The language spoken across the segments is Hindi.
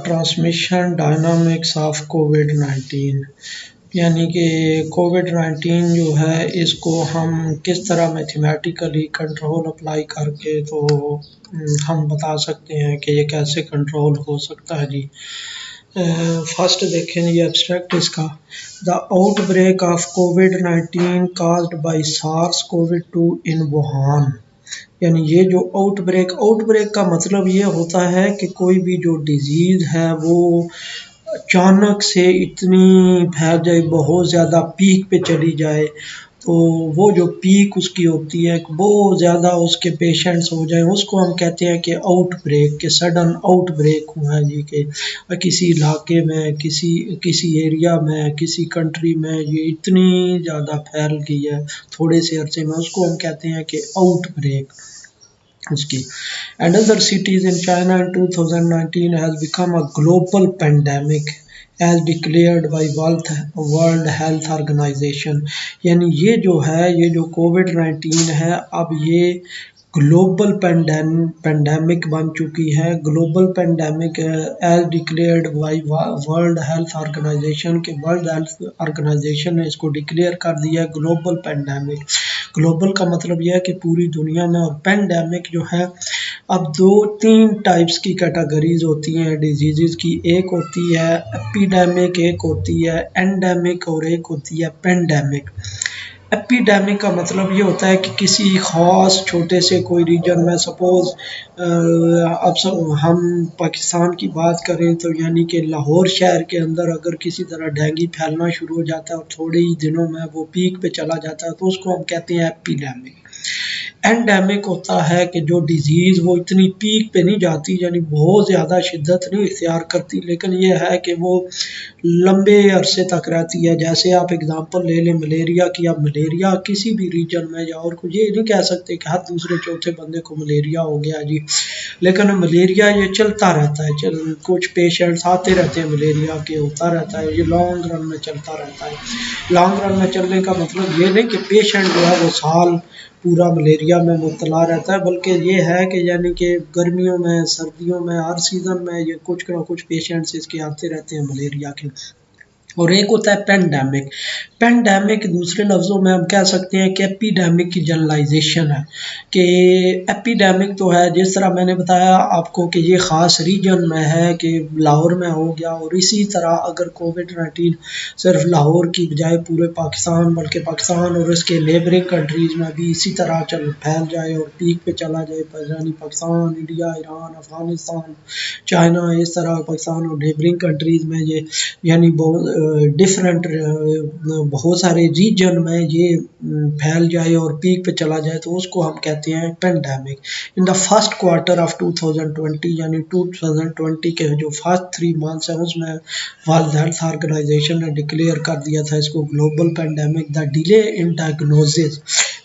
ट्रांसमिशन डायनामिक्स ऑफ कोविड-19, यानी कि कोविड-19 जो है इसको हम किस तरह मैथमेटिकली कंट्रोल अप्लाई करके तो हम बता सकते हैं कि ये कैसे कंट्रोल हो सकता है जी। फर्स्ट देखें ये एब्स्ट्रैक्ट इसका, द आउटब्रेक ऑफ कोविड-19 काज्ड बाय सार्स कोविड-2 इन वुहान। यानी ये जो आउटब्रेक का मतलब ये होता है कि कोई भी जो डिजीज़ है वो अचानक से इतनी फैल जाए, बहुत ज़्यादा पीक पे चली जाए, तो वो जो पीक उसकी होती है बहुत ज़्यादा उसके पेशेंट्स हो जाए, उसको हम कहते हैं कि आउटब्रेक, के सडन आउटब्रेक हुआ है जी, के किसी इलाके में, किसी एरिया में, किसी कंट्री में ये इतनी ज़्यादा फैल गई है थोड़े से अरसे में, उसको हम कहते हैं कि आउटब्रेक उसकी। Another cities in China in 2019 has become a global pandemic as declared by World Health Organization। यानी ये जो है, ये जो कोविड-19 है अब ये ग्लोबल पेंडेमिक बन चुकी है। Global pandemic as declared by World Health Organization, के वर्ल्ड हेल्थ ऑर्गेनाइजेशन ने इसको डिक्लेयर कर दिया है ग्लोबल पेंडेमिक। ग्लोबल का मतलब यह है कि पूरी दुनिया में, और पेंडेमिक जो है अब 2-3 टाइप्स की कैटेगरीज होती हैं डिजीज़ की, एक होती है एपिडेमिक, एक होती है एंडेमिक और एक होती है पेंडेमिक। एपिडेमिक का मतलब ये होता है कि किसी ख़ास छोटे से कोई रीजन में, सपोज़ अब हम पाकिस्तान की बात करें तो यानी कि लाहौर शहर के अंदर अगर किसी तरह डेंगू फैलना शुरू हो जाता है और थोड़े ही दिनों में वो पीक पे चला जाता है तो उसको हम कहते हैं एपिडेमिक। एंडेमिक होता है कि जो डिजीज़ वो इतनी पीक पे नहीं जाती, यानी बहुत ज़्यादा शिद्दत नहीं इख्तियार करती, लेकिन ये है कि वो लंबे अरसे तक रहती है। जैसे आप एग्जांपल ले लें मलेरिया की, अब मलेरिया किसी भी रीजन में या और कुछ, ये नहीं कह सकते कि हर दूसरे चौथे बंदे को मलेरिया हो गया जी, लेकिन मलेरिया ये चलता रहता है, कुछ पेशेंट्स आते रहते हैं मलेरिया के, होता रहता है, ये लॉन्ग रन में चलता रहता है। लॉन्ग रन में चलने का मतलब ये नहीं कि पेशेंट जो है वो साल पूरा मलेरिया में मुब्तला रहता है, बल्कि ये है कि यानी कि गर्मियों में, सर्दियों में, हर सीज़न में ये कुछ ना कुछ पेशेंट्स इसके आते रहते हैं मलेरिया के। और एक होता है पेंडेमिक। पेंडेमिक दूसरे लफ्ज़ों में हम कह सकते हैं कि एपिडेमिक की जनरलाइजेशन है, कि एपिडेमिक तो है जिस तरह मैंने बताया आपको कि ये ख़ास रीजन में है कि लाहौर में हो गया, और इसी तरह अगर कोविड-19 सिर्फ लाहौर की बजाय पूरे पाकिस्तान, बल्कि पाकिस्तान और इसके नेबरिंग कंट्रीज़ में भी इसी तरह फैल जाए और पीक पे चला जाए, यानी Pakistan, India, Iran, Afghanistan, China, इस तरह पाकिस्तान और नेबरिंग कंट्रीज़ में ये यानी बहुत डिफरेंट बहुत सारे रीजन में ये फैल जाए और पीक पे चला जाए तो उसको हम कहते हैं pandemic. In the first quarter of 2020, यानी 2020 के जो फर्स्ट 3 मंथ्स हैं उसमें वर्ल्ड हेल्थ ऑर्गेनाइजेशन ने डिक्लेयर कर दिया था इसको global pandemic. The delay in diagnosis,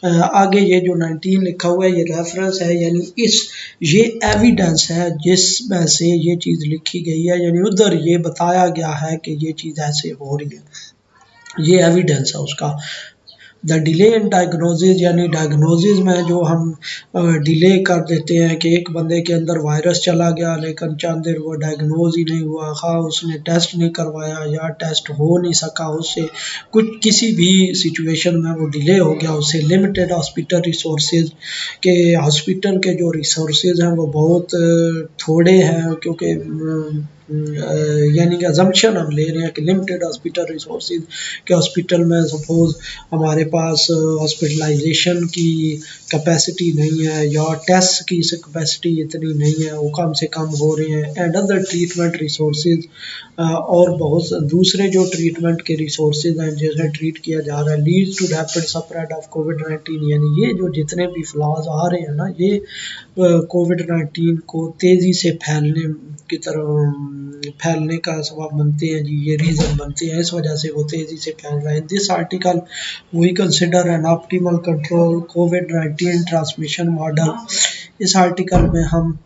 आगे ये जो 19 लिखा हुआ है ये रेफरेंस है, यानी ये एविडेंस है जिसमें से ये चीज़ लिखी गई है, यानी उधर ये बताया गया है कि ये चीज़ ऐसे हो रही है, ये एविडेंस है उसका। द डिले इन डायग्नोसिस, यानी डायग्नोसिस में जो हम डिले कर देते हैं कि एक बंदे के अंदर वायरस चला गया लेकिन चंद देर वो डायग्नोज ही नहीं हुआ, खा उसने टेस्ट नहीं करवाया या टेस्ट हो नहीं सका, उससे कुछ किसी भी सिचुएशन में वो डिले हो गया, उससे लिमिटेड हॉस्पिटल रिसोर्सेज, के हॉस्पिटल के जो रिसोर्सेज हैं वो बहुत थोड़े हैं, क्योंकि यानी कि अजम्पशन हम ले रहे हैं कि लिमिटेड हॉस्पिटल रिसोर्सेज, के हॉस्पिटल में सपोज़ हमारे पास हॉस्पिटलाइजेशन की कैपेसिटी नहीं है या टेस्ट की कैपेसिटी इतनी नहीं है, वो कम से कम हो रहे हैं, एंड अदर ट्रीटमेंट रिसोर्सेज, और बहुत दूसरे जो ट्रीटमेंट के रिसोर्सेज हैं जिसे ट्रीट किया जा रहा है, leads to rapid spread of कोविड-19। यानी ये जो जितने भी फ्लॉज आ रहे हैं ना, ये कोविड-19 को तेज़ी से फैलने का सबब बनते हैं जी, ये रीज़न बनते हैं, इस वजह से वो तेज़ी से फैल रहा है। This article we consider an optimal control कोविड-19 ट्रांसमिशन मॉडल। इस आर्टिकल में हम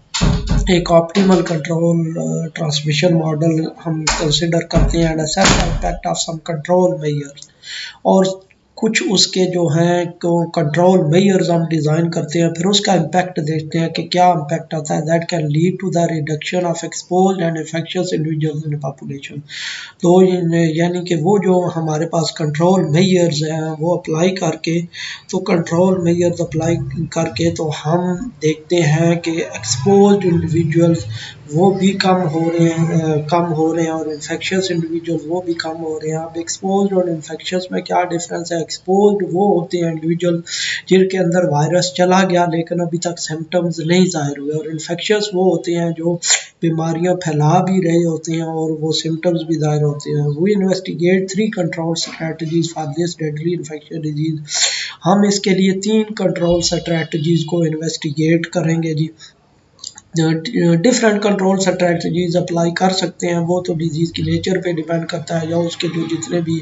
एक ऑप्टिमल कंट्रोल ट्रांसमिशन मॉडल हम कंसिडर करते हैं, and assess the impact of some control measures, और कुछ उसके जो हैं को कंट्रोल मेजर्स हम डिज़ाइन करते हैं, फिर उसका इम्पैक्ट देखते हैं कि क्या इम्पैक्ट आता है। That can lead to the reduction of exposed and infectious individuals in population. तो यानी कि वो जो हमारे पास कंट्रोल मेजर्स हैं वो अप्लाई करके, तो कंट्रोल मेजर्स अप्लाई करके तो हम देखते हैं कि एक्सपोज्ड इंडिविजुअल्स वो भी कम हो रहे हैं, कम हो रहे हैं, और इन्फेक्शियस इंडिविजुअल वो भी कम हो रहे हैं। अब एक्सपोज्ड और इन्फेक्शियस में क्या डिफरेंस है? एक्सपोज्ड वो होते हैं इंडिविजुअल जिनके अंदर वायरस चला गया लेकिन अभी तक सिम्टम्स नहीं ज़ाहिर हुए, और इन्फेक्शियस वो होते हैं जो बीमारियां फैला भी रहे होते हैं और वो सिम्टम्स भी ज़ाहिर होते हैं। We investigate three control strategies for this deadly infectious disease. हम इसके लिए तीन कंट्रोल स्ट्रेटजीज को इन्वेस्टिगेट करेंगे जी। डिफरेंट कंट्रोल स्ट्रेटजीज अप्लाई कर सकते हैं, वो तो डिजीज़ की नेचर पे डिपेंड करता है या उसके जो जितने भी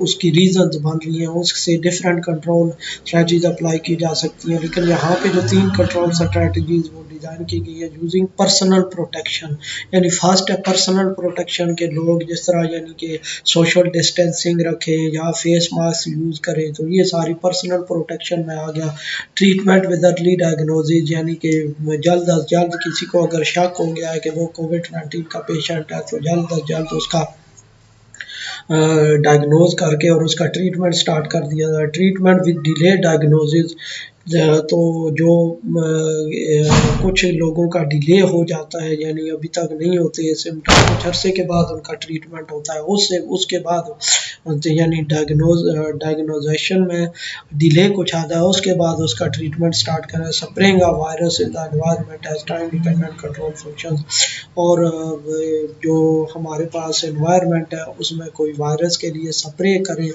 उसकी रीजंस बन रही हैं उससे डिफरेंट कंट्रोल स्ट्रेटजीज अप्लाई की जा सकती हैं। लेकिन यहाँ पे जो तीन कंट्रोल स्ट्रेटजीज वो डिज़ाइन की गई है यूजिंग पर्सनल प्रोटेक्शन। यानी फर्स्ट है पर्सनल प्रोटेक्शन के लोग जिस तरह यानी कि सोशल डिस्टेंसिंग रखें या फेस मास्क यूज़ करें, तो ये सारी पर्सनल प्रोटेक्शन में आ गया। ट्रीटमेंट विद अर्ली डायग्नोसिस, यानी कि जल्द अज जल्द किसी को अगर शक हो गया है कि वो कोविड-19 का पेशेंट है तो जल्द अज जल्द उसका डायग्नोज करके और उसका ट्रीटमेंट स्टार्ट कर दिया जाए। ट्रीटमेंट विद डिले डायग्नोसिस, तो जो कुछ लोगों का डिले हो जाता है यानी अभी तक नहीं होते ये सिम्टम, कुछ अरसे के बाद उनका ट्रीटमेंट होता है, उससे उसके बाद यानी डायग्नोजेशन में डिले कुछ आता है, उसके बाद उसका ट्रीटमेंट स्टार्ट करें। Spraying of virus in the environment as time dependent control function, और जो हमारे पास एनवायरनमेंट है उसमें कोई वायरस के लिए स्प्रे करें,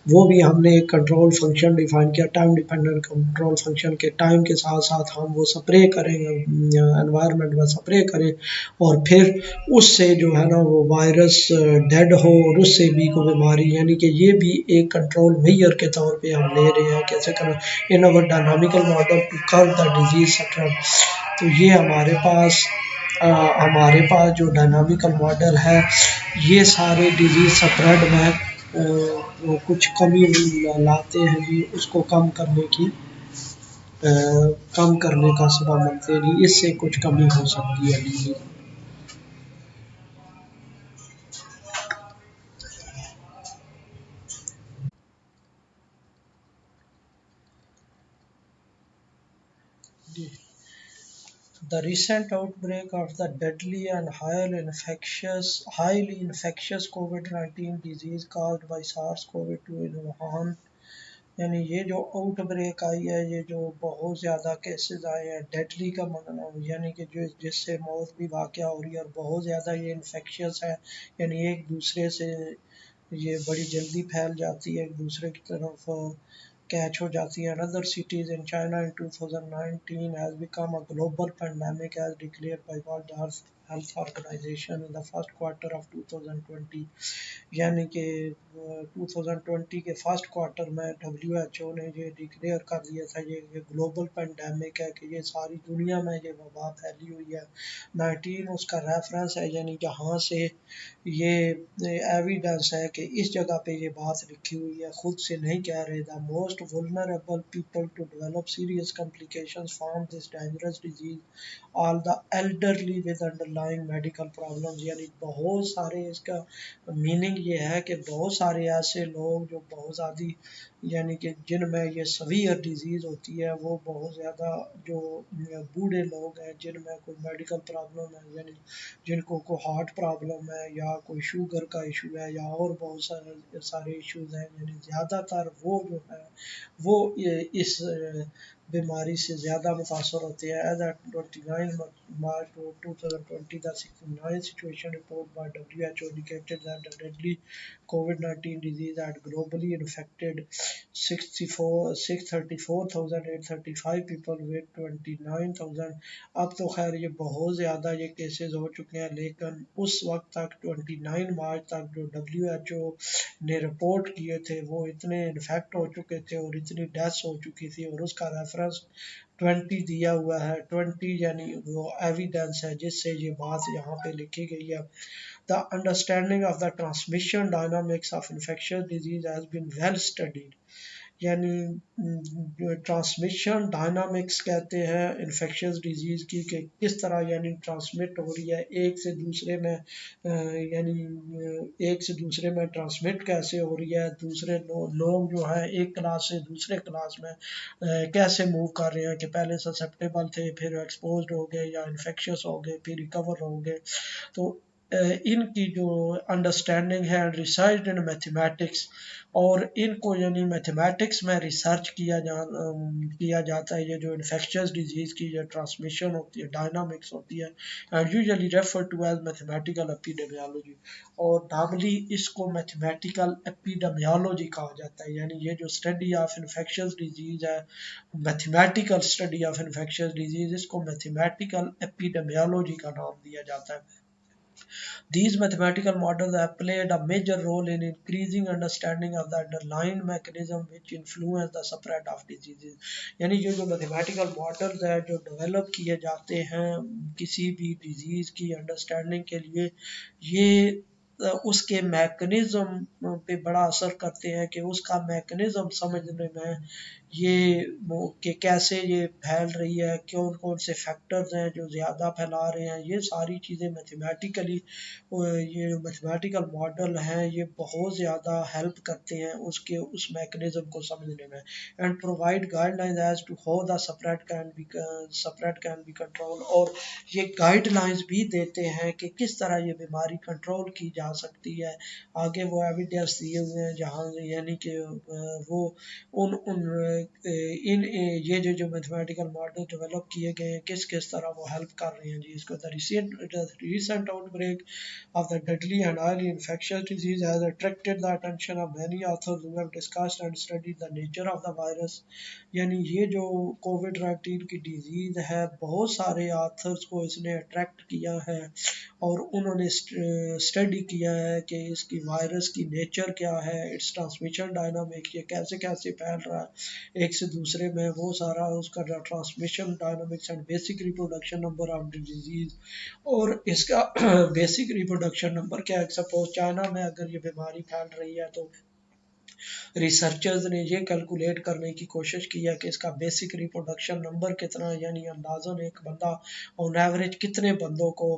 वो भी हमने एक कंट्रोल फंक्शन डिफाइन किया। टाइम डिपेंडेंट कंट्रोल फंक्शन के टाइम के साथ साथ हम वो स्प्रे करेंगे, एनवायरनमेंट में स्प्रे करें, और फिर उससे जो है ना वो वायरस डेड हो और उससे भी कोई बीमारी, यानी कि ये भी एक कंट्रोल मेजर के तौर पे हम ले रहे हैं कैसे करें in our dynamical model to curve the disease spread. तो ये हमारे पास जो डायनामिकल मॉडल है ये सारे डिजीज स्प्रेड में वो कुछ कमी लाते हैं जी, उसको कम करने का सबब बनते हैं जी, इससे कुछ कमी हो सकती है जी। The recent outbreak of the deadly and highly infectious COVID-19 disease caused by SARS-CoV-2 in Wuhan, यानी ये जो आउटब्रेक आई है, ये जो बहुत ज़्यादा केसेस आए हैं, डेडली का मतलब यानी कि जो जिससे मौत भी वाक़या हो रही है, और बहुत ज़्यादा ये इन्फेक्शियस है, यानी एक दूसरे से ये बड़ी जल्दी फैल जाती है, एक दूसरे की तरफ कैच हो जाती है। Another cities in China in 2019 has become a global pandemic as declared by World Health Organization in the first quarter of 2020। यानी कि 2020 के फर्स्ट क्वार्टर में WHO ने ये डिक्लेयर कर दिया था ये ग्लोबल पेंडेमिक है कि ये सारी दुनिया में ये वबा फैली हुई है। 19 उसका रेफरेंस है, यानी जहाँ से ये एविडेंस है कि इस जगह पे ये बात लिखी हुई है, खुद से नहीं कह रहे। The most vulnerable people to develop serious complications from this dangerous disease all the elderly with underlying medical problems, यानी बहुत सारे इसका मीनिंग ये है कि बहुत सारे ऐसे लोग जो बहुत ज़्यादा यानी कि जिनमें ये सवीयर डिजीज़ होती है, वो बहुत ज़्यादा जो बूढ़े लोग हैं जिनमें कोई मेडिकल प्रॉब्लम है, यानी जिनको को हार्ट प्रॉब्लम है या कोई शुगर का इशू है या और बहुत सारे इश्यूज हैं, यानी ज़्यादातर वो जो है वो इस बीमारी से ज़्यादा मुतासर होते हैं। As at 29 March 2020 the 69 situation report by WHO indicated that the deadly COVID-19 disease had globally infected 634,835 people with 29,000। अब तो खैर ये बहुत ज़्यादा ये केसेस हो चुके हैं, लेकिन उस वक्त तक 29 मार्च तक जो WHO ने रिपोर्ट किए थे वो इतने इन्फेक्ट हो चुके थे और इतनी डेथ्स हो चुकी थी, और उसका रेफरेंस 20 दिया हुआ है, 20 यानी वो एविडेंस है जिससे ये बात यहाँ पे लिखी गई है। The understanding of the transmission dynamics of infectious disease has been well studied. यानी ट्रांसमिशन डायनामिक्स कहते हैं इन्फेक्शियस डिजीज़ की, कि किस तरह यानी ट्रांसमिट हो रही है एक से दूसरे में, यानी एक से दूसरे में ट्रांसमिट कैसे हो रही है, दूसरे लोग जो है एक क्लास से दूसरे क्लास में कैसे मूव कर रहे हैं, कि पहले ससेप्टेबल थे फिर एक्सपोज्ड हो गए या इन्फेक्शियस हो गए फिर रिकवर हो गए। तो इनकी जो अंडरस्टैंडिंग है रिसर्च इन मैथमेटिक्स, और इनको यानी मैथमेटिक्स में रिसर्च किया जाता है। ये जो इन्फेक्शियस डिजीज़ की जो ट्रांसमिशन होती है डायनामिक्स होती है, and usually refer to as mathematical epidemiology, और नॉर्मली इसको मैथमेटिकल एपिडेमियोलॉजी कहा जाता है। यानी ये जो स्टडी ऑफ इन्फेक्शियस डिजीज़ है, mathematical study of infectious disease, इसको मैथमेटिकल एपिडेमियोलॉजी का नाम दिया जाता है। These mathematical models have played a major role in increasing understanding of the underlying mechanism which influence the spread of diseases। यानी ये जो मैथमेटिकल मॉडल्स है जो डेवलप किए जाते हैं किसी भी डिजीज़ की अंडरस्टैंडिंग के लिए, ये उसके मैकेनिज़्म पे बड़ा असर करते हैं, कि उसका मैकेनिज़्म समझने में ये वो कि कैसे ये फैल रही है, कौन कौन से फैक्टर्स हैं जो ज़्यादा फैला रहे हैं, ये सारी चीज़ें मैथमेटिकली, ये मैथमेटिकल मॉडल हैं ये बहुत ज़्यादा हेल्प करते हैं उसके उस मैकेनिज़्म को समझने में, and provide guidelines as to how the spread can be control. और ये गाइडलाइंस भी देते हैं कि किस तरह ये बीमारी कंट्रोल की जा सकती है। आगे वो एविडेंस दिए हुए हैं जहाँ यानी कि वो उन उन इन ये जो मैथमेटिकल मॉडल डेवलप किए गए हैं किस किस तरह वो हेल्प कर रहे हैं जी इसको। The recent outbreak of the deadly and highly infectious disease has attracted the attention of many authors who have discussed and studied the nature of the virus। यानी ये जो कोविड-19 की डिजीज़ है बहुत सारे ऑथर्स को इसने अट्रैक्ट किया है, और उन्होंने स्टडी किया है कि इसकी वायरस की नेचर क्या है, इट्स ट्रांसमिशन डायनामिक, ये कैसे कैसे फैल रहा है एक से दूसरे में, वो सारा उसका transmission dynamics and basic reproduction number of the disease. और इसका बेसिक रिप्रोडक्शन नंबर क्या है, सपोज चाइना में अगर ये बीमारी फैल रही है तो रिसर्चर्स ने ये कैलकुलेट करने की कोशिश की है कि इसका बेसिक रिप्रोडक्शन नंबर कितना, यानी अंदाज़न एक बंदा ऑन एवरेज कितने बंदों को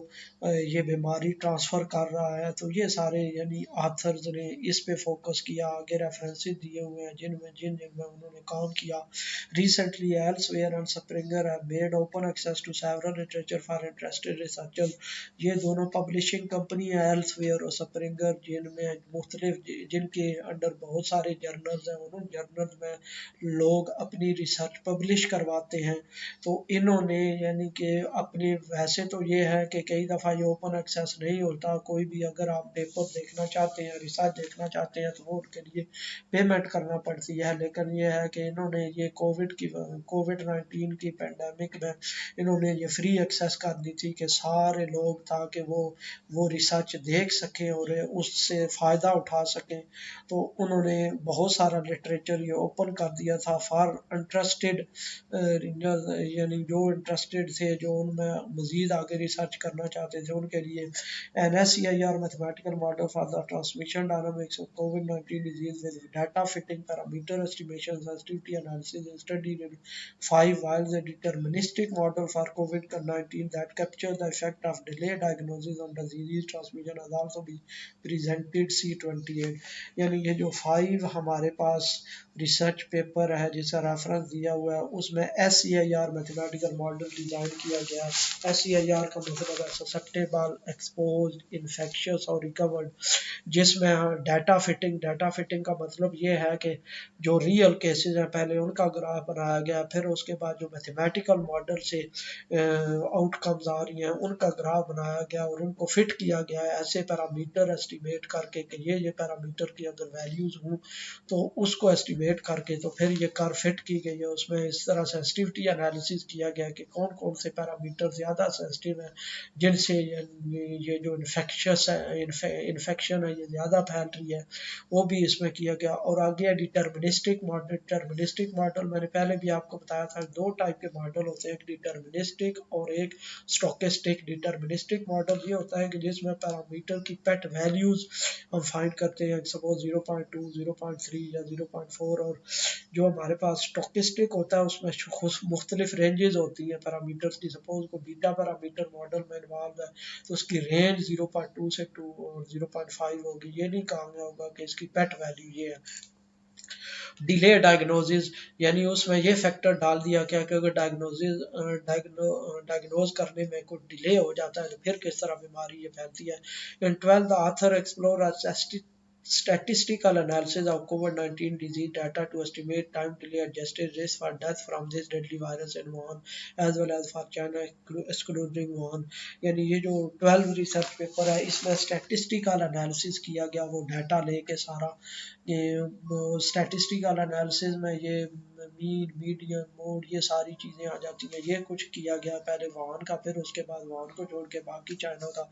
ये बीमारी ट्रांसफ़र कर रहा है। तो ये सारे यानी आथर्स ने इस पे फोकस किया, आगे रेफरेंसेस दिए हुए हैं जिनमें उन्होंने काम किया। Recently Elsevier and Springer have made open access to several literature for interested researchers. ये दोनों पब्लिशिंग कंपनी है एल्सवेयर और स्प्रिंगर, जिनमें मुख्तलिफ जिनके अंडर बहुत सारे जर्नल्स हैं, उन जर्नल्स में लोग अपनी रिसर्च पब्लिश करवाते हैं। तो इन्होंने यानी कि अपनी, वैसे तो ये है कि कई दफ़ा ये ओपन एक्सेस नहीं होता, कोई भी अगर आप पेपर देखना चाहते हैं रिसर्च देखना चाहते हैं तो वो उनके लिए पेमेंट करना पड़ती है। लेकिन ये है कि इन्होंने ये कोविड-19 की पेंडेमिक में इन्होंने ये फ्री एक्सेस कर दी थी कि सारे लोग ताकि वो रिसर्च देख सकें और उससे फ़ायदा उठा सकें। तो उन्होंने बहुत सारा लिटरेचर ये ओपन कर दिया था फॉर इंटरेस्टेड यानी जो इंटरेस्टेड थे, जो उनमें मज़ीद आगे रिसर्च करना चाहते थे उनके लिए। NSCIR mathematical model for the transmission dynamics of covid disease with data fitting parameter estimation sensitivity analysis study in 5 vials a deterministic model for COVID-19 that captures the effect of delayed diagnosis on disease transmission has also been presented C28। यानी ये जो 5 हमारे पास रिसर्च पेपर है जिसका रेफरेंस दिया हुआ है उसमें SCIR मैथमेटिकल मॉडल डिज़ाइन किया गया है। SCIR का मतलब है ससेप्टेबल, एक्सपोज्ड, इन्फेक्शियस और रिकवर्ड, जिसमें डाटा फिटिंग का मतलब ये है कि जो रियल केसेस हैं पहले उनका ग्राफ बनाया गया, फिर उसके बाद जो मैथमेटिकल मॉडल से आउटकम्स आ रही हैं उनका ग्राफ बनाया गया और उनको फिट किया गया है ऐसे पैरामीटर एस्टिमेट करके कि ये पैरामीटर की अगर वैल्यूज़ हों तो उसको एस्टिमेट करके तो फिर ये कर्व फिट की गई है। उसमें इस तरह सेंसिटिविटी एनालिसिस किया गया कि कौन कौन से पैरामीटर ज़्यादा सेंसिटिव हैं, जिनसे ये जो इन्फेक्शन है ये ज़्यादा फैल रही है, वो भी इसमें किया गया। और आगे डिटर्मिनिस्टिक मॉडल मैंने पहले भी आपको बताया था, दो टाइप के मॉडल होते हैं, एक डिटर्मिनिस्टिक और एक स्टोकेस्टिक। डिटर्मिनिस्टिक मॉडल ये होता है कि जिसमें पैरामीटर की पेट वैल्यूज हम फाइंड करते हैं, सपोज 0.2, 0.3 या 0.4। और जो हमारे पास स्टोकेस्टिक होता है उसमें मुख्तलिफ रेंजेस होती हैं पैरामीटर्स की। सपोज को बीटा पैरामीटर मॉडल में इन्वॉल्व है तो उसकी रेंज 0.2 से 2 और 0.5 होगी। ये नहीं कहा गया होगा कि इसकी पेट वैल्यू ये है। डिले डायग्नोसिस, यानी उसमें ये फैक्टर डाल दिया गया कि अगर डायग्नोज करने में कोई डिले हो जाता है तो फिर किस तरह बीमारी ये फैलती है। इन 12 the author explore statistical analysis of COVID-19 disease data to estimate time delay adjusted risk for death from this deadly virus in Wuhan as well as for China excluding Wuhan। यानी ये जो 12 रिसर्च पेपर है इसमें स्टैटिस्टिकल एनालिसिस किया गया, वो डाटा लेके सारा ये स्टैटिस्टिकल एनालिसिस में ये मीन मीडियन मोड ये सारी चीज़ें आ जाती हैं। ये कुछ किया गया पहले वुहान का, फिर उसके बाद वुहान को छोड़ के बाकी चाइना का।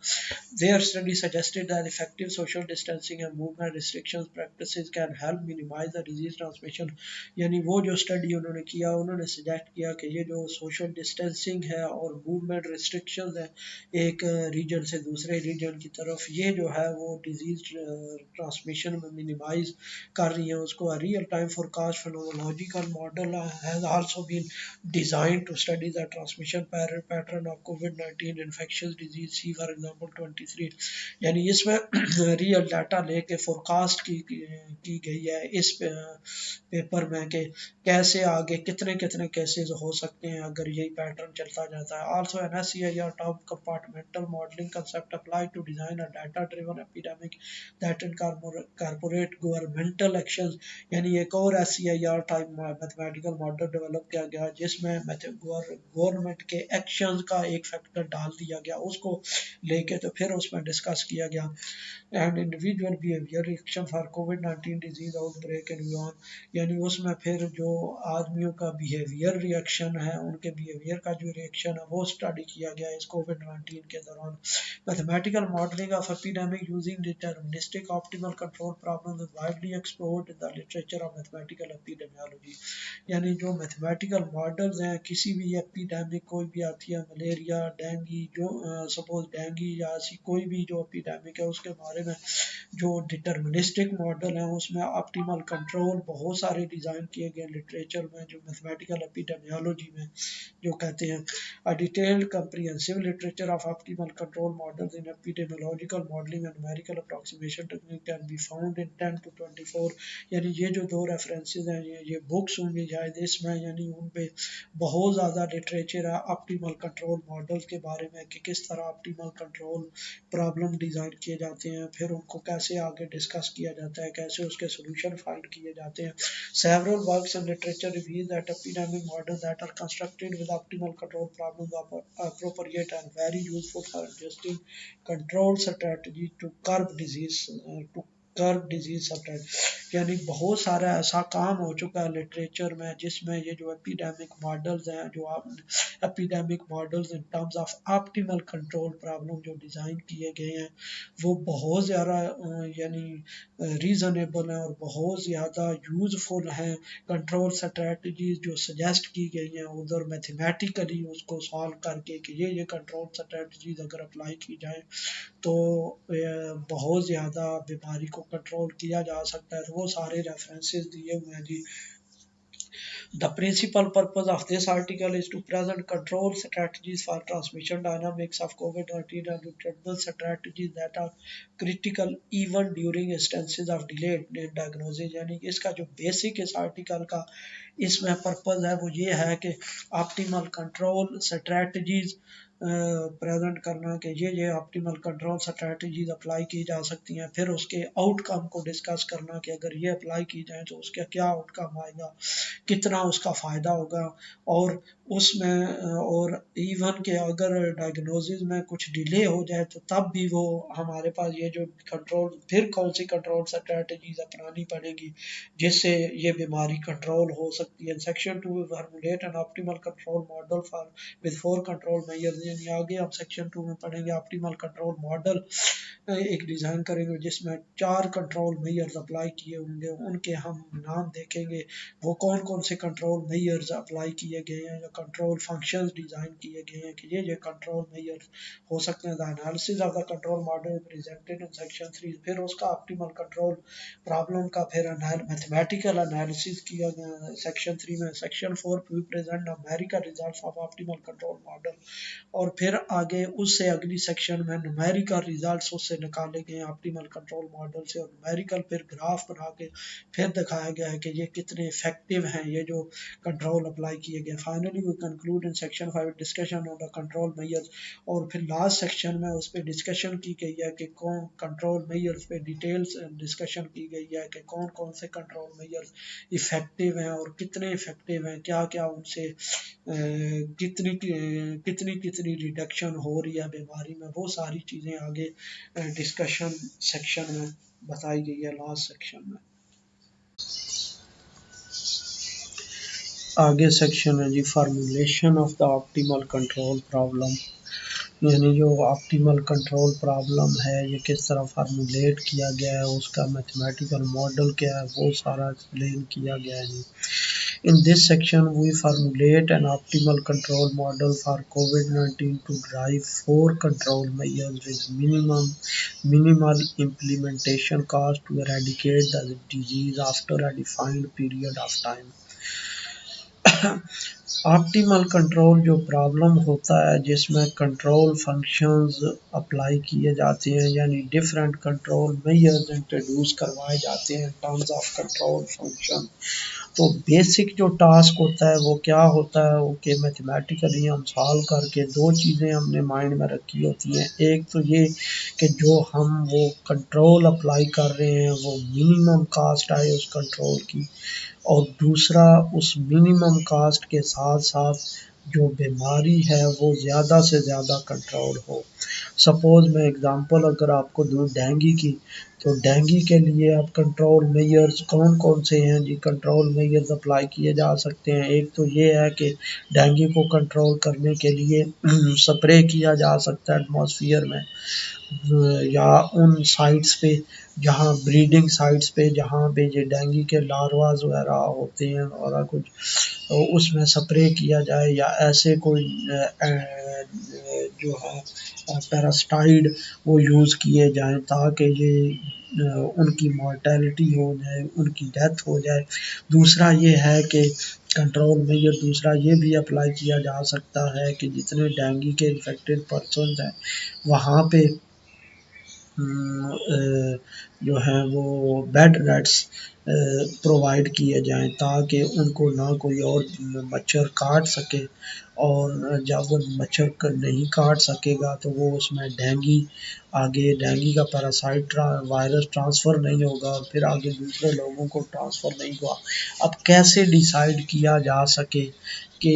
Their study suggested that effective social distancing and movement restrictions practices can help minimize the disease transmission। यानी वो जो स्टडी उन्होंने किया, उन्होंने सजेस्ट किया कि ये जो सोशल डिस्टेंसिंग है और मूवमेंट रिस्ट्रिक्शंस है एक रीजन से दूसरे रीजन की तरफ, ये जो है वो डिजीज ट्रांसमिशन में मिनिमाइज कर रही है उसको। Real time forecast phenomenological model has also been designed to study the transmission pattern of कोविड-19 infectious disease, see for example 23। यानी इसमें रियल डाटा लेके फोरकास्ट की गई है इस पेपर में कि कैसे आगे कितने कितने केसेस हो सकते हैं अगर यही पैटर्न चलता जाता है। Also NSCIR top compartmental modelling concept apply to design a data driven epidemic that incorporate governmental actions. यानी एक और SCIR type mathematical model develop किया गया जिसमें गवर्नमेंट के एक्शंस का एक फैक्टर डाल दिया गया, उसको लेके तो फिर उसमें डिस्कस किया गया। And individual behaviour reaction for covid disease outbreak इन यूआन, यानी उसमें फिर जो आदमियों का बिहेवियर रिएक्शन है, उनके बिहेवियर का जो रिएक्शन है वो स्टडी किया गया इस कोविड-19 के दौरान। Mathematical modelling of epidemic using deterministic optimal control problem is widely explored in the literature of mathematical epidemiology. यानी जो मैथमेटिकल मॉडल्स हैं किसी भी एपिडेमिक कोई भी आती है, मलेरिया, डेंगी, जो सपोज डेंगी या ऐसी कोई भी जो एपिडेमिक है उसके बारे में जो डिटर्मिनिस्टिक मॉडल है उसमें ऑप्टिमल कंट्रोल बहुत सारे डिज़ाइन किए गए लिटरेचर में, जो मैथमेटिकल एपिडेमियोलॉजी में जो कहते हैं a detailed comprehensive literature of optimal control models in epidemiological modelling and numerical approximation technique can be found in 10 to 24। यानी ये जो दो रेफरेंसेस हैं ये बुक्स होंगी शायद इसमें, यानी उन पे बहुत ज़्यादा लिटरेचर है ऑप्टिमल कंट्रोल मॉडल के बारे में कि किस तरह ऑप्टिमल कंट्रोल प्रॉब्लम डिज़ाइन किए जाते हैं, फिर उनको कैसे आगे डिस्कस किया जाता है, कैसे उसके सोल्यूशन फाइंड किए जाते हैं। Several works and literature reveal that epidemic models that are constructed with optimal control problems are appropriate and very useful for adjusting control strategy to curb disease spread। यानी बहुत सारा ऐसा काम हो चुका है लिटरेचर में जिसमें ये जो एपिडेमिक मॉडल्स हैं, जो आप epidemic models in terms of optimal control problem जो डिज़ाइन किए गए हैं वो बहुत ज़्यादा यानी रीज़नेबल हैं और बहुत ज़्यादा यूज़फुल हैं। कंट्रोल स्ट्रेटजीज जो सजेस्ट की गई हैं उधर मैथमेटिकली उसको सॉल्व करके कि ये कंट्रोल स्ट्रेटजीज अगर अप्लाई की जाए तो बहुत ज़्यादा बीमारी को कंट्रोल किया जा सकता है। तो वो सारे रेफरेंसेस दिए हुए हैं जी। The principal purpose of this article is to present control strategies for transmission dynamics of COVID-19 and to determine strategies that are critical even during instances of delayed diagnosis। यानी कि इसका जो बेसिक इस आर्टिकल का इसमें पर्पज़ है वो ये है कि ऑप्टिमल कंट्रोल स्ट्रेटजीज प्रेजेंट करना कि ये ऑप्टिमल कंट्रोल स्ट्रेटजीज अप्लाई की जा सकती हैं, फिर उसके आउटकम को डिस्कस करना कि अगर ये अप्लाई की जाए तो उसका क्या आउटकम आएगा, कितना उसका फ़ायदा होगा, और उसमें और इवन के अगर डायग्नोसिस में कुछ डिले हो जाए तो तब भी वो हमारे पास ये जो कंट्रोल, फिर कौन सी कंट्रोल स्ट्रेटजीज अपनानी पड़ेगी जिससे ये बीमारी कंट्रोल हो सकती है। Section 2 formulate an optimal control model for with 4 control measures, यानी आगे हम सेक्शन 2 में पढ़ेंगे ऑप्टिमल कंट्रोल मॉडल एक डिज़ाइन करेंगे जिसमें 4 कंट्रोल मेजर्स अप्लाई किए होंगे, उनके हम नाम देखेंगे, वो कौन कौन से कंट्रोल मेजर्स अप्लाई किए गए हैं, या कंट्रोल फंक्शंस डिज़ाइन किए गए हैं कि ये कंट्रोल मेजर्स हो सकते हैं। The analysis of the control model presented in section 3, फिर उसका ऑप्टिमल कंट्रोल प्रॉब्लम का फिर मैथमेटिकल एनालिसिस किया गया सेक्शन 3 में। Section 4 we present numerical results of optimal control model, और फिर आगे उससे अगली सेक्शन में न्यूमेरिकल रिजल्ट्स उससे निकाले गए ऑप्टिमल कंट्रोल मॉडल से, और न्यूमेरिकल फिर ग्राफ बना के फिर दिखाया गया है कि ये कितने इफेक्टिव हैं ये जो कंट्रोल अप्लाई किए गए। Finally we conclude in section 5 discussion on the control measures, और फिर लास्ट सेक्शन में उस पर डिस्कशन की गई है कि कौन कंट्रोल मेजर्स पे डिटेल्स डिस्कशन की गई है कि कौन कौन से कंट्रोल मेजर्स इफेक्टिव हैं और कितने इफेक्टिव हैं, क्या क्या उनसे कितनी कितनी कितनी रिडक्शन हो रही है बीमारी में, वो सारी चीज़ें आगे डिस्कशन सेक्शन में बताई गई है लास्ट सेक्शन में। आगे सेक्शन है जी formulation of the optimal control problem, यानी जो ऑप्टिमल कंट्रोल प्रॉब्लम है ये किस तरह फार्मूलेट किया गया है, उसका मैथमेटिकल मॉडल क्या है, वो सारा एक्सप्लेन किया गया है जी। In this section, we formulate an optimal control model for COVID-19 to drive 4 control measures with minimal implementation cost to eradicate the disease after a defined period of time. Optimal control जो प्रॉब्लम होता है जिसमें कंट्रोल फंक्शंस अप्लाई किए जाते हैं, यानी डिफरेंट कंट्रोल मेजर्स इंट्रोड्यूस करवाए जाते हैं टर्म्स ऑफ कंट्रोल फंक्शन। तो बेसिक जो टास्क होता है वो क्या होता है, वो कि मैथमेटिकली हम सॉल्व करके दो चीज़ें हमने माइंड में रखी होती हैं। एक तो ये कि जो हम वो कंट्रोल अप्लाई कर रहे हैं वो मिनिमम कास्ट आए उस कंट्रोल की, और दूसरा उस मिनिमम कास्ट के साथ साथ जो बीमारी है वो ज़्यादा से ज़्यादा कंट्रोल हो। सपोज़ मैं एग्ज़ाम्पल अगर आपको दूँ डेंगू की, तो डेंगू के लिए अब कंट्रोल मेजर्स कौन कौन से हैं जी, कंट्रोल मेजर्स अप्लाई किए जा सकते हैं। एक तो ये है कि डेंगू को कंट्रोल करने के लिए स्प्रे किया जा सकता है एटमॉस्फेयर में, या उन साइट्स पे जहाँ ब्रीडिंग साइट्स पे जहाँ पे ये डेंगू के लार्वाज वगैरह होते हैं और कुछ, तो उसमें स्प्रे किया जाए, या ऐसे कोई जो है पैरास्टाइड वो यूज़ किए जाएं ताकि ये उनकी मॉर्टेलिटी हो जाए, उनकी डेथ हो जाए। दूसरा ये है कि कंट्रोल में ये दूसरा ये भी अप्लाई किया जा सकता है कि जितने डेंगू के इन्फेक्टेड पर्सन हैं वहाँ पे जो है वो बेड नेट्स प्रोवाइड किए जाएं ताकि उनको ना कोई और मच्छर काट सके, और जब वो मच्छर नहीं काट सकेगा तो वो उसमें डेंगू आगे डेंगू का पैरासाइट वायरस ट्रांसफ़र नहीं होगा और फिर आगे दूसरे लोगों को ट्रांसफ़र नहीं हुआ। अब कैसे डिसाइड किया जा सके कि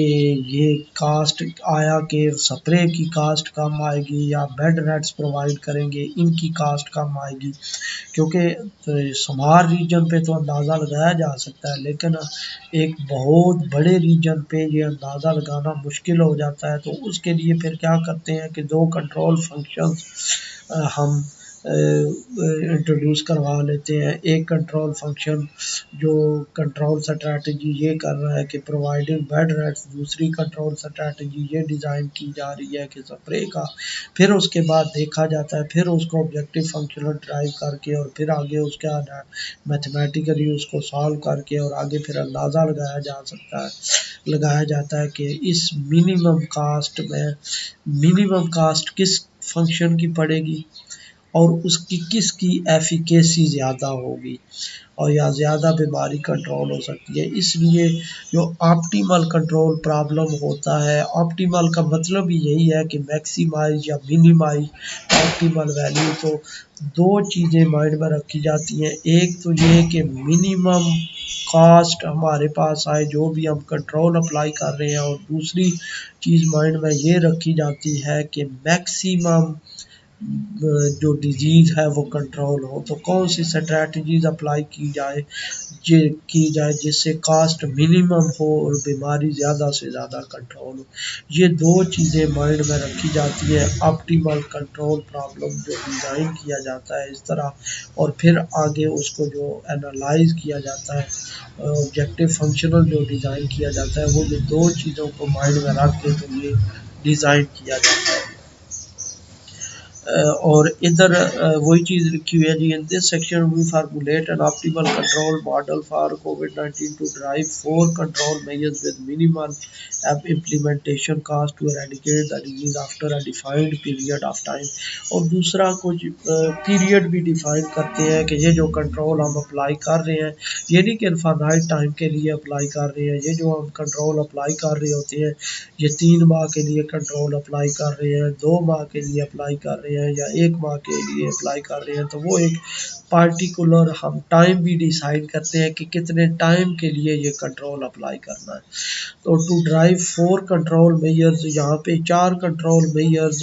ये कास्ट आया कि स्प्रे की कास्ट कम आएगी या बेड नेट्स प्रोवाइड करेंगे इनकी कास्ट कम आएगी, क्योंकि शुमार रीजन पे तो अंदाज़ा लगाया जा सकता है लेकिन एक बहुत बड़े रीजन पे ये अंदाज़ा लगाना मुश्किल हो जाता है। तो उसके लिए फिर क्या करते हैं कि दो कंट्रोल फंक्शंस हम इंट्रोड्यूस करवा लेते हैं। एक कंट्रोल फंक्शन जो कंट्रोल स्ट्रैटेजी ये कर रहा है कि प्रोवाइडिंग बेड रेट्स, दूसरी कंट्रोल स्ट्रैटेजी ये डिज़ाइन की जा रही है कि स्प्रे का, फिर उसके बाद देखा जाता है, फिर उसको ऑब्जेक्टिव फंक्शनल ड्राइव करके और फिर आगे उसका मैथमेटिकली उसको सॉल्व करके और आगे फिर अंदाज़ा लगाया जाता है कि इस मिनिमम कास्ट में मिनिमम कास्ट किस फंक्शन की पड़ेगी और उसकी किसकी एफिकेसी ज़्यादा होगी और या ज़्यादा बीमारी कंट्रोल हो सकती है। इसलिए जो ऑप्टिमल कंट्रोल प्रॉब्लम होता है, ऑप्टिमल का मतलब ही यही है कि मैक्सिमाइज या मिनिमाइज ऑप्टिमल वैल्यू। तो दो चीज़ें माइंड में रखी जाती हैं, एक तो ये कि मिनिमम कॉस्ट हमारे पास आए जो भी हम कंट्रोल अप्लाई कर रहे हैं, और दूसरी चीज़ माइंड में ये रखी जाती है कि मैक्सिमम जो डिजीज़ है वो कंट्रोल हो। तो कौन सी स्ट्रैटेजीज अप्लाई की जाए जिससे कास्ट मिनिमम हो और बीमारी ज़्यादा से ज़्यादा कंट्रोल हो। ये दो चीज़ें माइंड में रखी जाती है ऑप्टिमल कंट्रोल प्रॉब्लम जो डिज़ाइन किया जाता है इस तरह, और फिर आगे उसको जो एनालाइज किया जाता है, ऑब्जेक्टिव फंक्शनल जो डिज़ाइन किया जाता है, वो ये दो चीज़ों को माइंड में रख के तो ये डिज़ाइन किया जाता है। और इधर वही चीज़ लिखी हुई है जी, in this section we formulate an optimal control model for कोविड-19 to drive 4 control measures with minimal implementation cost to eradicate the disease after a defined period of time. और दूसरा कुछ पीरियड भी डिफाइन करते हैं कि ये जो कंट्रोल हम अप्लाई कर रहे हैं, ये नहीं कि इनफाइनाइट टाइम के लिए अप्लाई कर रहे हैं। ये जो हम कंट्रोल अप्लाई कर रहे होते हैं, ये 3 माह के लिए कंट्रोल अप्लाई कर रहे हैं, 2 माह के लिए अप्लाई कर रहे हैं या 1 माह के लिए अप्लाई कर रहे हैं। तो वो एक पार्टिकुलर हम टाइम भी डिसाइड करते हैं कि कितने टाइम के लिए ये कंट्रोल अप्लाई करना है। तो टू ड्राइव 4 कंट्रोल मेजर्स, यहाँ पे 4 कंट्रोल मेजर्स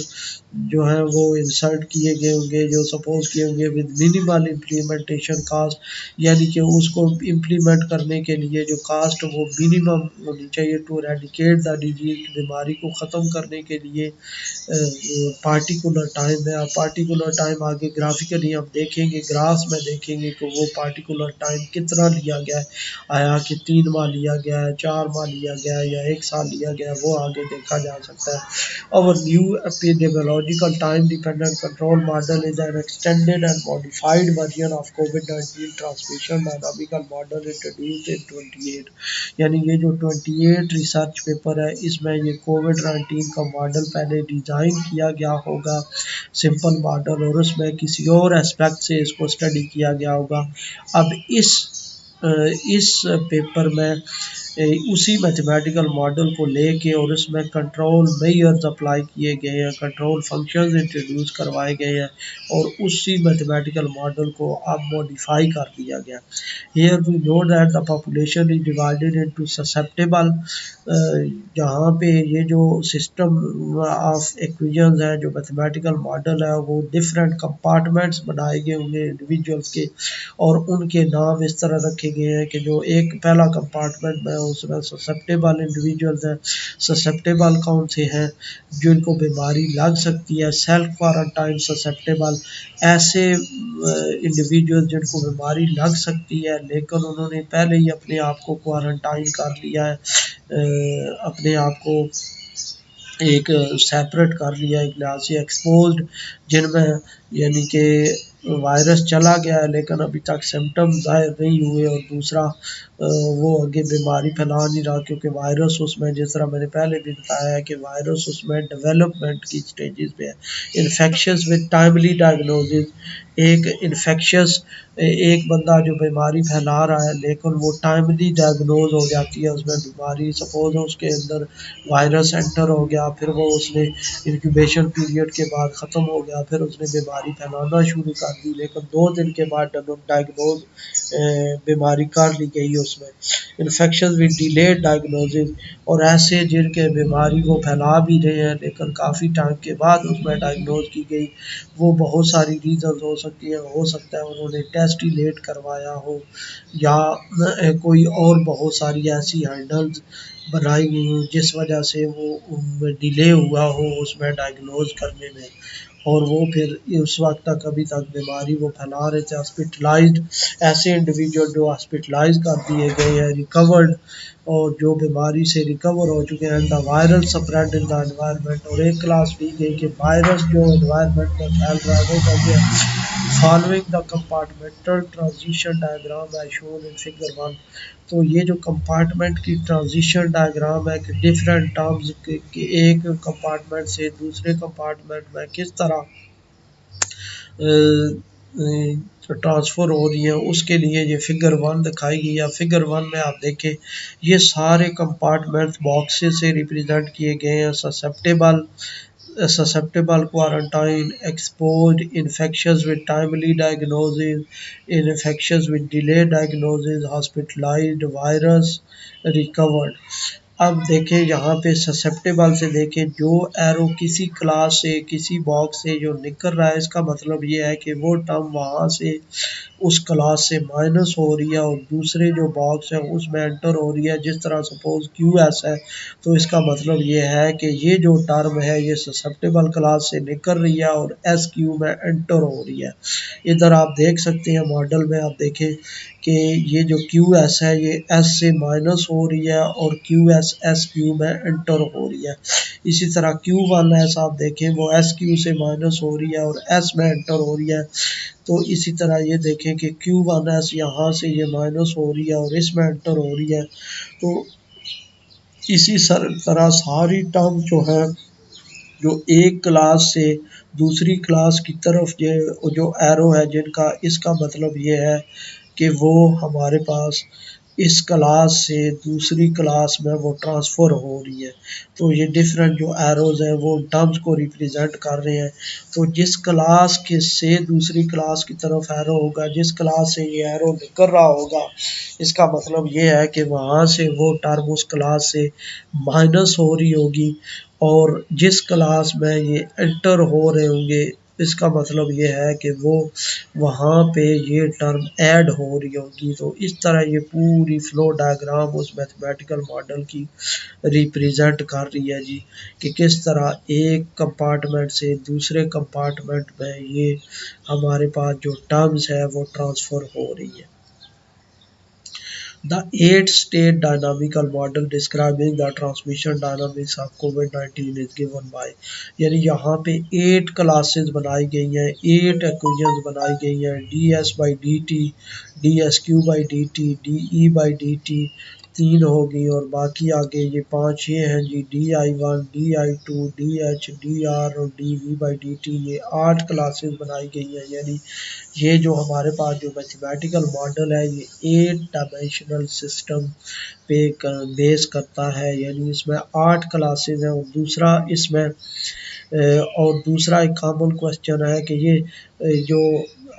जो हैं वो इंसर्ट किए गए होंगे, जो सपोज किए होंगे विद मिनिमल इम्प्लीमेंटेशन कास्ट, यानी कि उसको इम्प्लीमेंट करने के लिए जो कास्ट वो मिनिमम होनी चाहिए टू रेडिकेट द डिजीज, बीमारी को ख़त्म करने के लिए पार्टिकुलर टाइम है। पार्टिकुलर टाइम आगे ग्राफिकली हम देखेंगे, ग्राफ्स में देखेंगे कि वो पार्टिकुलर टाइम कितना लिया गया है, आया कि 3 माह लिया गया है, 4 माह लिया गया है या 1 साल लिया गया है, वो आगे देखा जा सकता है। और new epidemiological time dependent control model is an extended and modified version of COVID-19 transmission dynamical model introduced in 28, यानी ये जो 28 रिसर्च पेपर है इसमें ये कोविड-19 का मॉडल पहले डिज़ाइन किया गया होगा, सिंपल मॉडल, और उसमें किसी और एस्पेक्ट से इसको स्टडी किया गया होगा। अब इस पेपर में उसी मैथमेटिकल मॉडल को लेके और उसमें कंट्रोल मेजर्स अप्लाई किए गए हैं, कंट्रोल फंक्शंस इंट्रोड्यूस करवाए गए हैं, और उसी मैथमेटिकल मॉडल को अब मॉडिफाई कर दिया गया। Here we know that the population is divided into susceptible, जहाँ पे ये जो सिस्टम ऑफ इक्वेशंस है, जो मैथमेटिकल मॉडल है, वो डिफरेंट कंपार्टमेंट्स बनाए गए होंगे इंडिविजुअल्स के, और उनके नाम इस तरह रखे गए हैं कि जो एक पहला कंपार्टमेंट में उसमें ससेप्टेबल इंडिविजुअल्स हैं। ससेप्टेबल कौन से हैं? जिनको बीमारी लग सकती है। सेल्फ क्वारंटाइन ससेप्टेबल, ऐसे इंडिविजुअल जिनको बीमारी लग सकती है लेकिन उन्होंने पहले ही अपने आप को क्वारंटाइन कर लिया है, अपने आप को एक सेपरेट कर लिया, एक लिहाज से एक्सपोज्ड, जिनमें यानी कि वायरस चला गया है लेकिन अभी तक सिम्टम्स ज़ाहिर नहीं हुए, और दूसरा वो आगे बीमारी फैला नहीं रहा क्योंकि वायरस उसमें, जिस तरह मैंने पहले भी बताया है कि वायरस उसमें डेवलपमेंट की स्टेजेस पे है। इन्फेक्शंस विद टाइमली डायग्नोसिस, एक इन्फेक्शस एक बंदा जो बीमारी फैला रहा है लेकिन वो टाइमली डायग्नोज हो जाती है उसमें बीमारी, सपोज उसके अंदर वायरस एंटर हो गया, फिर वो उसने इंक्यूबेशन पीरियड के बाद ख़त्म हो गया, फिर उसने बीमारी फैलाना शुरू कर दी, लेकिन 2 दिन के बाद डायग्नोज बीमारी कर ली गई उसमें। इन्फेक्शन विद डिलेड डायग्नोसिस, और ऐसे जिनके बीमारी वो फैला भी रहे हैं लेकिन काफ़ी टाइम के बाद उसमें डायग्नोज की गई, वो बहुत सारी रीज़न हो सकती है। हो सकता है उन्होंने टेस्ट ही लेट करवाया हो, या कोई और बहुत सारी ऐसी हैंडल्स बनाई गई हो जिस वजह से वो डिले हुआ हो उसमें डायग्नोज करने में, और वो फिर उस वक्त तक अभी तक बीमारी वो फैला रहे थे। हॉस्पिटलाइज्ड, ऐसे इंडिविजुअल जो हॉस्पिटलाइज कर दिए गए हैं, रिकवर्ड, और जो बीमारी से रिकवर हो चुके हैं, the viral spread in the environment, और एक क्लास दी गई कि वायरस जो एनवायरनमेंट में फैल रहा है वो कैसे है। Following the compartmental transition diagram as shown in figure 1, तो ये जो कंपार्टमेंट की ट्रांजिशन डायग्राम है कि डिफरेंट टर्म्स के एक कंपार्टमेंट से दूसरे कंपार्टमेंट में किस तरह ट्रांसफ़र हो रही है, उसके लिए ये फिगर 1 दिखाई गई है। फिगर 1 में आप देखें ये सारे कंपार्टमेंट बॉक्सेस से रिप्रेजेंट किए गए हैं। susceptible quarantine, exposed, infectious with timely diagnosis, infectious with delayed diagnosis, hospitalized, virus recovered। अब देखें यहाँ पे ससेप्टेबल से देखें जो एरो किसी क्लास से किसी बॉक्स से जो निकल रहा है, इसका मतलब ये है कि वो टर्म वहाँ से उस क्लास से माइनस हो रही है और दूसरे जो बॉक्स है उसमें एंटर हो रही है। जिस तरह सपोज क्यू एस है तो इसका मतलब ये है कि ये जो टर्म है ये ससेप्टेबल क्लास से निकल रही है और एस क्यू में एंटर हो रही है। इधर आप देख सकते हैं मॉडल में, आप देखें कि ये जो क्यू एस है ये एस से माइनस हो रही है और क्यू एस एस क्यू में एंटर हो रही है। इसी तरह क्यू वन एस आप देखें वो एस क्यू से माइनस हो रही है और एस में एंटर हो रही है। तो इसी तरह ये देखें कि क्यू वन एस यहाँ से ये माइनस हो रही है और इसमें एंटर हो रही है। तो इसी तरह सारी टर्म जो है जो एक क्लास से दूसरी क्लास की तरफ जो एरो है जिनका, इसका मतलब ये है कि वो हमारे पास इस क्लास से दूसरी क्लास में वो ट्रांसफ़र हो रही है। तो ये डिफरेंट जो एरोज़ हैं वो टर्म्स को रिप्रेजेंट कर रहे हैं। तो जिस क्लास के से दूसरी क्लास की तरफ एरो होगा, जिस क्लास से ये एरो निकल रहा होगा, इसका मतलब ये है कि वहाँ से वो टर्म उस क्लास से माइनस हो रही होगी और जिस क्लास में ये एंटर हो रहे होंगे इसका मतलब ये है कि वो वहाँ पे ये टर्म ऐड हो रही होगी। तो इस तरह ये पूरी फ्लो डायग्राम उस मैथमेटिकल मॉडल की रिप्रेजेंट कर रही है जी, कि किस तरह एक कंपार्टमेंट से दूसरे कंपार्टमेंट में ये हमारे पास जो टर्म्स है वो ट्रांसफ़र हो रही है। The eight-state dynamical model describing the transmission dynamics of COVID-19 is given by, यानी यहाँ पे 8 क्लासेस बनाई गई हैं, 8 इक्वेशंस बनाई गई हैं, D S by D T, D S Q by D T, D E by D T 3 होगी और बाकी आगे ये 5 ये हैं जी, D I one, D I two, D H, D R और D V by D T, ये 8 क्लासेस बनाई गई हैं। यानी ये जो हमारे पास जो मैथमेटिकल मॉडल है ये 8 डायमेंशनल सिस्टम पे बेस करता है, यानी इसमें 8 क्लासेस हैं। और दूसरा इसमें और दूसरा एक कॉमन क्वेश्चन है कि ये जो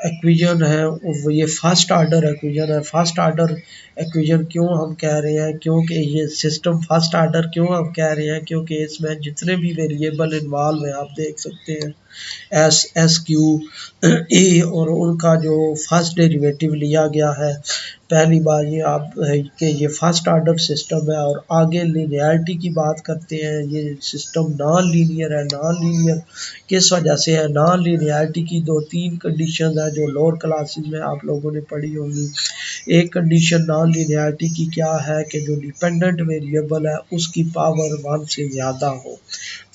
एक्वेशन है वो ये फर्स्ट ऑर्डर एक्वेशन है। फर्स्ट ऑर्डर एक्वेशन क्यों हम कह रहे हैं, क्योंकि ये सिस्टम फर्स्ट ऑर्डर क्यों हम कह रहे हैं, क्योंकि इसमें जितने भी वेरिएबल इन्वॉल्व हैं आप देख सकते हैं एस, एस क्यू, ए और उनका जो फर्स्ट डेरिवेटिव लिया गया है। पहली बार ये आप कि ये फर्स्ट ऑर्डर सिस्टम है और आगे लीनियरिटी की बात करते हैं, ये सिस्टम नॉन लीनियर है। नॉन लीनियर किस वजह से है, नॉन लीनियरिटी की 2-3 कंडीशन है जो लोअर क्लासेस में आप लोगों ने पढ़ी होंगी। एक कंडीशन नॉन लीनियरिटी की क्या है कि जो डिपेंडेंट वेरिएबल है उसकी पावर 1 से ज़्यादा हो,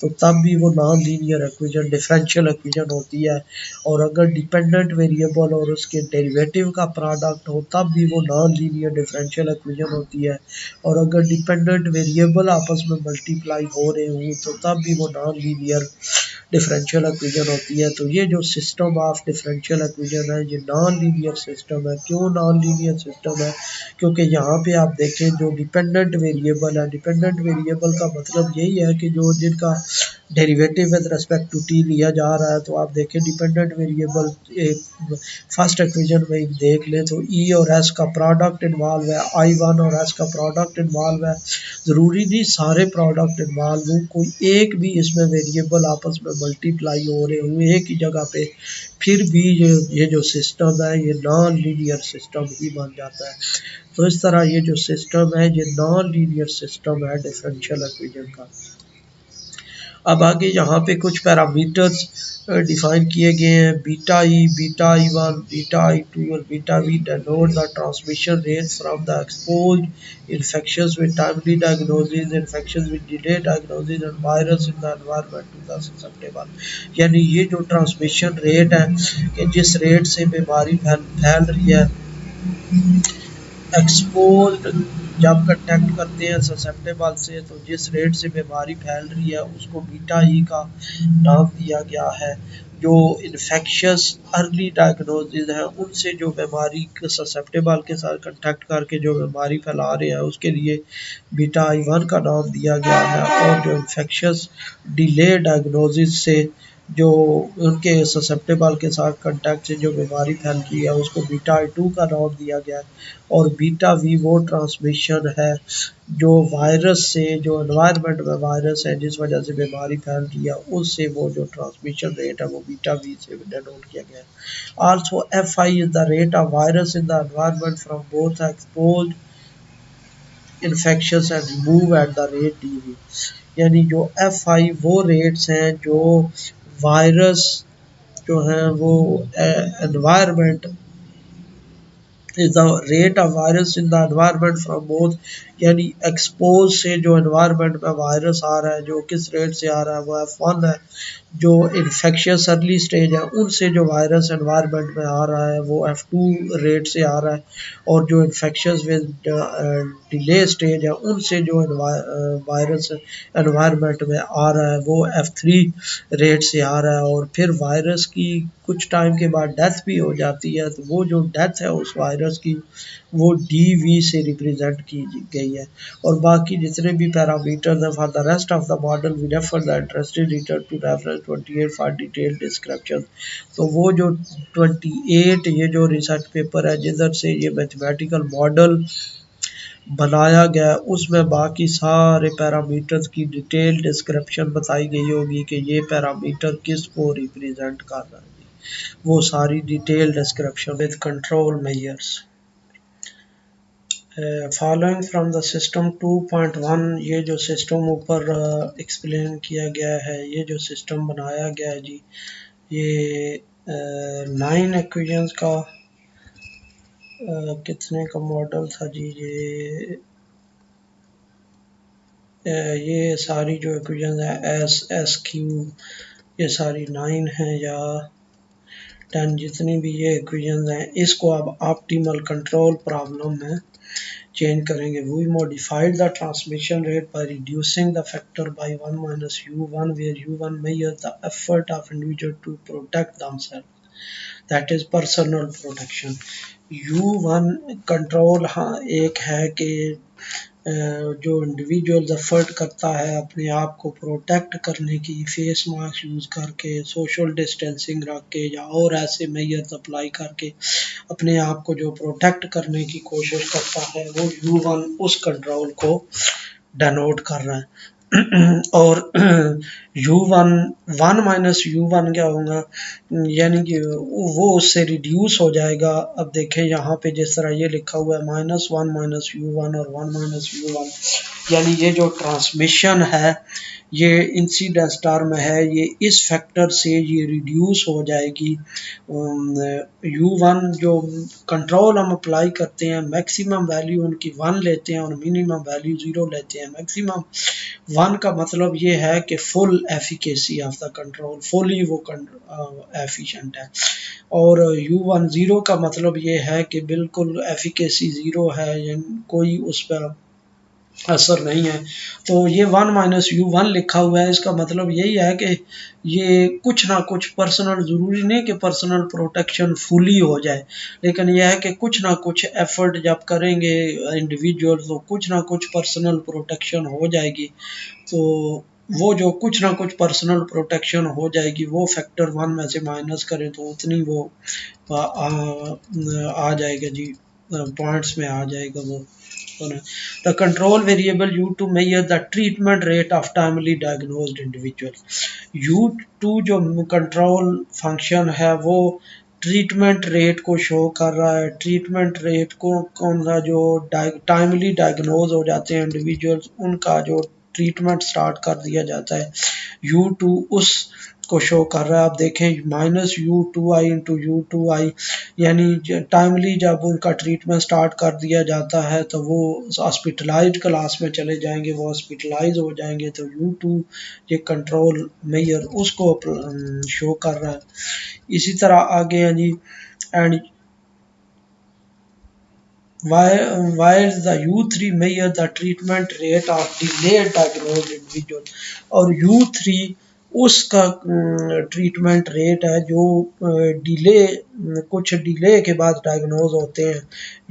तो तब भी वो non linear equation differential equation होती है। और अगर डिपेंडेंट वेरिएबल और उसके डेरिवेटिव का प्रोडक्ट हो तब भी वो नॉन लीनियर डिफरेंशियल इक्वेशन होती है। और अगर डिपेंडेंट वेरिएबल आपस में मल्टीप्लाई हो रहे हों तो तब भी वो नॉन लीनियर डिफरेंशियल इक्वेशन होती है। तो ये जो सिस्टम ऑफ डिफरेंशियल इक्वेशन है ये नॉन लीनियर सिस्टम है। क्यों नॉन लीनियर सिस्टम है, क्योंकि यहाँ पे आप देखें जो डिपेंडेंट वेरिएबल है, डिपेंडेंट वेरिएबल का मतलब यही है कि जो जिनका derivative with respect to T लिया जा रहा है। तो आप देखें डिपेंडेंट वेरिएबल फर्स्ट इक्वेशन में देख लें तो ई और एस का प्रोडक्ट इन्वॉल्व है, आई वन और एस का प्रोडक्ट इन्वॉल्व है। ज़रूरी नहीं सारे प्रोडक्ट इन्वॉल्व हों, कोई एक भी इसमें वेरिएबल आपस में मल्टीप्लाई हो रहे हुए एक ही जगह पे, फिर भी ये जो सिस्टम है ये नॉन लीनियर सिस्टम ही बन जाता है। तो इस तरह ये जो सिस्टम है ये नॉन लीनियर सिस्टम है डिफरेंशियल इक्वेशन का। अब आगे यहाँ पे कुछ पैरामीटर्स डिफाइन किए गए हैं, beta E one, beta E two और beta V denote the transmission rate from the exposed infections with timely diagnosis, infections with delayed diagnosis and virus in the environment to the susceptible। यानी ये जो ट्रांसमिशन रेट है कि जिस रेट से बीमारी फैल रही है एक्सपोज्ड जब कंटेक्ट करते हैं ससेप्टेबल से तो जिस रेट से बीमारी फैल रही है उसको बीटा ई का नाम दिया गया है। जो इन्फेक्शियस अर्ली डायग्नोसिस है उनसे जो बीमारी ससेप्टेबल के साथ कंटेक्ट करके जो बीमारी फैला रहे हैं उसके लिए बीटा आई वन का नाम दिया गया है। और जो इन्फेक्शियस डिले डायग्नोसिस से जो उनके ससेप्टेबल के साथ कंटेक्ट से जो बीमारी फैल रही है उसको बीटा आई टू का नाम दिया गया है। और बीटा वी वो ट्रांसमिशन है जो वायरस से, जो एनवायरनमेंट में वायरस है जिस वजह से बीमारी फैल रही है उससे वो जो ट्रांसमिशन रेट है वो बीटा वी से डिनोट किया गया है। Also F I is the rate of virus in the environment from both exposed infections and move at the rate D V. यानी जो एफ आई वो रेट्स हैं जो वायरस जो है वो environment is the rate of virus in the environment from both, यानी एक्सपोज से जो एनवायरनमेंट में वायरस आ रहा है जो किस रेट से आ रहा है वो F1 है। जो इन्फेक्शियस अर्ली स्टेज है उनसे जो वायरस एनवायरनमेंट में आ रहा है वो F2 रेट से आ रहा है। और जो इन्फेक्शियस विद डिले स्टेज है उनसे जो वायरस एनवायरनमेंट में आ रहा है वो F3 रेट से आ रहा है। और फिर वायरस की कुछ टाइम के बाद डेथ भी हो जाती है तो वो जो डेथ है उस वायरस की वो डी से रिप्रेजेंट की गई है। और बाकी जितने भी पैरामीटर्स हैं for the rest of the model we refer the interested reader to reference 28 for detail description. तो वो जो 28 ये जो रिसर्च पेपर है जिधर से ये मैथमेटिकल मॉडल बनाया गया उसमें बाकी सारे पैरामीटर्स की डिटेल डिस्क्रिप्शन बताई गई होगी कि ये पैरामीटर किस को रिप्रेजेंट कर रहा है, वो सारी detail description with control measures. Following from the system 2.1 ये जो सिस्टम ऊपर एक्सप्लेन किया गया है, ये जो सिस्टम बनाया गया है जी, ये 9 इक्वेशंस का कितने का मॉडल था जी, ये सारी जो इक्वेशंस है एस क्यू ये सारी 9 हैं या 10 जितनी भी ये इक्वेशंस हैं इसको अब ऑप्टिमल कंट्रोल प्रॉब्लम में चेंज करेंगे। We modified the transmission rate by reducing the factor by 1 minus u1 where u1 measures the effort of individual to protect themselves, that is personal protection। u1 control हाँ एक है कि जो इंडिविजुअल एफर्ट करता है अपने आप को प्रोटेक्ट करने की फेस मास्क यूज़ करके, सोशल डिस्टेंसिंग रख के या और ऐसे मेजर्स अप्लाई करके अपने आप को जो प्रोटेक्ट करने की कोशिश करता है वो u1 उस कंट्रोल को डेनोट कर रहा है। और u1 1 माइनस u1 क्या होगा, यानी कि वो उससे रिड्यूस हो जाएगा। अब देखें यहाँ पे जिस तरह ये लिखा हुआ है -1 माइनस u1 और 1 माइनस u1, यानी ये जो ट्रांसमिशन है ये इंसिडेंस टर्म है, ये इस फैक्टर से ये रिड्यूस हो जाएगी। u1 जो कंट्रोल हम अप्लाई करते हैं मैक्सिमम वैल्यू उनकी 1 लेते हैं और मिनिमम वैल्यू 0 लेते हैं। मैक्सिमम 1 का मतलब ये है कि full efficacy of the control, fully वो एफिशिएंट है। और u1 0 का मतलब ये है कि बिल्कुल एफिकेसी 0 है, यानी कोई उस पर असर नहीं है। तो ये 1 माइनस u1 लिखा हुआ है, इसका मतलब यही है कि ये कुछ ना कुछ पर्सनल, ज़रूरी नहीं कि पर्सनल प्रोटेक्शन फुली हो जाए, लेकिन यह है कि कुछ ना कुछ एफर्ट जब करेंगे इंडिविजुअल तो कुछ ना कुछ पर्सनल प्रोटेक्शन हो जाएगी। तो वो जो कुछ ना कुछ पर्सनल प्रोटेक्शन हो जाएगी वो फैक्टर 1 में से माइनस करें तो उतनी वो आ जाएगा जी, पॉइंट्स में आ जाएगा वो। The control variable u2 measure the treatment rate of timely diagnosed individual। u2 जो कंट्रोल फंक्शन है वो ट्रीटमेंट रेट को शो कर रहा है। ट्रीटमेंट रेट को कौन सा, जो टाइमली डायग्नोज हो जाते हैं इंडिविजुअल्स उनका जो ट्रीटमेंट स्टार्ट कर दिया जाता है, u2 उस को शो कर रहा है। आप देखें -u2i इंटू u2i, यानी टाइमली जब उनका ट्रीटमेंट स्टार्ट कर दिया जाता है तो वो हॉस्पिटलाइज्ड क्लास में चले जाएंगे, वो हॉस्पिटलाइज हो जाएंगे। तो u2 ये कंट्रोल मेजर उसको शो कर रहा है। इसी तरह आगे हैं जी, and while the U3 measure the treatment rate of delayed diagnosed individual, और U3 उसका ट्रीटमेंट रेट है जो डिले कुछ डिले के बाद डायग्नोज होते हैं।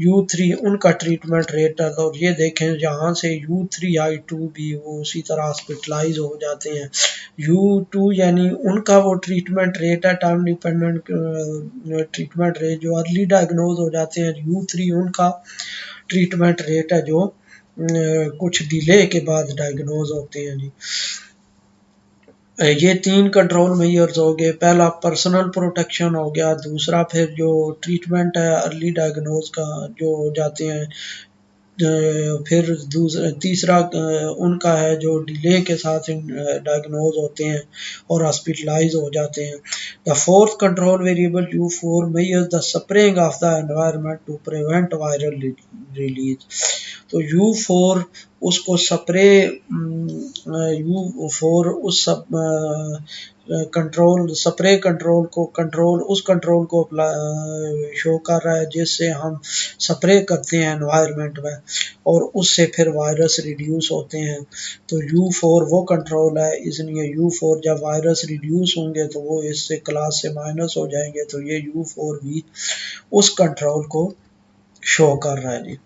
U3 उनका ट्रीटमेंट रेट है, और ये देखें जहाँ से U3 I2 भी वो उसी तरह हॉस्पिटलाइज हो जाते हैं। U2 यानी उनका वो ट्रीटमेंट रेट है, टाइम डिपेंडेंट ट्रीटमेंट रेट जो अर्ली डायग्नोज हो जाते हैं। U3 उनका ट्रीटमेंट रेट है जो कुछ डिले के बाद डायग्नोज होते हैं जी। ये 3 कंट्रोल मेजर्स हो गए। पहला पर्सनल प्रोटेक्शन हो गया, दूसरा फिर जो ट्रीटमेंट है अर्ली डायग्नोज का जो हो जाते हैं, फिर तीसरा उनका है जो डिले के साथ डायग्नोज होते हैं और हॉस्पिटलाइज हो जाते हैं। The fourth control variable U4 measures the spraying of the environment to prevent viral release. तो U4 उसको स्प्रे U4 उस कंट्रोल स्प्रे कंट्रोल उस कंट्रोल को शो कर रहा है जिससे हम स्प्रे करते हैं एनवायरनमेंट में, और उससे फिर वायरस रिड्यूस होते हैं। तो U4 वो कंट्रोल है, इसलिए U4 जब वायरस रिड्यूस होंगे तो वो इससे क्लास से माइनस हो जाएंगे, तो ये U4 भी उस कंट्रोल को शो कर रहा है जी।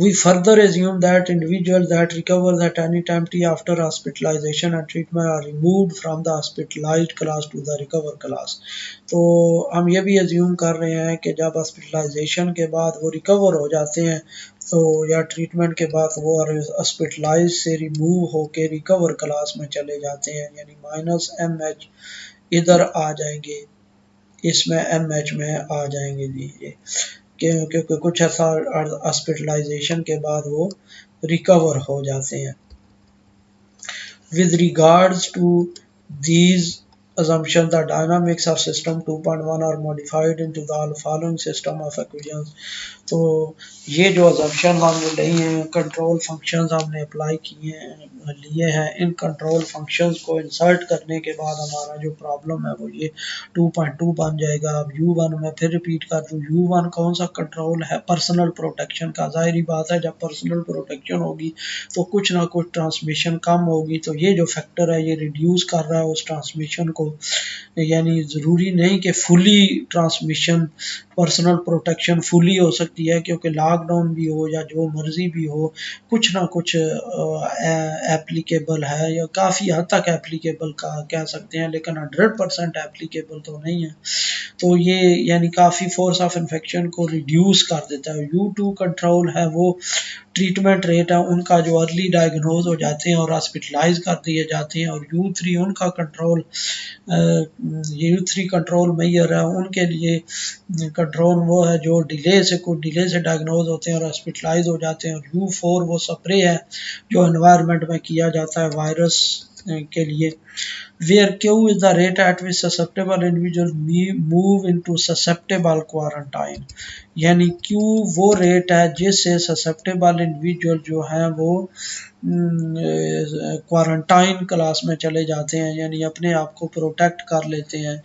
We further assume that individuals that recover at any time T after hospitalization and treatment are removed from the hospitalized class to the recover class। तो हम ये भी assume कर रहे हैं कि जब हॉस्पिटलाइजेशन के बाद वो रिकवर हो जाते हैं तो या ट्रीटमेंट के बाद वो हॉस्पिटलाइज से रिमूव होके रिकवर क्लास में चले जाते हैं, यानी -MH इधर आ जाएंगे, इसमें MH में आ जाएंगे जी, क्योंकि कुछ ऐसा हॉस्पिटलाइजेशन के बाद वो रिकवर हो जाते हैं। With regards to these assumptions, the dynamics of system 2.1 are modified into the following system of equations। तो ये जो assumption हमने लिए हैं, कंट्रोल फंक्शंस हमने अप्लाई लिए हैं, इन कंट्रोल फंक्शंस को इंसर्ट करने के बाद हमारा जो प्रॉब्लम है वो ये 2.2 बन जाएगा। अब U1 में फिर रिपीट कर दूँ, U1 कौन सा कंट्रोल है? पर्सनल प्रोटेक्शन का। जाहिर बात है जब पर्सनल प्रोटेक्शन होगी तो कुछ ना कुछ ट्रांसमिशन कम होगी, तो ये जो फैक्टर है ये रिड्यूस कर रहा है उस ट्रांसमिशन को, यानी ज़रूरी नहीं कि fully transmission personal protection fully हो सकती है, क्योंकि लॉकडाउन भी हो या जो मर्जी भी हो, कुछ ना कुछ एप्लीकेबल है या काफ़ी हद तक एप्लीकेबल कह सकते हैं, लेकिन 100% एप्लीकेबल तो नहीं है। तो ये यानी काफ़ी फोर्स ऑफ इन्फेक्शन को रिड्यूस कर देता है। U2 कंट्रोल है वो ट्रीटमेंट रेट है उनका जो अर्ली डायग्नोज हो जाते हैं और हॉस्पिटलाइज कर दिए जाते हैं, और U3 उनका कंट्रोल U3 कंट्रोल मेजर है उनके लिए कंट्रोल वो है जो डिले से डायग्नोज होते हैं और हॉस्पिटलाइज हो जाते हैं, और U4 वो स्प्रे है जो एनवायरनमेंट में किया जाता है वायरस के लिए। Where Q is the rate at which susceptible individuals move into susceptible quarantine, यानी Q वो रेट है जिससे ससेप्टेबल इंडिविजुअल जो हैं वो क्वारंटाइन क्लास में चले जाते हैं, यानी अपने आप को प्रोटेक्ट कर लेते हैं,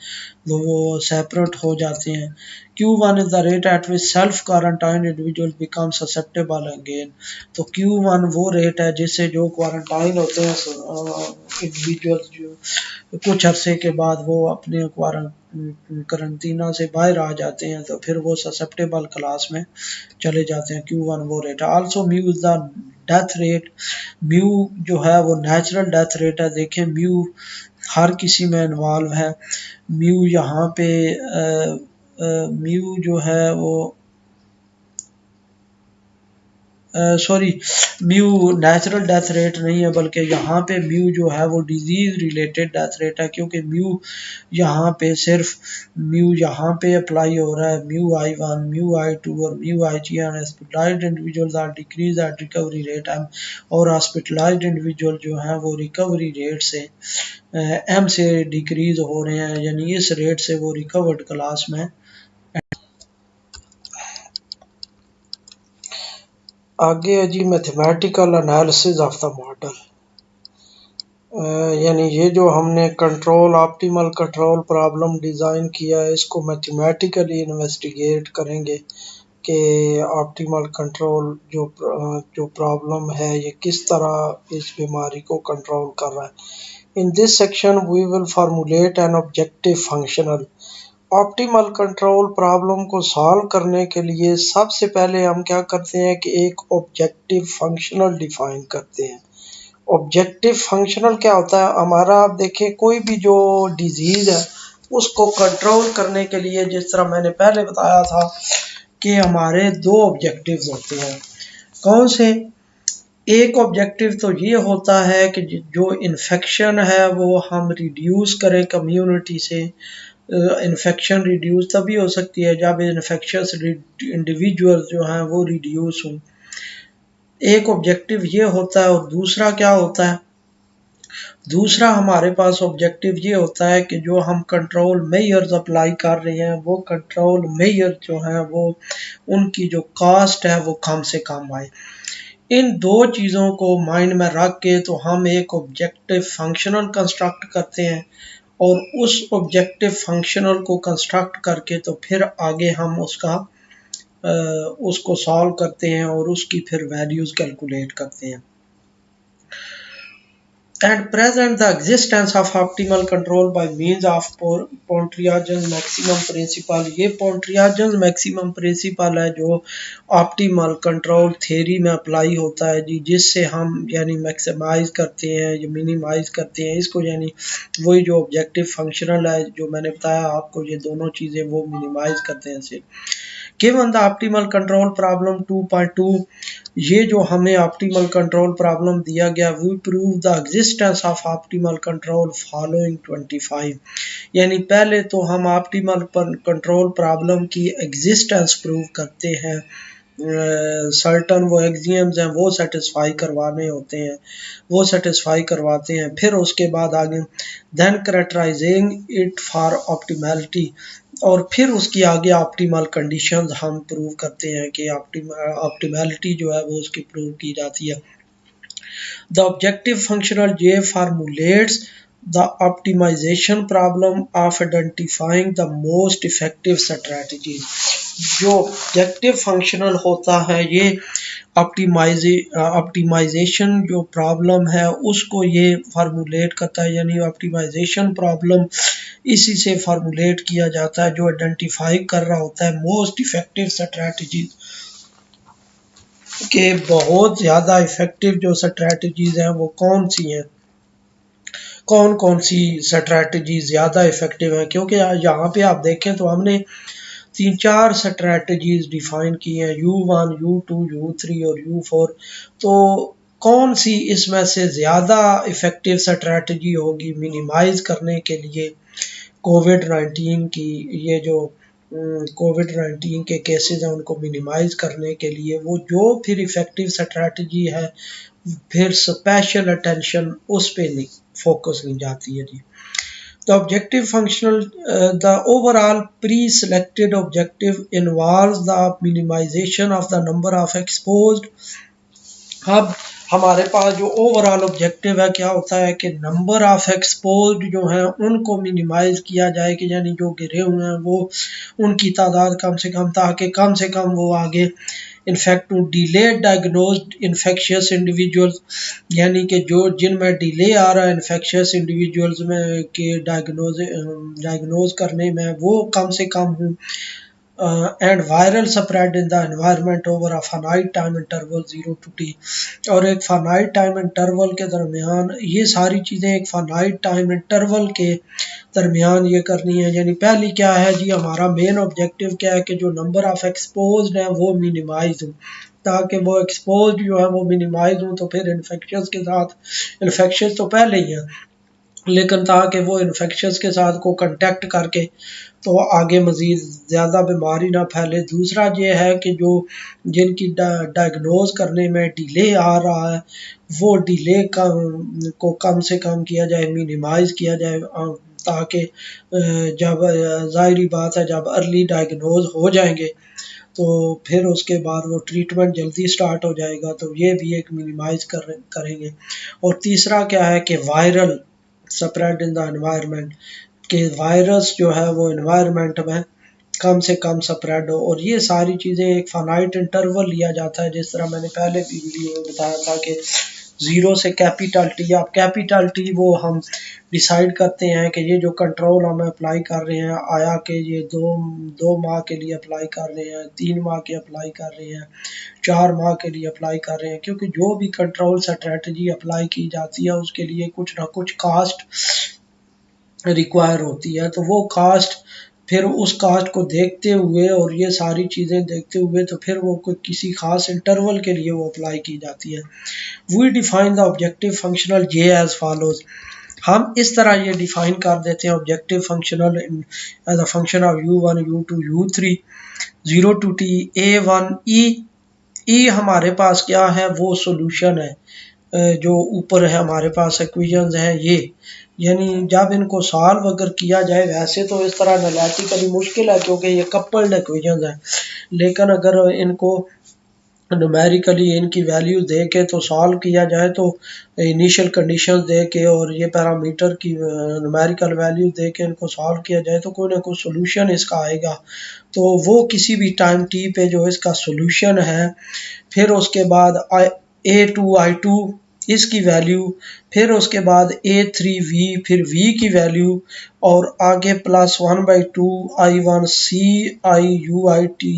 वो सेपरेट हो जाते हैं। Q1 is the rate at which self quarantined individuals become susceptible again। तो Q1 वो रेट है जिससे जो क्वारंटाइन होते हैं इंडिविजुअल्स जो कुछ अरसे के बाद वो अपने करंटीना से बाहर आ जाते हैं, तो फिर वो ससेप्टेबल क्लास में चले जाते हैं। Q1 वो रेट है। Also mu is the death rate. Mu जो है वो नेचुरल डेथ रेट है। देखें म्यू हर किसी में इन्वॉल्व है। म्यू यहाँ पे म्यू जो है वो sorry mu natural death rate नहीं है, बल्कि यहाँ पे म्यू जो है वो डिजीज़ रिलेटेड डेथ रेट है, क्योंकि म्यू यहाँ पे सिर्फ म्यू यहाँ पे अप्लाई हो रहा है। म्यू I1, म्यू I2 और mu IG and hospitalised individuals are decrease at recovery rate M, और हॉस्पिटलाइज्ड इंडिविजुअल जो हैं वो रिकवरी रेट से M से डिक्रीज हो रहे हैं, यानी इस रेट से वो रिकवर्ड क्लास में। आगे है जी mathematical analysis of the model, यानी ये जो हमने control optimal control problem design किया है इसको मैथमेटिकली इन्वेस्टिगेट करेंगे कि ऑप्टिमल कंट्रोल जो प्रॉब्लम है ये किस तरह इस बीमारी को कंट्रोल कर रहा है। In this section we will formulate an objective functional. Optimal control problem को सॉल्व करने के लिए सबसे पहले हम क्या करते हैं कि एक ऑब्जेक्टिव फंक्शनल डिफाइन करते हैं। ऑब्जेक्टिव फंक्शनल क्या होता है? हमारा आप देखें कोई भी जो डिजीज है उसको कंट्रोल करने के लिए, जिस तरह मैंने पहले बताया था कि हमारे दो ऑब्जेक्टिव्स होते हैं। कौन से? एक ऑब्जेक्टिव तो ये होता है कि जो इन्फेक्शन है वो हम रिड्यूस करें कम्युनिटी से। इन्फेक्शन रिड्यूस तभी हो सकती है जब इन्फेक्शस इंडिविजुअल जो हैं वो रिड्यूस हों। एक ऑब्जेक्टिव ये होता है। और दूसरा क्या होता है? दूसरा हमारे पास ऑब्जेक्टिव ये होता है कि जो हम कंट्रोल मेजर्स अप्लाई कर रहे हैं वो कंट्रोल मेजर जो हैं वो उनकी जो कास्ट है वो कम से कम आए। इन दो चीज़ों को माइंड में रख के तो हम एक ऑब्जेक्टिव फंक्शनल कंस्ट्रक्ट करते हैं, और उस ऑब्जेक्टिव फंक्शनल को कंस्ट्रक्ट करके तो फिर आगे हम उसको सॉल्व करते हैं और उसकी फिर वैल्यूज़ कैलकुलेट करते हैं। At present, the existence of optimal control by means of Pontryagin maximum principle, ये Pontryagin maximum principle है जो ऑप्टिमल कंट्रोल थ्योरी में अप्लाई होता है जी, जिससे हम यानी मैक्सिमाइज करते हैं या मिनिमाइज करते हैं इसको, यानी वही जो ऑब्जेक्टिव फंक्शनल है जो मैंने बताया आपको, ये दोनों चीज़ें वो मिनिमाइज करते हैं इसे। Given the optimal control problem 2.2, ये जो हमें ऑप्टिमल कंट्रोल प्रॉब्लम दिया गया, we prove the existence of optimal control following 25। यानी पहले तो हम ऑप्टिमल कंट्रोल प्रॉब्लम की एग्जिस्टेंस प्रूव करते हैं। सर्टन वो एक्सियम्स हैं वो सेटिस्फाई करवाने होते हैं, वो सेटिस्फाई करवाते हैं। फिर उसके बाद आगे then characterising it for optimality, और फिर उसकी आगे ऑप्टिमल कंडीशंस हम प्रूव करते हैं कि ऑप्टिमैलिटी जो है वो उसकी प्रूव की जाती है। The objective functional J formulates the optimization problem of identifying the most effective strategy. जो ऑब्जेक्टिव फंक्शनल होता है ये ऑप्टिमाइजेशन जो प्रॉब्लम है उसको ये फार्मूलेट करता है, यानी ऑप्टिमाइजेशन प्रॉब्लम इसी से फार्मूलेट किया जाता है, जो आइडेंटिफाई कर रहा होता है मोस्ट इफेक्टिव स्ट्रैटेजी के बहुत ज़्यादा इफेक्टिव जो स्ट्रैटेजीज हैं वो कौन सी हैं, कौन कौन सी स्ट्रैटेजी ज़्यादा इफेक्टिव है। क्योंकि यहाँ पे आप देखें तो हमने 3-4 स्ट्रैटेजीज डिफाइन की हैं, U1, U2, U3 और U4। तो कौन सी इसमें से ज़्यादा इफेक्टिव स्ट्रैटेजी होगी मिनिमाइज करने के लिए कोविड-19 की, ये जो कोविड-19 के केसेस हैं उनको मिनिमाइज करने के लिए, वो जो फिर इफेक्टिव स्ट्रैटेजी है फिर स्पेशल अटेंशन उस पे नहीं फोकस नहीं जाती है जी। The objective functional, the overall pre-selected objective involves the minimization of the number of exposed। अब हमारे पास जो ओवरऑल ऑब्जेक्टिव है क्या होता है कि नंबर ऑफ एक्सपोज्ड जो हैं उनको मिनिमाइज किया जाए, कि यानी जो गिरे हुए हैं वो उनकी तादाद कम से कम, ताकि कम से कम वो आगे in fact delay diagnosed infectious individuals, यानी कि जो जिनमें डिले आ रहा है इन्फेक्शियस इंडिविजुअल्स में के डायग्नोज करने में वो कम से कम हों। And viral spread in the environment over a finite time interval 0 to T, और एक फाइनाइट टाइम इंटरवल के दरमियान ये सारी चीज़ें एक फाइनाइट टाइम इंटरवल के दरमियान ये करनी है। यानी पहली क्या है जी, हमारा मेन ऑब्जेक्टिव क्या है कि जो नंबर ऑफ एक्सपोज्ड है वो मिनिमाइज हो, ताकि वो एक्सपोज जो है वो मिनिमाइज हो। तो फिर इन्फेक्शंस के साथ, इन्फेक्शन तो पहले ही है लेकिन ताकि वो इन्फेक्शंस के साथ को कंटेक्ट करके तो आगे मज़ीद ज़्यादा बीमारी ना फैले। दूसरा ये है कि जो जिनकी डायग्नोज करने में डिले आ रहा है वो डिले को कम से कम किया जाए, मिनिमाइज़ किया जाए, ताकि जब ज़ाहिरी बात है जब अर्ली डायग्नोज हो जाएंगे तो फिर उसके बाद वो ट्रीटमेंट जल्दी स्टार्ट हो जाएगा, तो ये भी एक मिनिमाइज करेंगे। और तीसरा क्या है कि viral spread in the environment, के वायरस जो है वो एनवायरनमेंट में कम से कम स्प्रेड हो, और ये सारी चीज़ें एक फाइनाइट इंटरवल लिया जाता है, जिस तरह मैंने पहले भी वीडियो में बताया था कि ज़ीरो से कैपिटल टी। अब कैपिटल टी वो हम डिसाइड करते हैं कि ये जो कंट्रोल हम अप्लाई कर रहे हैं, आया कि ये दो माह के लिए अप्लाई कर रहे हैं, 3 माह के अप्लाई कर रहे हैं, 4 माह के लिए अप्लाई कर रहे हैं, क्योंकि जो भी कंट्रोल स्ट्रेटजी अप्लाई की जाती है उसके लिए कुछ ना कुछ कास्ट रिक्वायर होती है। तो वो कास्ट, फिर उस कास्ट को देखते हुए और ये सारी चीज़ें देखते हुए तो फिर वो कोई किसी खास इंटरवल के लिए वो अप्लाई की जाती है। We define the objective functional J as follows. हम इस तरह ये डिफाइन कर देते हैं objective functional as a function of u1 u2 u3 0 to t a1 e हमारे पास क्या है, वो सॉल्यूशन है। जो ऊपर है हमारे पास इक्वेशंस हैं ये, यानी जब इनको सॉल्व अगर किया जाए, वैसे तो इस तरह एनालिटिकली मुश्किल है क्योंकि ये कपल्ड इक्वेशंस हैं, लेकिन अगर इनको न्यूमेरिकली इनकी वैल्यू दे के तो सॉल्व किया जाए, तो इनिशियल कंडीशंस दे के और ये पैरामीटर की न्यूमेरिकल वैल्यू दे के इनको सॉल्व किया जाए तो कोई ना कोई सोल्यूशन इसका आएगा। तो वो किसी भी टाइम टी पे जो इसका सोल्यूशन है, फिर उसके बाद A2 I2 इसकी वैल्यू, फिर उसके बाद A3V, फिर V की वैल्यू, और आगे +1/2 I1CI UIT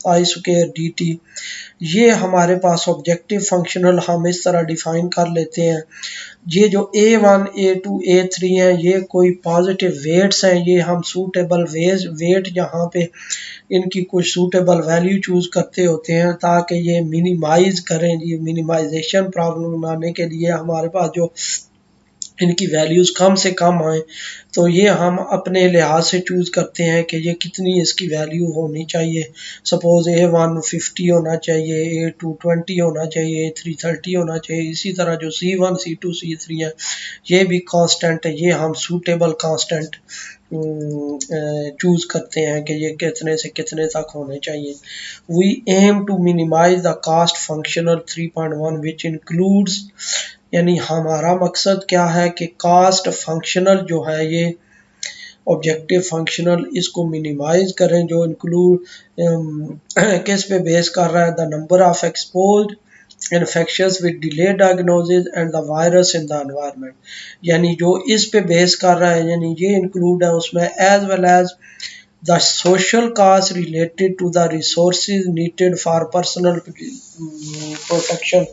I² ये हमारे पास ऑब्जेक्टिव फंक्शनल हम इस तरह डिफाइन कर लेते हैं। ये जो A1 A2 A3 हैं, ये कोई पॉजिटिव वेट्स हैं, ये हम सूटेबल वेट यहाँ पे इनकी कुछ सूटेबल वैल्यू चूज़ करते होते हैं ताकि ये मिनिमाइज़ करें। ये मिनिमाइजेशन प्रॉब्लम बनाने के लिए हमारे पास जो इनकी वैल्यूज़ कम से कम आए, तो ये हम अपने लिहाज से चूज़ करते हैं कि ये कितनी इसकी वैल्यू होनी चाहिए। सपोज़ A1 50 होना चाहिए, A2 20 होना चाहिए, A3 30 होना चाहिए। इसी तरह जो C1 C2 C3 है, ये भी कांस्टेंट है, ये हम सूटेबल कांस्टेंट चूज़ करते हैं कि ये कितने से कितने तक होने चाहिए। We aim to minimise the cost functional 3.1 which includes, यानी हमारा मकसद क्या है कि कास्ट फंक्शनल जो है ये ऑब्जेक्टिव फंक्शनल, इसको मिनिमाइज करें, जो इंक्लूड किस पे बेस कर रहा है, the number of exposed infections with delay diagnosis and the virus in the environment, यानी जो इस पे बेस कर रहा है, यानी ये इंक्लूड है उसमें, as well as the social cost related to the resources needed for personal protection.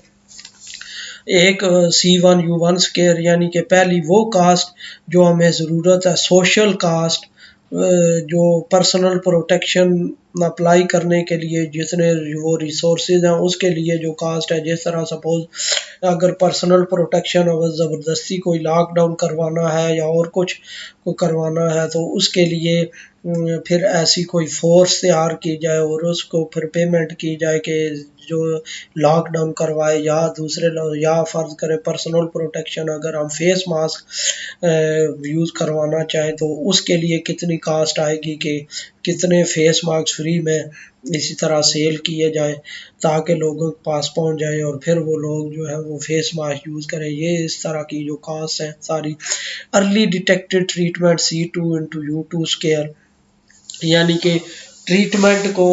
एक C1 U1 स्केयर, यानी कि पहली वो कास्ट जो हमें ज़रूरत है, सोशल कास्ट, जो पर्सनल प्रोटेक्शन अप्लाई करने के लिए जितने वो रिसोर्सेज हैं उसके लिए जो कास्ट है। जिस तरह सपोज़ अगर पर्सनल प्रोटेक्शन अगर ज़बरदस्ती कोई लॉकडाउन करवाना है या और कुछ को करवाना है, तो उसके लिए फिर ऐसी कोई फोर्स तैयार की जाए और उसको फिर पेमेंट की जाए कि जो लॉकडाउन करवाए, या दूसरे लोग, या फ़र्ज़ करें पर्सनल प्रोटेक्शन अगर हम फेस मास्क यूज़ करवाना चाहें तो उसके लिए कितनी कास्ट आएगी, कि कितने फेस मास्क फ्री में इसी तरह सेल किए जाए ताकि लोगों के पास पहुंच जाए और फिर वो लोग जो है वो फेस मास्क यूज़ करें। ये इस तरह की जो कास्ट है सारी। Early detected treatment C2 × U2 square, यानी कि ट्रीटमेंट को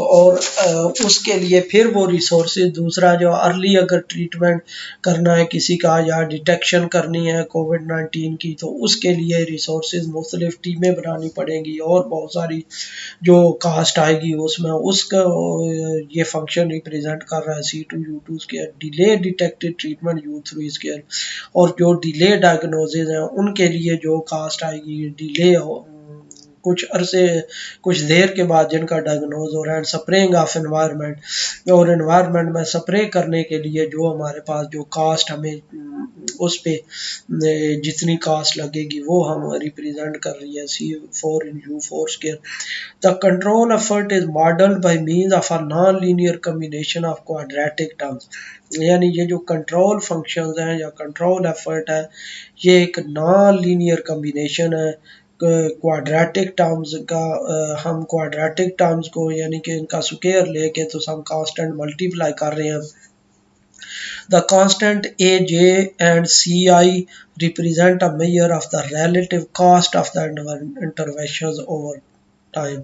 और उसके लिए फिर वो रिसोर्सेज, दूसरा जो अर्ली अगर ट्रीटमेंट करना है किसी का या डिटेक्शन करनी है कोविड-19 की, तो उसके लिए रिसोर्सेज मुख्तलिफ टीमें बनानी पड़ेंगी और बहुत सारी जो कास्ट आएगी उसमें, उसका ये फंक्शन रिप्रेजेंट कर रहा है C2 U2 square. Delay detected treatment U3 square, और जो डिले डायग्नोसिस हैं उनके लिए जो कास्ट आएगी, डिले हो कुछ अरसे कुछ देर के बाद जिनका डायग्नोज हो रहा है। स्प्रेइंग ऑफ एनवायरनमेंट, और एनवायरनमेंट में स्प्रे करने के लिए जो हमारे पास जो कास्ट हमें उस पे जितनी कास्ट लगेगी वो हम रिप्रेजेंट कर रही है C4 × U4 square. The control effort is modelled by means of a non linear combination of quadratic terms, यानी ये जो कंट्रोल फंक्शंस हैं या कंट्रोल एफर्ट है, ये एक नॉन लीनियर कॉम्बिनेशन है क्वाड्रेटिक टर्म्स का। हम क्वाड्रेटिक टर्म्स को यानी कि इनका स्क्वायर लेके तो हम कांस्टेंट मल्टीप्लाई कर रहे हैं। The constant AJ and CI represent a measure of the relative cost of the interventions over time.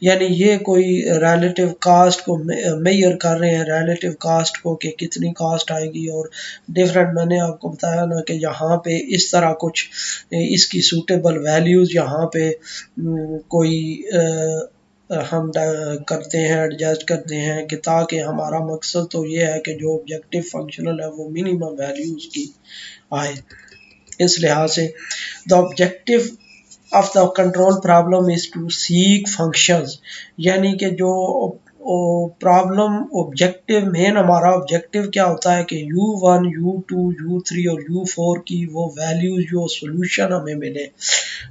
यानी ये कोई रिलेटिव कास्ट को मेजर कर रहे हैं, रिलेटिव कास्ट को कि कितनी कास्ट आएगी और डिफरेंट। मैंने आपको बताया ना कि यहाँ पे इस तरह कुछ इसकी सूटेबल वैल्यूज़ यहाँ पे कोई हम करते हैं, एडजस्ट करते हैं कि ताकि हमारा मकसद तो ये है कि जो ऑब्जेक्टिव फंक्शनल है वो मिनिमम वैल्यूज़ की आए। इस लिहाज से the objective of the control problem is to seek functions, यानी कि जो प्रॉब्लम ऑब्जेक्टिव मेन हमारा ऑब्जेक्टिव क्या होता है कि u1 u2 u3 और u4 की वो वैल्यूज जो सोल्यूशन हमें मिले,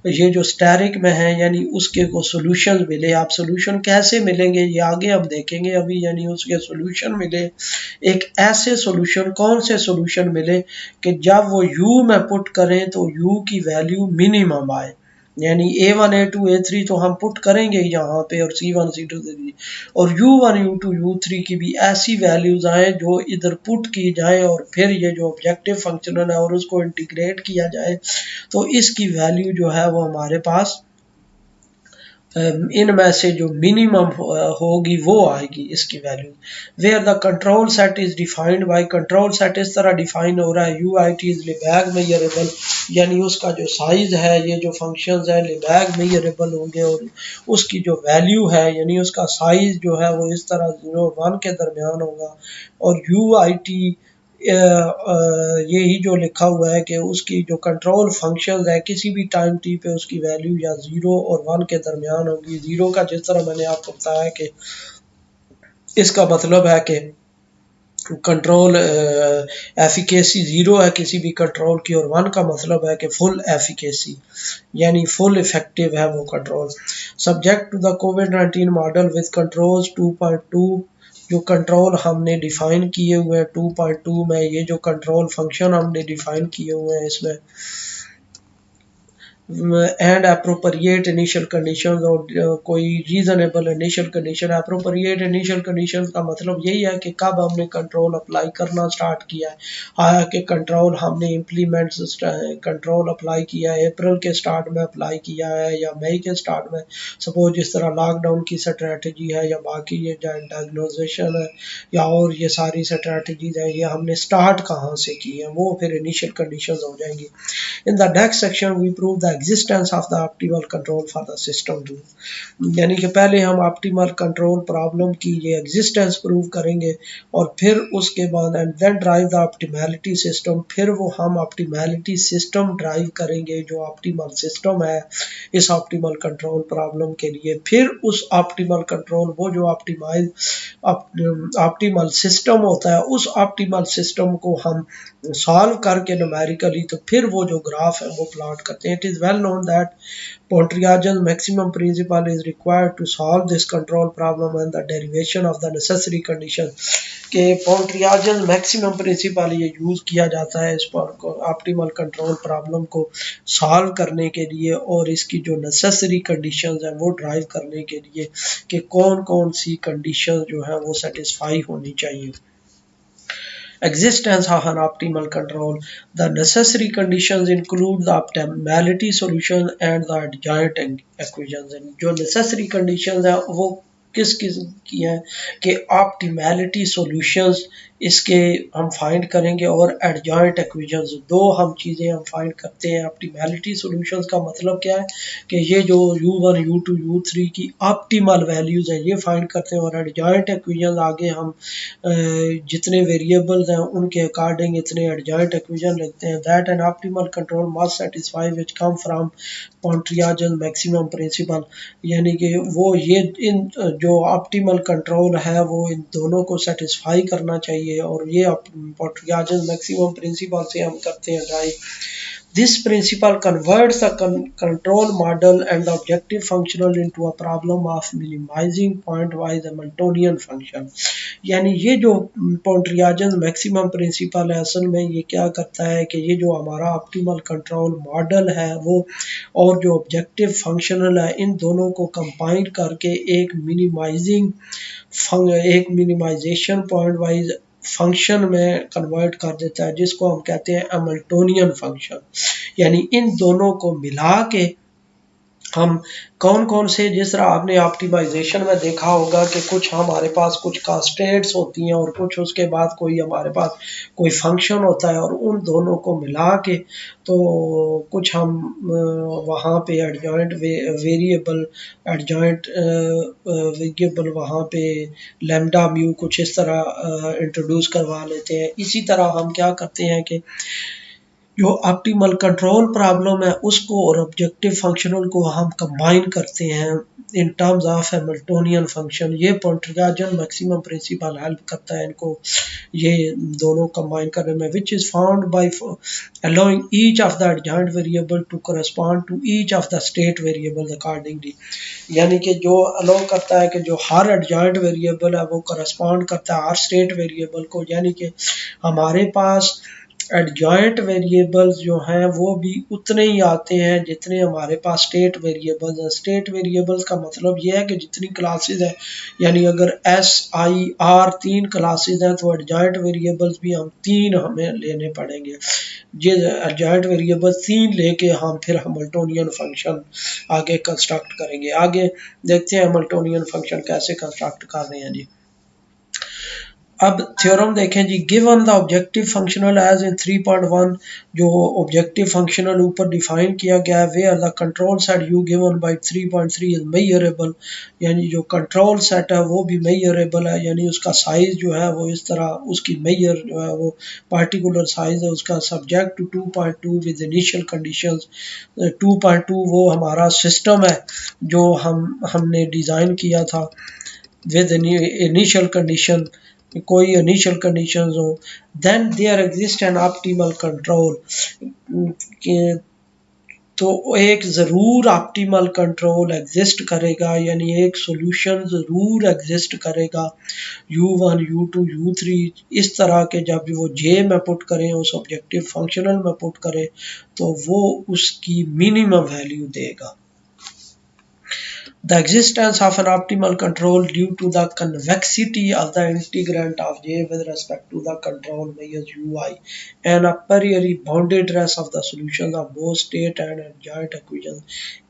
ये जो स्टैरिक में है यानी उसके को सोल्यूशन मिले। आप सोल्यूशन कैसे मिलेंगे ये आगे हम देखेंगे अभी, यानी उसके सोल्यूशन मिले। एक ऐसे सोल्यूशन, कौन से सोल्यूशन मिले कि जब वो u में पुट करें तो u की वैल्यू मिनिमम आए, यानी a1 a2 a3 तो हम पुट करेंगे यहाँ पे, और c1 c2 c3, और u1 u2 u3 की भी ऐसी वैल्यूज आए जो इधर पुट की जाए और फिर ये जो ऑब्जेक्टिव फंक्शनल है और उसको इंटीग्रेट किया जाए तो इसकी वैल्यू जो है वो हमारे पास इनमें से जो मिनिमम होगी वो आएगी इसकी value. Where the control set is defined by, control set इस तरह डिफाइन हो रहा है U I T is Lebesgue measurable, यानी उसका जो साइज है, ये जो फंक्शंस है लिबैग मेजरेबल होंगे और उसकी जो वैल्यू है यानी उसका साइज जो है वो इस तरह 0 1 के दरमियान होगा। और यू आई टी यही जो लिखा हुआ है कि उसकी जो कंट्रोल फंक्शन है किसी भी टाइम टी पे उसकी वैल्यू या 0 और 1 के दरमियान होगी। 0 का जिस तरह मैंने आपको बताया कि इसका मतलब है कि कंट्रोल एफिकेसी 0 है किसी भी कंट्रोल की, और 1 का मतलब है कि फुल एफिकेसी यानी फुल इफेक्टिव है वो कंट्रोल। सब्जेक्ट टू द कोविड-19 मॉडल विद कंट्रोल्स 2.2, जो कंट्रोल हमने डिफाइन किए हुए हैं 2.2 में, ये जो कंट्रोल फंक्शन हमने डिफाइन किए हुए हैं इसमें एंड अप्रोप्रिएट इनिशियल कंडीशन, और कोई reasonable initial condition. Appropriate initial condition का मतलब यही है कि कब हमने कंट्रोल अप्लाई करना स्टार्ट किया है। हालांकि कंट्रोल हमने इम्प्लीमेंट कंट्रोल अप्लाई किया है अप्रैल के स्टार्ट में अप्लाई किया है या मई के स्टार्ट में, सपोज जिस तरह लॉकडाउन की स्ट्रेटजी है या बाकी ये डायग्नोजेशन है या और ये सारी स्ट्रेटजीज है, ये हमने स्टार्ट कहाँ से की है वो फिर इनिशियल कंडीशन हो जाएंगी। In the next section we prove the existence of the optimal control for the system two, यानी कि पहले हम ऑप्टिमल कंट्रोल प्रॉब्लम की ये एग्जिस्टेंस प्रूव करेंगे और फिर उसके बाद and then drive the optimality system, फिर वो हम ऑप्टिमैलिटी सिस्टम ड्राइव करेंगे जो ऑप्टिमल सिस्टम है इस ऑप्टिमल कंट्रोल प्रॉब्लम के लिए। फिर उस ऑप्टिमल कंट्रोल, वो जो ऑप्टिमल सिस्टम होता है उस ऑप्टिमल सिस्टम को हम सॉल्व करके न्यूमेरिकली तो फिर वो जो ग्राफ है वो प्लॉट करते हैं। It is well known that Pontryagin maximum principle is required to solve this control problem and the derivation of the necessary condition, के Pontryagin maximum principle ये यूज़ किया जाता है इस पर ऑप्टिमल कंट्रोल प्रॉब्लम को सॉल्व करने के लिए और इसकी जो नेसेसरी कंडीशंस हैं वो ड्राइव करने के लिए कि कौन कौन सी कंडीशन जो है वो सेटिस्फाई होनी चाहिए। Existence of an optimal control. The necessary conditions include the optimality solution and the adjoint equations. जो necessary conditions है वो किस किस की है कि ऑप्टिमैलिटी सॉल्यूशंस इसके हम फाइंड करेंगे और एडजॉइंट इक्वेशंस, दो हम चीज़ें हम फाइंड करते हैं। ऑप्टिमैलिटी सॉल्यूशंस का मतलब क्या है कि ये जो u1 u2 u3 की ऑप्टिमल वैल्यूज़ हैं ये फाइंड करते हैं, और एडजॉइंट इक्वेशंस आगे हम जितने वेरिएबल्स हैं उनके अकॉर्डिंग इतने एडजॉइंट इक्वेशन लिखते हैं। That an optimal control must satisfy which come from Pontryagin maximum principle, यानी कि वो ये इन जो ऑप्टिमल कंट्रोल है वो इन दोनों को सेटिस्फाई करना चाहिए और ये Pontryagin मैक्सिमम प्रिंसिपल से हम करते हैं drive. This principle converts the control model and the objective functional into a problem of minimizing pointwise Hamiltonian function, यानी ये जो Pontryagin मैक्सिमम प्रिंसिपल है असल में ये क्या करता है कि ये जो हमारा ऑप्टिमल कंट्रोल मॉडल है वो और जो ऑब्जेक्टिव फंक्शनल है इन दोनों को कंबाइन करके एक मिनिमाइजेशन पॉइंट वाइज फंक्शन में कन्वर्ट कर देता है जिसको हम कहते हैं हैमिल्टोनियन फंक्शन। यानी इन दोनों को मिला के हम कौन कौन से, जिस तरह आपने ऑप्टिमाइजेशन में देखा होगा कि कुछ हमारे पास कुछ कांस्टेंट्स होती हैं और कुछ उसके बाद कोई हमारे पास कोई फंक्शन होता है, और उन दोनों को मिला के तो कुछ हम वहाँ पे एडजॉइंट वेरिएबल, एडजॉइंट वेरिएबल वहाँ पे लैम्डा म्यू कुछ इस तरह इंट्रोड्यूस करवा लेते हैं। इसी तरह हम क्या करते हैं कि जो ऑप्टिमल कंट्रोल प्रॉब्लम है उसको और ऑब्जेक्टिव फंक्शनल को हम कंबाइन करते हैं in terms of Hamiltonian function. ये पॉइंटर्जाजन मैक्सिमम प्रिंसिपल हेल्प करता है इनको ये दोनों कंबाइन करने में, which is found by allowing each of the adjoint variable to correspond to each of the state variables accordingly। यानी कि जो अलाउ करता है कि जो हर एडजॉइंट वेरिएबल है वो करस्पॉन्ड करता है हर स्टेट वेरिएबल को, यानी कि हमारे पास एडजॉइंट वेरिएबल्स जो हैं वो भी उतने ही आते हैं जितने हमारे पास स्टेट वेरिएबल्स हैं। स्टेट वेरिएबल्स का मतलब ये है कि जितनी क्लासेस हैं, यानी अगर एस आई आर 3 क्लासेस हैं तो एडजॉइंट वेरिएबल्स भी हम 3 हमें लेने पड़ेंगे। ये एडजॉइंट वेरिएबल्स 3 लेके हम फिर हैमिल्टोनियन फंक्शन आगे कंस्ट्रक्ट करेंगे। आगे देखते हैं हैमिल्टोनियन फंक्शन कैसे कंस्ट्रक्ट कर रहे हैं जी। अब थ्योरम देखें जी, given the objective functional as in 3.1, जो ऑब्जेक्टिव फंक्शनल ऊपर डिफाइन किया गया है, where the control set U given by 3.3 is measurable, यानी जो कंट्रोल सेट है वो भी मेजरेबल है, यानी उसका साइज जो है वो इस तरह उसकी मेजर जो है वो पार्टिकुलर साइज है उसका, subject to 2.2 with initial conditions. 2.2 वो हमारा सिस्टम है जो हमने डिज़ाइन किया था विद इनिशियल कंडीशन, कोई इनिशियल कंडीशंस हो, then there exist an optimal control, तो एक ज़रूर ऑप्टिमल कंट्रोल एग्जिस्ट करेगा, यानी एक सॉल्यूशन ज़रूर एग्जिस्ट करेगा u1 u2 u3 इस तरह के। जब वो जे में पुट करें, उस ऑब्जेक्टिव फंक्शनल में पुट करें तो वो उसकी मिनिमम वैल्यू देगा। The existence of an optimal control due to the convexity of the integrand of J with respect to the control measures Ui and a priori boundedness of the solutions of both state and adjoint equations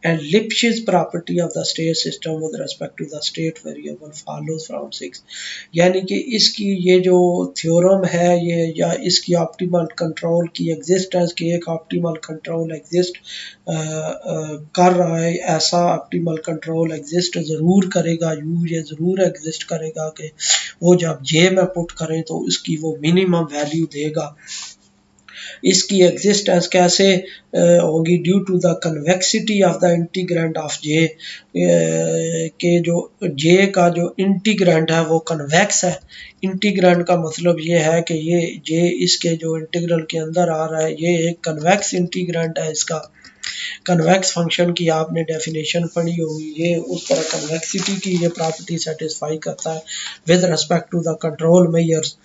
and Lipschitz property of the state system with respect to the state variable follows from 6। यानी कि इसकी ये जो थ्योरम है ये, या इसकी ऑप्टिमल कंट्रोल की एग्जिस्टेंस की, एक ऑप्टिमल कंट्रोल एग्जिस्ट कर रहा है, ऐसा ऑप्टिमल कंट्रोल एग्जिस्ट ज़रूर करेगा, ये ज़रूर एग्जिस्ट करेगा कि वो जब जे में पुट करें तो इसकी वो मिनिमम वैल्यू देगा। इसकी एग्जिस्टेंस कैसे होगी, due to the convexity of the integrand of J, के जो जे का जो इंटीग्रेंड है वो कन्वेक्स है। इंटीग्रेंड का मतलब ये है कि ये जे इसके जो इंटीग्रल के अंदर आ रहा है ये एक कन्वेक्स इंटीग्रेंड है। इसका कन्वेक्स फंक्शन की आपने डेफिनेशन पढ़ी होगी, ये उस तरह कन्वेक्सिटी की ये प्रॉपर्टी सेटिस्फाई करता है with respect to the control measures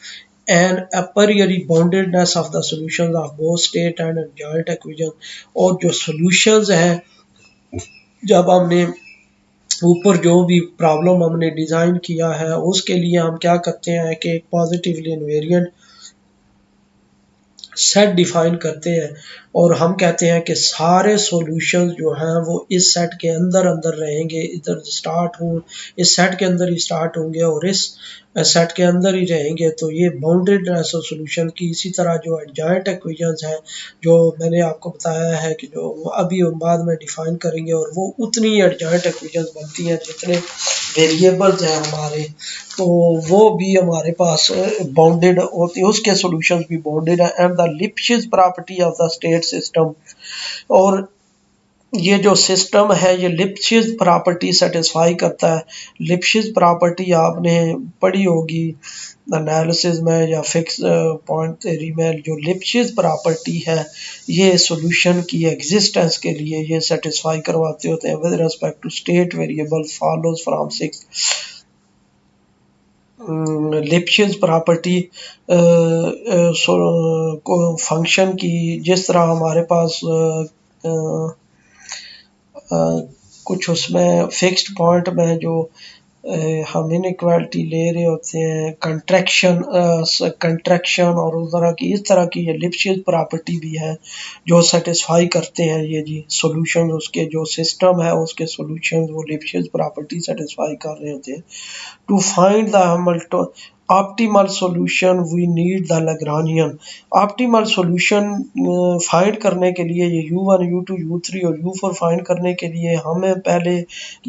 and a priori boundedness of the solutions of both state and adjoint equation। और जो solutions हैं, जब हमने ऊपर जो भी प्रॉब्लम हमने डिज़ाइन किया है उसके लिए हम क्या करते हैं कि एक पॉजिटिवली इनवेरिएंट सेट डिफाइन करते हैं और हम कहते हैं कि सारे सॉल्यूशंस जो हैं वो इस सेट के अंदर अंदर रहेंगे, इधर स्टार्ट हो इस सेट के अंदर ही स्टार्ट होंगे और इस सेट के अंदर ही रहेंगे। तो ये बाउंडेड सॉल्यूशन की। इसी तरह जो एडजॉइंट इक्वेशंस हैं जो मैंने आपको बताया है कि जो अभी हम बाद में डिफाइन करेंगे, और वो उतनी एडजॉइंट इक्वेशंस बनती हैं जितने वेरिएबल्स हैं हमारे, तो वो भी हमारे पास बाउंडेड होती है, उसके सॉल्यूशंस भी बाउंडेड है। And the Lipschitz property of the state system, और ये जो सिस्टम है ये लिप्शिट्ज़ प्रॉपर्टी सेटिस्फाई करता है। लिप्शिट्ज़ प्रॉपर्टी आपने पढ़ी होगी एनालिसिस में या फिक्स पॉइंट थ्योरी में। जो लिप्शिट्ज़ प्रॉपर्टी है ये सॉल्यूशन की एग्जिस्टेंस के लिए ये सेटिस्फाई करवाते होते हैं with respect to state variable follows from 6। Lipschitz property को फंक्शन की, जिस तरह हमारे पास कुछ उसमें फिक्स्ड पॉइंट में जो हम इनइक्वालिटी ले रहे होते हैं, कंट्रैक्शन और उस तरह की, इस तरह की ये लिप्शियस प्रॉपर्टी भी है जो सेटिस्फाई करते हैं ये जी सॉल्यूशन, उसके जो सिस्टम है उसके सॉल्यूशन वो लिप्शियस प्रॉपर्टी सेटिस्फाई कर रहे होते हैं। To find the optimal solution we need the Lagrangian। optimal solution find करने के लिए ये u1 u2 u3 और u4 फाइंड करने के लिए हमें पहले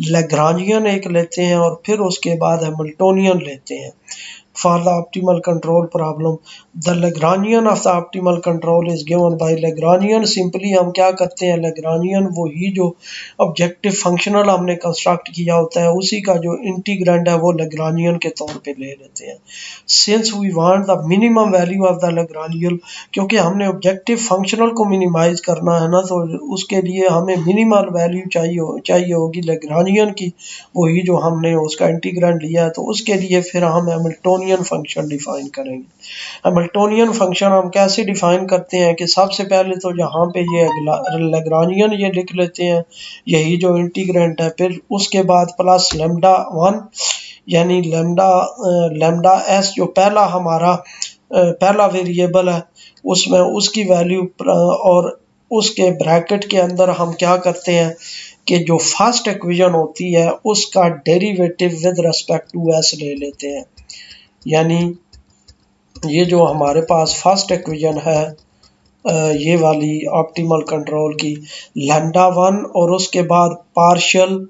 Lagrangian एक लेते हैं और फिर उसके बाद Hamiltonian लेते हैं। For the optimal control problem, the Lagrangian of the optimal control is given by Lagrangian। Simply हम क्या करते हैं, Lagrangian वही जो ऑब्जेक्टिव फंक्शनल हमने कंस्ट्रक्ट किया होता है उसी का जो इंटीग्रेंड है वो Lagrangian के तौर पे ले लेते हैं। Since we want the minimum value of the Lagrangian, क्योंकि हमने ऑब्जेक्टिव फंक्शनल को मिनिमाइज करना है ना, तो उसके लिए हमें मिनिमल वैल्यू चाहिए होगी Lagrangian की, वही जो हमने उसका इंटीग्रेंड लिया है, तो उसके लिए फिर हम हैमिल्टोनियन फंक्शन डिफाइन करेंगे। हैमिल्टोनियन फंक्शन हम कैसे डिफाइन करते हैं कि सबसे पहले तो यहाँ पे ये Lagrangian ये लिख लेते हैं, यही जो इंटीग्रेंट है, फिर उसके बाद प्लस लेमडा 1 यानी लेमडा एस जो पहला हमारा पहला वेरिएबल है उसमें उसकी वैल्यू, और उसके ब्रैकेट के अंदर हम क्या करते हैं कि जो फर्स्ट इक्वेशन होती है उसका derivative with respect to S ले लेते हैं। यानी ये जो हमारे पास फर्स्ट इक्वेशन है ये वाली ऑप्टिमल कंट्रोल की, लैम्डा 1 और उसके बाद पार्शियल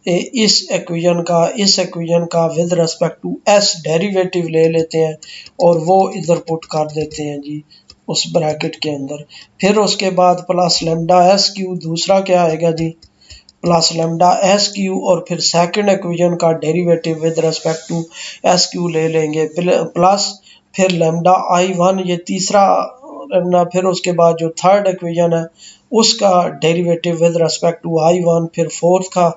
इस इक्वेशन का with respect to S derivative ले लेते हैं और वो इधर पुट कर देते हैं जी उस ब्रैकेट के अंदर। फिर उसके बाद प्लस लेमडा एस क्यू, दूसरा क्या आएगा G plus lambda S Q, और फिर सेकंड इक्वेशन का derivative with respect to S Q ले लेंगे, प्लस फिर लेमडा आई 1 ये तीसरा ना, फिर उसके बाद जो थर्ड इक्वेशन है उसका डेरिवेटिव विद रिस्पेक्ट टू आई 1, फिर फोर्थ का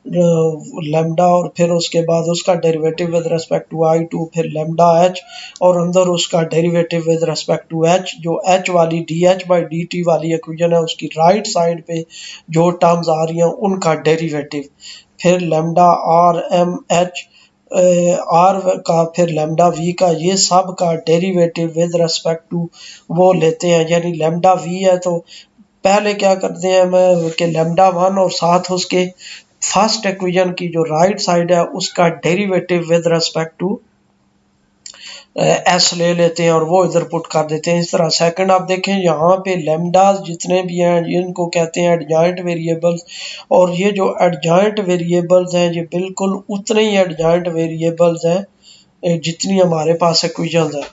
लेमडा और फिर उसके बाद उसका derivative with respect to I 2, फिर लेमडा एच और अंदर उसका derivative with respect to H, जो एच वाली D H by D T वाली इक्वेशन है उसकी राइट साइड पे जो टर्म्स आ रही हैं उनका डेरिवेटिव, फिर lambda R M H R का, फिर लेमडा वी का, ये सब का डेरिवेटिव विद रिस्पेक्ट टू वो लेते हैं। यानी लेमडा वी है तो पहले क्या करते हैं हम कि लेमडा 1 और साथ उसके फर्स्ट इक्वेशन की जो राइट साइड है उसका derivative with respect to S ले लेते हैं और वो इधर पुट कर देते हैं। इस तरह सेकंड आप देखें यहाँ पे लेमडास जितने भी हैं इनको कहते हैं एडजॉइंट वेरिएबल्स, और ये जो एडजॉइंट वेरिएबल्स हैं ये बिल्कुल उतने ही एडजॉइंट वेरिएबल्स हैं जितनी हमारे पास इक्वेशंस हैं।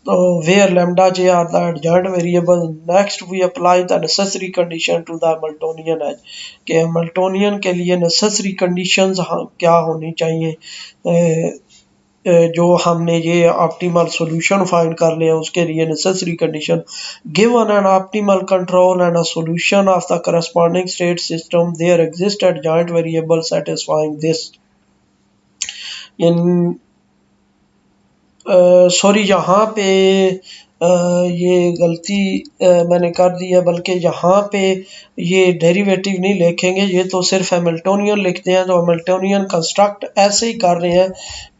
तो where lambda j are the adjoint variable, next we apply the necessary condition to the Hamiltonian edge कि Hamiltonian के लिए necessary conditions क्या होनी चाहिए, जो हमने ये ऑप्टिमल सॉल्यूशन फाइंड कर लिया उसके लिए necessary condition, given an optimal control and a solution of the corresponding state system there exist adjoint variable satisfying this. In sorry यहाँ पे ये गलती मैंने कर दी है, बल्कि यहाँ पे ये डेरिवेटिव नहीं लिखेंगे, ये तो सिर्फ हैमिल्टोनियन लिखते हैं। तो हैमिल्टोनियन कंस्ट्रक्ट ऐसे ही कर रहे हैं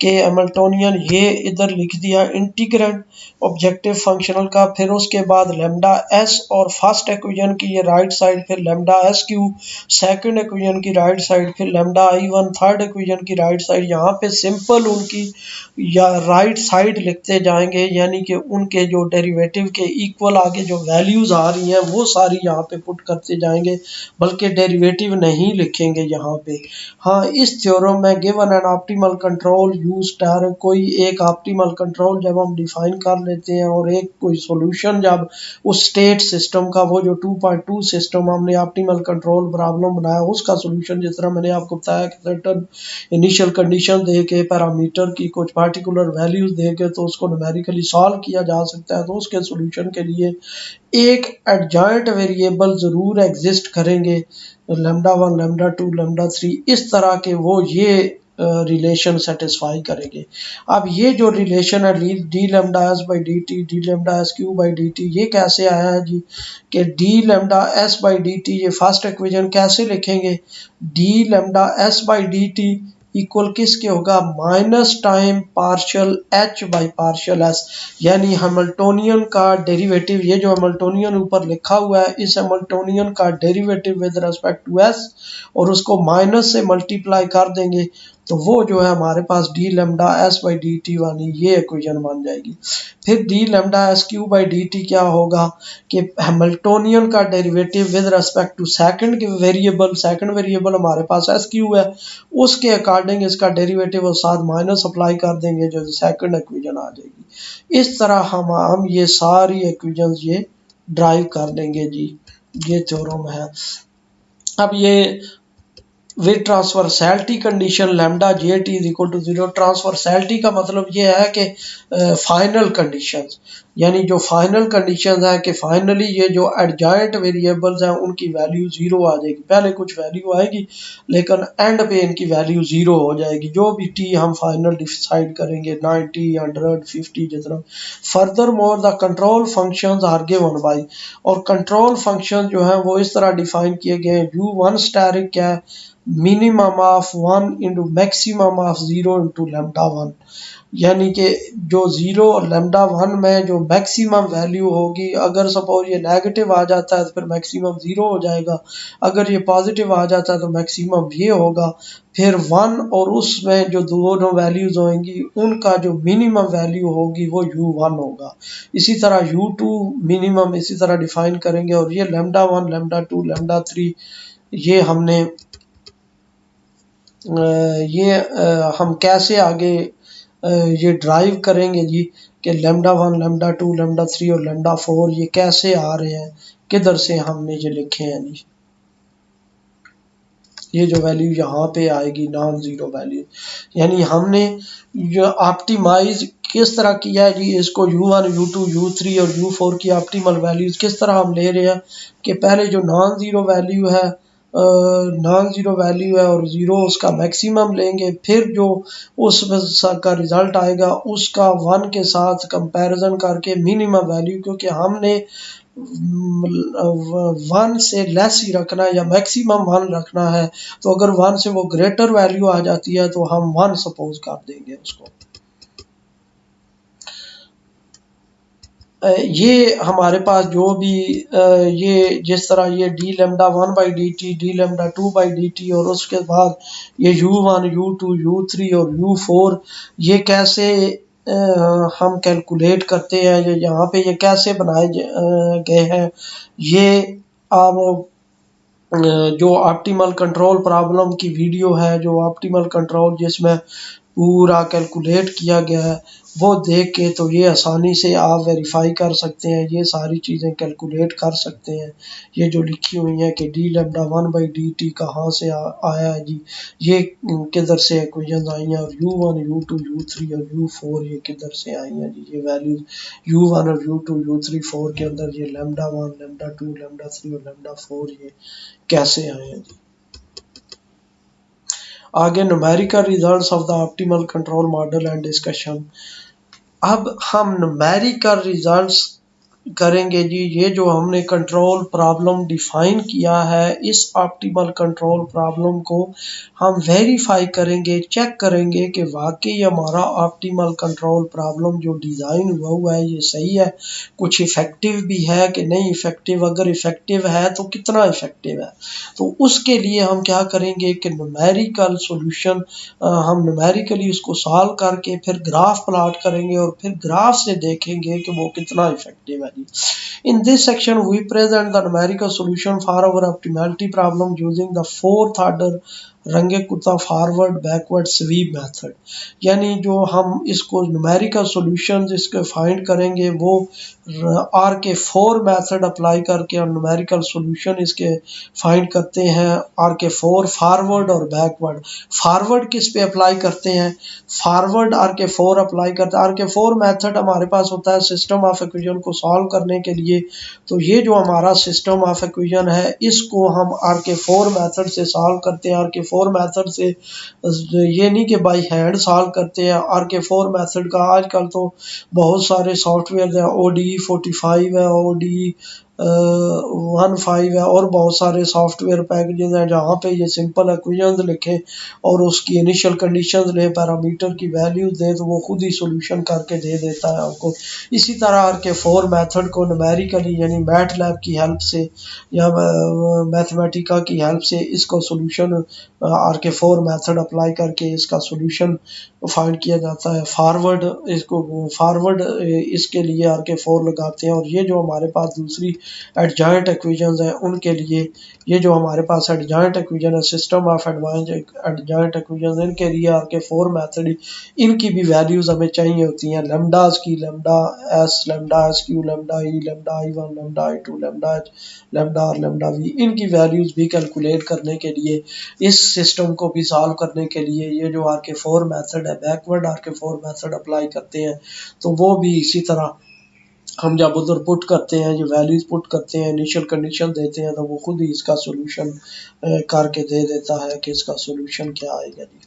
कि हैमिल्टोनियन ये इधर लिख दिया इंटीग्रेंड ऑब्जेक्टिव फंक्शनल का, फिर उसके बाद लेमडा एस और फर्स्ट इक्वेशन की ये राइट साइड, फिर lambda S Q second equation की राइट साइड, फिर लेमडा आई 1 थर्ड इक्वेशन की राइट साइड। यहाँ पे सिंपल उनकी या राइट साइड लिखते जाएंगे, यानी कि उनके जो डेरिवेटिव के इक्वल आगे जो वैल्यूज आ रही हैं वो सारी यहाँ पे पुट करते जाएंगे, बल्कि डेरिवेटिव नहीं लिखेंगे यहाँ पे। हाँ, इस थ्योरम में given an optimal control use star, कोई एक ऑप्टिमल कंट्रोल जब हम डिफाइन कर लेते हैं और एक कोई सॉल्यूशन जब उस स्टेट सिस्टम का, वो जो 2.2 सिस्टम हमने ऑप्टिमल कंट्रोल प्रॉब्लम बनाया उसका सॉल्यूशन, जिस तरह मैंने आपको बताया कि सर्टेन इनिशियल कंडीशन दे के पैरामीटर की कुछ पार्टिकुलर वैल्यूज दे के तो उसको न्यूमेरिकली सॉल्व किया जा सकता है। तो उसके सॉल्यूशन के लिए एक एडजॉइंट वेरिएबल ज़रूर एग्जिस्ट करेंगे, लेमडा 1 लेमडा 2 लेमडा 3 इस तरह के, वो ये रिलेशन सेटिस्फाई करेंगे। अब ये जो रिलेशन है D lambda S by D T, D lambda S Q by D T, ये कैसे आया है जी कि D lambda S by D T, ये फर्स्ट इक्वेशन कैसे लिखेंगे, D lambda S by D T equal किसके होगा, minus time partial H by partial S, यानी हैमिल्टोनियन का डेरिवेटिव, ये जो हैमिल्टोनियन ऊपर लिखा हुआ है इस हैमिल्टोनियन का derivative with respect to S और उसको माइनस से मल्टीप्लाई कर देंगे तो वो जो है हमारे पास D lambda S by D T वाली ये इक्वेशन बन जाएगी। फिर D lambda S Q by D T क्या होगा कि हैमिल्टोनियन का derivative with respect to second variable हमारे पास एस क्यू है, उसके अकॉर्डिंग इसका डेरिवेटिव और साथ माइनस अप्लाई कर देंगे जो सेकंड इक्वेशन आ जाएगी। इस तरह हम ये सारी इक्वेशंस ये ड्राइव कर देंगे जी, ये थ्योरम है। अब ये with transversality condition lambda J T is equal to 0। Transversality का मतलब ये है कि फाइनल कंडीशंस, यानी जो फाइनल कंडीशंस है कि फाइनली ये जो एडजॉइंट वेरिएबल्स हैं उनकी वैल्यू 0 आ जाएगी, पहले कुछ वैल्यू आएगी लेकिन एंड पे इनकी वैल्यू 0 हो जाएगी, जो भी टी हम फाइनल डिसाइड करेंगे 90, 100, 50 जितना। Furthermore the control functions are given by, और कंट्रोल फंक्शन जो है वो इस तरह डिफाइन किए गए हैं, u1 स्टैरिक क्या है, minimum of 1 into maximum of 0 into lambda 1, यानी कि जो 0 और लेमडा 1 में जो मैक्सिमम वैल्यू होगी, अगर सपोज ये नेगेटिव आ जाता है तो फिर मैक्सिमम 0 हो जाएगा, अगर ये पॉजिटिव आ जाता है तो मैक्सिमम ये होगा, फिर 1 और उसमें जो दोनों वैल्यूज होंगी उनका जो मिनिमम वैल्यू होगी वो u1 होगा। इसी तरह u2 मिनिमम इसी तरह डिफाइन करेंगे, और ये लेमडा 1, लेमडा 2, लेमडा 3 ये हमने हम कैसे आगे ये ड्राइव करेंगे जी कि लेमडा 1, लेमडा 2, लेमडा 3 और लेमडा 4 ये कैसे आ रहे हैं, किधर से हमने ये लिखे हैं जी। ये जो वैल्यू यहाँ पे आएगी नॉन जीरो वैल्यू, यानी हमने जो ऑप्टिमाइज किस तरह किया है जी, इसको u1, u2, u3 और u4 की ऑप्टिमल वैल्यूज किस तरह हम ले रहे हैं कि पहले जो नॉन ज़ीरो वैल्यू है और ज़ीरो उसका मैक्सिमम लेंगे, फिर जो उस का रिज़ल्ट आएगा उसका 1 के साथ कंपैरिजन करके मिनिमम वैल्यू, क्योंकि हमने 1 से लेस ही रखना है या मैक्सिमम 1 रखना है, तो अगर 1 से वो ग्रेटर वैल्यू आ जाती है तो हम 1 सपोज कर देंगे उसको। ये हमारे पास जो भी ये जिस तरह ये D lambda 1 by D T, D lambda 2 by D T और उसके बाद ये u1, u2, u3 और u4 ये कैसे हम कैलकुलेट करते हैं, यहाँ पे ये कैसे बनाए गए हैं, ये आप जो ऑप्टिमल कंट्रोल प्रॉब्लम की वीडियो है, जो ऑप्टिमल कंट्रोल जिसमें पूरा कैलकुलेट किया गया है वो देख के तो ये आसानी से आप वेरीफाई कर सकते हैं, ये सारी चीज़ें कैलकुलेट कर सकते हैं। ये जो लिखी हुई है कि D lambda 1 by D T कहाँ से आया है जी, ये किधर से इक्वेशन आई हैं, और u1, u2, u3 और u4 ये किधर से आई हैं जी, ये वैल्यूज u1 और u2, u3, 4 के अंदर ये लेमडा 1, लेमडा 2, लेमडा 3 और लेमडा 4 ये कैसे आए हैं जी। आगे numerical results of the optimal control model and discussion. अब हम न्यूमेरिकल रिजल्ट्स करेंगे जी, ये जो हमने कंट्रोल प्रॉब्लम डिफाइन किया है इस ऑप्टिमल कंट्रोल प्रॉब्लम को हम वेरीफाई करेंगे, चेक करेंगे कि वाकई हमारा ऑप्टिमल कंट्रोल प्रॉब्लम जो डिज़ाइन हुआ है ये सही है, कुछ इफ़ेक्टिव भी है कि नहीं इफ़ेक्टिव, अगर इफ़ेक्टिव है तो कितना इफ़ेक्टिव है। तो उसके लिए हम क्या करेंगे कि न्यूमेरिकल सॉल्यूशन हम न्यूमेरिकली उसको सॉल्व करके फिर ग्राफ प्लॉट करेंगे और फिर ग्राफ से देखेंगे कि वो कितना इफ़ेक्टिव है। In this section, we present the numerical solution for our optimality problem using the fourth order Runge Kutta forward backward sweep method, यानी जो हम इसको न्यूमेरिकल सॉल्यूशंस इसके फाइंड करेंगे वो आर के 4 मेथड अप्लाई करके और न्यूमेरिकल सॉल्यूशन इसके फाइंड करते हैं। आर के 4 फॉरवर्ड और बैकवर्ड, फॉरवर्ड किस पे अप्लाई करते हैं, फॉरवर्ड आर के 4 अप्लाई करते हैं। आर के 4 मेथड हमारे पास होता है सिस्टम ऑफ इक्वेशन को सॉल्व करने के लिए, तो ये जो हमारा सिस्टम ऑफ इक्वेशन है इसको हम आर के 4 मेथड से सॉल्व करते हैं। आर के 4 मेथड से ये नहीं कि बाई हैंड सॉल्व करते हैं, आर के 4 मेथड का आजकल तो बहुत सारे सॉफ्टवेयर हैं, ODE 45 है, ODE 1.5 है और बहुत सारे सॉफ्टवेयर पैकेजेस हैं जहाँ पे ये सिंपल इक्वेशंस लिखें और उसकी इनिशियल कंडीशंस लें, पैरामीटर की वैल्यूज दें तो वो खुद ही सोल्यूशन करके दे देता है आपको। इसी तरह RK4 मेथड को न्यूमेरिकली यानी मैटलैब की हेल्प से या मैथमेटिका की हेल्प से इसको सोल्यूशन RK4 मेथड अप्लाई करके इसका सोल्यूशन फाइंड किया जाता है। फॉरवर्ड इसके लिए RK4 लगाते हैं और ये जो हमारे पास दूसरी एडजॉइंट इक्वेशंस हैं उनके लिए ये जो हमारे पास एडजॉइंट इक्वेशन है, सिस्टम ऑफ एडजॉइंट इक्वेशन, इनके लिए RK4 मेथड इनकी भी वैल्यूज हमें चाहिए होती हैं। लेमडास की lambda S Q, lambda E, lambda I1, lambda I2, lambda H, lambda R, lambda V, इनकी वैल्यूज भी कैलकुलेट करने के लिए, इस सिस्टम को भी सॉल्व करने के लिए ये जो RK4 मेथड है, बैकवर्ड RK4 मेथड अप्लाई करते हैं। तो वो भी इसी तरह हम जब उधर पुट करते हैं, जो वैल्यूज पुट करते हैं, इनिशियल कंडीशन देते हैं, तो वो खुद ही इसका सोल्यूशन करके दे देता है कि इसका सोल्यूशन क्या आएगा जी।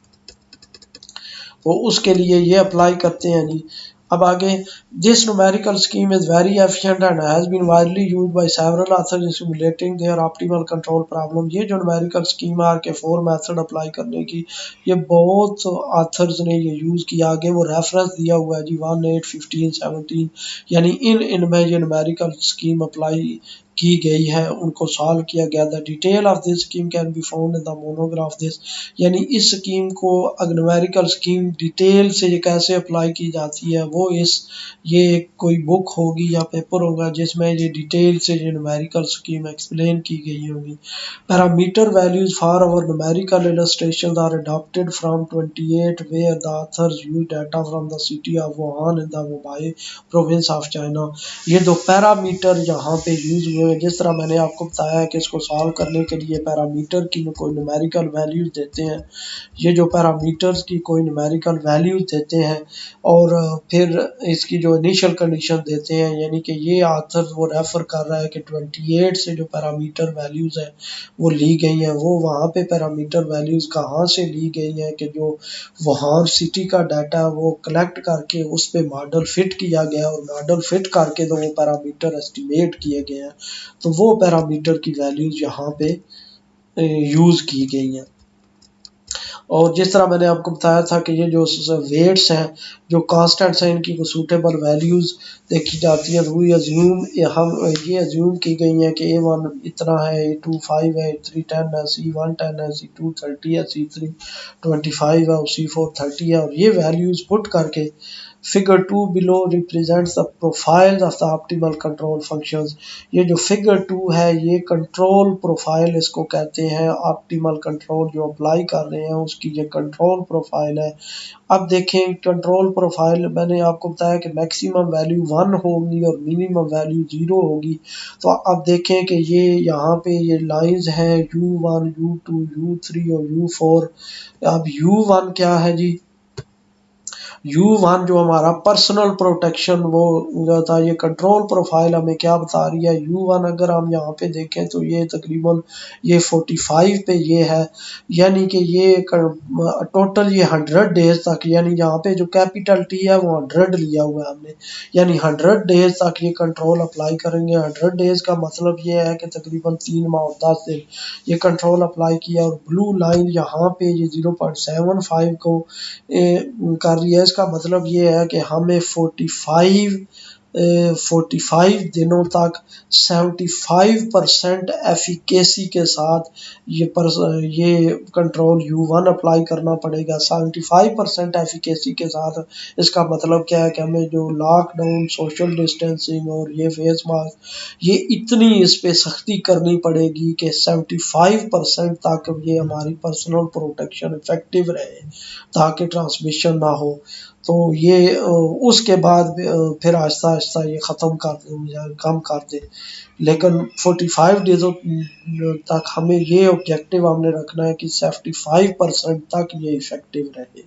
तो उसके लिए ये अप्लाई करते हैं जी। अब आगे, this numerical scheme is very efficient and has been widely used by several authors in simulating their optimal control problem. ये जो न्यूमेरिकल स्कीम है RK4 मेथड अप्लाई करने की, ये बहुत ऑथर्स ने ये यूज़ किया। आगे वो रेफरेंस दिया हुआ है जी 1, 8, 15, 17, यानी इनमें ये न्यूमेरिकल स्कीम अप्लाई की गई है, उनको सॉल्व किया गया। The detail of this scheme can be found in the monograph this, यानी इस स्कीम को न्यूमेरिकल स्कीम डिटेल से ये कैसे अप्लाई की जाती है वो ये कोई बुक होगी या पेपर होगा जिसमें ये डिटेल से ये न्यूमेरिकल स्कीम एक्सप्लेन की गई होगी। Parameter values for our numerical illustrations are adopted from 28 where the authors use data from the city of Wuhan in the Hubei province of China. ये दो पैरामीटर यहाँ पे यूज हुए हैं, जिस तरह मैंने आपको बताया है कि इसको सॉल्व करने के लिए पैरामीटर की कोई न्यूमेरिकल वैल्यूज देते हैं, ये जो पैरामीटर्स की कोई न्यूमेरिकल वैल्यूज देते हैं और फिर इसकी जो इनिशियल कंडीशन देते हैं, यानी कि ये आथर वो रेफर कर रहा है कि 28 से जो पैरामीटर वैल्यूज है वो ली गई हैं। वो वहाँ पे पैरामीटर वैल्यूज कहाँ से ली गई हैं कि जो वहाँ सिटी का डाटा है वो कलेक्ट करके उस पर मॉडल फिट किया गया और मॉडल फिट करके तो वो पैरामीटर एस्टिमेट किए गए हैं। तो वो पैरामीटर की वैल्यूज यहाँ पे यूज़ की गई हैं। और जिस तरह मैंने आपको बताया था कि ये जो वेट्स हैं, जो कांस्टेंट्स हैं, इनकी को सूटेबल वैल्यूज़ देखी जाती हैं। तो वी अज्यूम ये अज्यूम की गई हैं कि A1 इतना है, A2 5 है, A3 10 है, C1 10 है, C2 30 है, C3 25 है और C4 30 है। और ये वैल्यूज़ पुट करके figure 2 below represents the profile of the optimal control functions. ये जो फिगर 2 है ये कंट्रोल प्रोफाइल इसको कहते हैं। ऑप्टिमल कंट्रोल जो अप्लाई कर रहे हैं उसकी ये कंट्रोल प्रोफाइल है। अब देखें कंट्रोल प्रोफाइल, मैंने आपको बताया कि मैक्सिमम वैल्यू 1 होगी और मिनिमम वैल्यू 0 होगी। तो अब देखें कि ये यहाँ पे ये लाइंस हैं U1, U2, U3 और U4। अब U1 क्या है जी? U1 जो हमारा पर्सनल प्रोटेक्शन वो था, ये कंट्रोल प्रोफाइल हमें क्या बता रही है। U1 अगर हम यहाँ पे देखें तो ये तकरीबन ये 45 पे ये है, यानी कि ये टोटल ये 100 डेज तक, यानी यहाँ पे जो कैपिटल T है वो 100 लिया हुआ है हमने, यानी 100 डेज तक ये कंट्रोल अप्लाई करेंगे। 100 डेज का मतलब ये है कि तकरीबन 3 माह और 10 दिन ये कंट्रोल अप्लाई किया। और ब्लू लाइन यहाँ पे ये 0.75 को कर रही है। इसका मतलब ये है कि हमें 45 दिनों तक 75% एफिकेसी के साथ ये कंट्रोल U1 अप्लाई करना पड़ेगा। 75% एफिकेसी के साथ इसका मतलब क्या है कि हमें जो लॉकडाउन, सोशल डिस्टेंसिंग और ये फेस मास्क, ये इतनी इस पे सख्ती करनी पड़ेगी कि 75% तक ये हमारी पर्सनल प्रोटेक्शन इफेक्टिव रहे ताकि ट्रांसमिशन ना हो। तो ये उसके बाद फिर आहिस्ता आहिस्ता ये ख़त्म कम कर दे। लेकिन 45 डेज़ों तक हमें ये ऑब्जेक्टिव हमने रखना है कि 75% तक ये इफ़ेक्टिव रहे।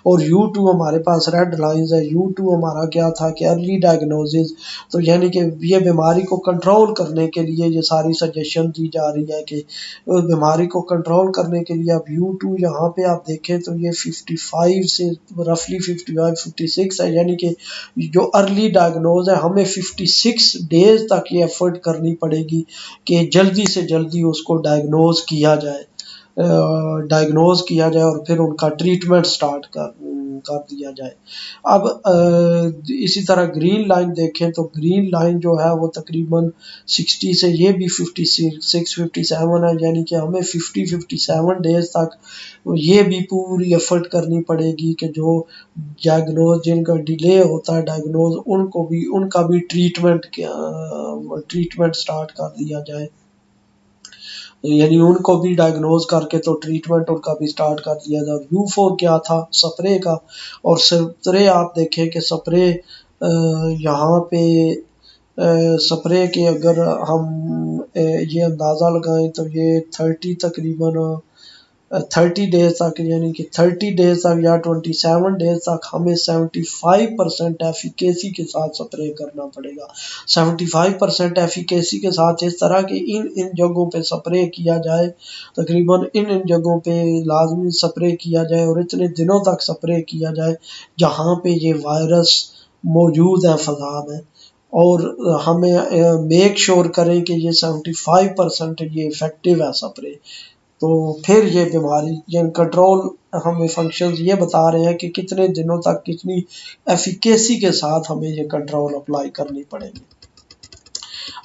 और U2 हमारे पास रेड लाइंस है। U2 हमारा क्या था कि अर्ली डायग्नोसिस, तो यानी कि ये बीमारी को कंट्रोल करने के लिए ये सारी सजेशन दी जा रही है कि बीमारी को कंट्रोल करने के लिए अब U2 यहाँ पे आप देखें तो ये 55 से रफली 55-56 है, यानी कि जो अर्ली डायग्नोज है हमें 56 डेज तक ये एफर्ट करनी पड़ेगी कि जल्दी से जल्दी उसको डायग्नोज किया जाए और फिर उनका ट्रीटमेंट स्टार्ट कर दिया जाए। अब इसी तरह ग्रीन लाइन देखें तो ग्रीन लाइन जो है वो तकरीबन 60 से ये भी 56-57 है, यानी कि हमें 50-57 डेज तक ये भी पूरी एफर्ट करनी पड़ेगी कि जो डायग्नोज जिनका डिले होता है डायग्नोज उनका भी ट्रीटमेंट स्टार्ट कर दिया जाए, यानी उनको भी डायग्नोज करके तो ट्रीटमेंट उनका भी स्टार्ट कर दिया जाए। U4 क्या था? स्प्रे का। और स्प्रे आप देखें कि स्प्रे यहाँ पे स्प्रे के अगर हम ये अंदाज़ा लगाएं तो ये 30 डेज तक, यानी कि 30 डेज तक या 27 डेज तक हमें 75% एफिकेसी के साथ स्प्रे करना पड़ेगा। 75% एफिकेसी के साथ इस तरह के इन जगहों पे स्प्रे किया जाए, तकरीबन इन जगहों पे लाजमी स्प्रे किया जाए और इतने दिनों तक स्प्रे किया जाए जहाँ पे ये वायरस मौजूद है, फ़ज़ा में। और हमें मेक श्योर करें कि ये 75% ये इफ़ेक्टिव है स्प्रे, तो फिर ये बीमारी कंट्रोल हमें फंक्शंस ये बता रहे हैं कि कितने दिनों तक कितनी एफिकेसी के साथ हमें ये कंट्रोल अप्लाई करनी पड़ेगी।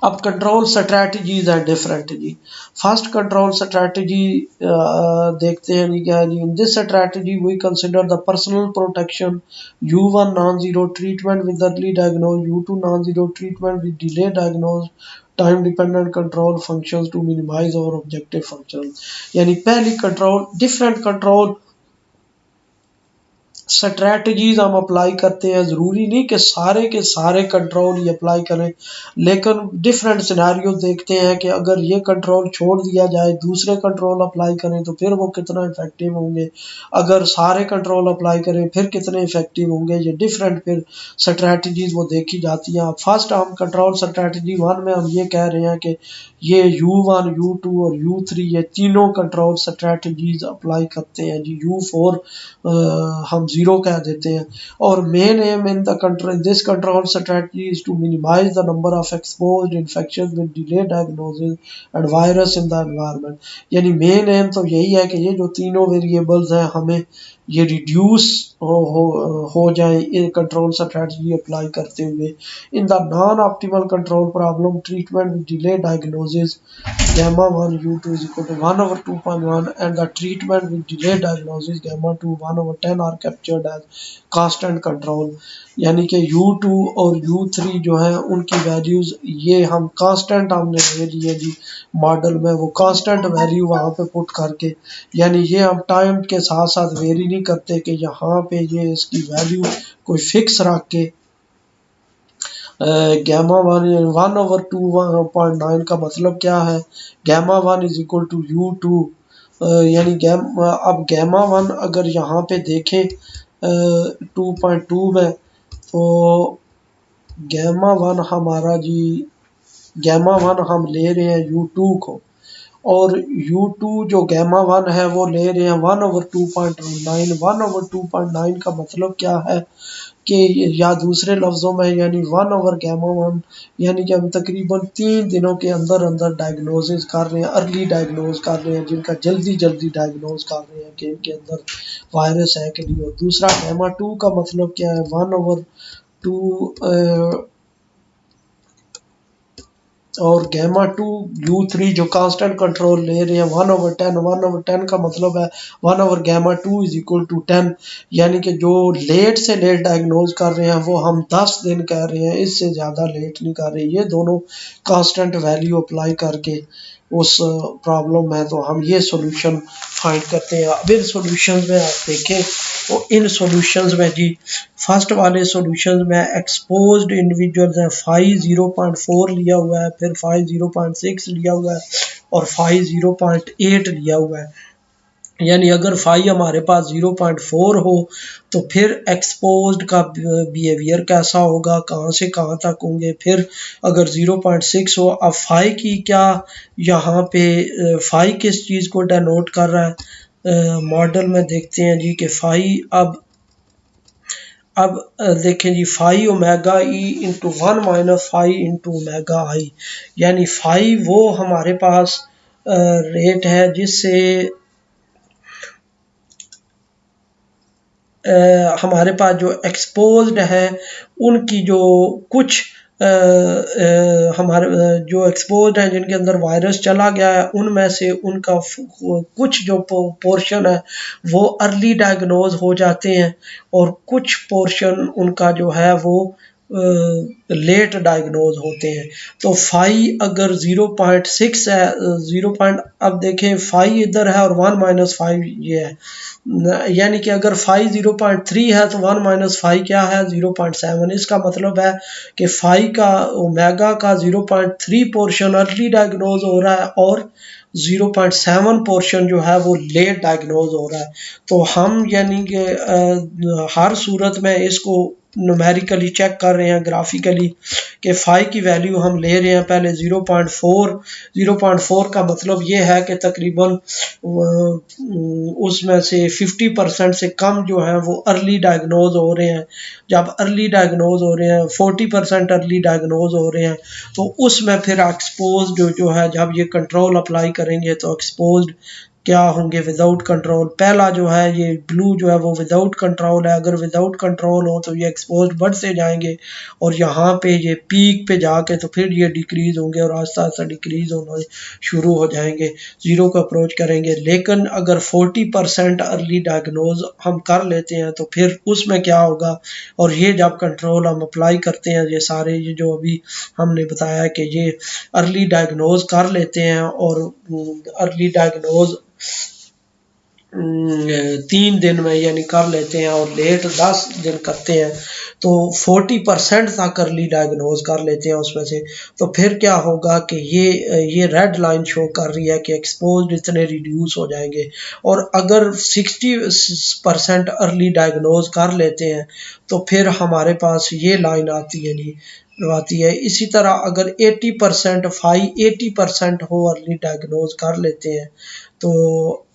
अब कंट्रोल स्ट्रैटेजीज हैं डिफरेंट जी। फर्स्ट कंट्रोल स्ट्रैटेजी देखते हैं जी क्या है जी। In this strategy we consider the personal protection, U1 non zero treatment with early diagnose, U2 non zero treatment with delay diagnose, time dependent control functions to minimize और ऑब्जेक्टिव फंक्शन। यानी पहली कंट्रोल डिफरेंट कंट्रोल स्ट्रैटेजीज हम अप्लाई करते हैं। ज़रूरी नहीं कि सारे के सारे कंट्रोल ही अप्लाई करें, लेकिन डिफरेंट सिनेरियो देखते हैं कि अगर ये कंट्रोल छोड़ दिया जाए दूसरे कंट्रोल अप्लाई करें तो फिर वो कितना इफेक्टिव होंगे, अगर सारे कंट्रोल अप्लाई करें फिर कितने इफेक्टिव होंगे। ये डिफरेंट फिर स्ट्रैटेजीज वो देखी जाती हैं। फर्स्ट हम कंट्रोल स्ट्रैटेजी 1 में हम ये कह रहे हैं कि ये U1, U2 और U3 ये तीनों कंट्रोल स्ट्रैटेजीज अप्लाई करते हैं जी। U4 हम जीरो कह देते हैं। और main aim in the control this control strategy is to minimise the number of exposed infection with delay diagnosis and virus in the environment. यानी मेन एम तो यही है कि ये जो तीनों वेरिएबल्स हैं हमें ये रिड्यूस हो जाए इन कंट्रोल स्ट्रेटजी अप्लाई करते हुए। In the non optimal control problem treatment with delay diagnosis gamma 1 U2 is equal to 1 over 2.1 and the treatment with delayed diagnosis gamma 2 1 over 10 are captured as constant control। यानी कि U2 और U3 जो है उनकी वैल्यूज ये हम कांस्टेंट हमने ले लिए जी मॉडल में, वो कांस्टेंट वैल्यू वहाँ पे पुट करके, यानी ये हम टाइम के साथ साथ वेरी नहीं करते कि यहाँ पे ये इसकी वैल्यू कोई फिक्स रख के gamma 1 over 2.9 का मतलब क्या है, gamma 1 is equal to U2 यानी अब gamma 1 अगर यहाँ पे देखें 2.2 में तो gamma 1 हमारा जी gamma 1 हम ले रहे हैं U2 को और U2 जो gamma 1 है वो ले रहे हैं 1 over 2.9। 1 over 2.9 का मतलब क्या है कि या दूसरे लफ्ज़ों में यानी 1 over gamma 1, यानी कि हम तकरीबन 3 दिनों के अंदर अंदर डायग्नोसिस कर रहे हैं, अर्ली डायग्नोज कर रहे हैं, जिनका जल्दी जल्दी डायग्नोज कर रहे हैं कि इनके अंदर वायरस है कि नहीं। और दूसरा gamma 2 का मतलब क्या है, 1 over 2 और gamma 2 U3 जो कांस्टेंट कंट्रोल ले रहे हैं 1 over 10। 1 over 10 का मतलब है 1 over gamma 2 is equal to 10, यानी कि जो लेट से लेट डायग्नोज कर रहे हैं वो हम 10 दिन कह रहे हैं, इससे ज़्यादा लेट नहीं कर रहे। ये दोनों कांस्टेंट वैल्यू अप्लाई करके उस प्रॉब्लम में तो हम ये सॉल्यूशन फाइंड करते हैं। अब इन सॉल्यूशंस में आप देखें तो इन सॉल्यूशंस में जी फर्स्ट वाले सॉल्यूशंस में एक्सपोज्ड इंडिविजुअल्स हैं 5 0.4 लिया हुआ है, फिर 5 0.6 लिया हुआ है और 5 0.8 लिया हुआ है। यानी अगर फाई हमारे पास 0.4 हो तो फिर एक्सपोज्ड का बिहेवियर कैसा होगा, कहाँ से कहाँ तक होंगे। फिर अगर 0.6 हो, अब फाई की क्या यहाँ पे फाई किस चीज़ को डेनोट कर रहा है, मॉडल में देखते हैं जी कि फाई अब देखें जी, phi omega E into 1 minus phi into omega I, यानी फाई वो हमारे पास रेट है जिससे हमारे पास जो एक्सपोज्ड है उनकी जो कुछ हमारे जो एक्सपोज्ड हैं जिनके अंदर वायरस चला गया है उनमें से उनका कुछ जो पोर्शन है वो अर्ली डायग्नोज हो जाते हैं और कुछ पोर्शन उनका जो है वो लेट डायग्नोज होते हैं। तो फाई अगर 0.6 है, अब देखें फाई इधर है और 1 माइनस फाइव ये है, यानी कि अगर फाई 0.3 है तो 1 माइनस फाई क्या है 0.7। इसका मतलब है कि फाई का ओमेगा का 0.3 पोर्शन अर्ली डायग्नोज हो रहा है और 0.7 पोर्शन जो है वो लेट डायग्नोज हो रहा है। तो हम यानी कि हर सूरत में इसको न्यूमेरिकली चेक कर रहे हैं ग्राफिकली कि फाई की वैल्यू हम ले रहे हैं पहले 0.4 का मतलब ये है कि तकरीबन उसमें से 50% से कम जो है वो अर्ली डायग्नोज हो रहे हैं। जब अर्ली डायग्नोज हो रहे हैं 40% अर्ली डायग्नोज हो रहे हैं तो उसमें फिर एक्सपोज जो है जब ये कंट्रोल अप्लाई करेंगे तो एक्सपोज्ड क्या होंगे विदाउट कंट्रोल। पहला जो है ये ब्लू जो है वो विदाउट कंट्रोल है, अगर विदाउट कंट्रोल हो तो ये एक्सपोज बढ़ते जाएंगे और यहाँ पे ये पीक पे जाके तो फिर ये डिक्रीज होंगे और आस्ता आस्ता डिक्रीज होना शुरू हो जाएंगे, जीरो को अप्रोच करेंगे। लेकिन अगर 40% अर्ली डायग्नोज हम कर लेते हैं तो फिर उसमें क्या होगा, और ये जब कंट्रोल हम अप्लाई करते हैं ये सारे ये जो अभी हमने बताया कि ये अर्ली डायग्नोज कर लेते हैं और अर्ली डायग्नोज 3 दिन में यानी कर लेते हैं और लेट 10 दिन करते हैं तो 40% तक अर्ली डायग्नोज कर लेते हैं उसमें से। तो फिर क्या होगा कि ये रेड लाइन शो कर रही है कि एक्सपोज्ड इतने रिड्यूस हो जाएंगे। और अगर 60% अर्ली डायग्नोज कर लेते हैं तो फिर हमारे पास ये लाइन आती है जी आती है। इसी तरह अगर 80% हो अर्ली डायग्नोज कर लेते हैं तो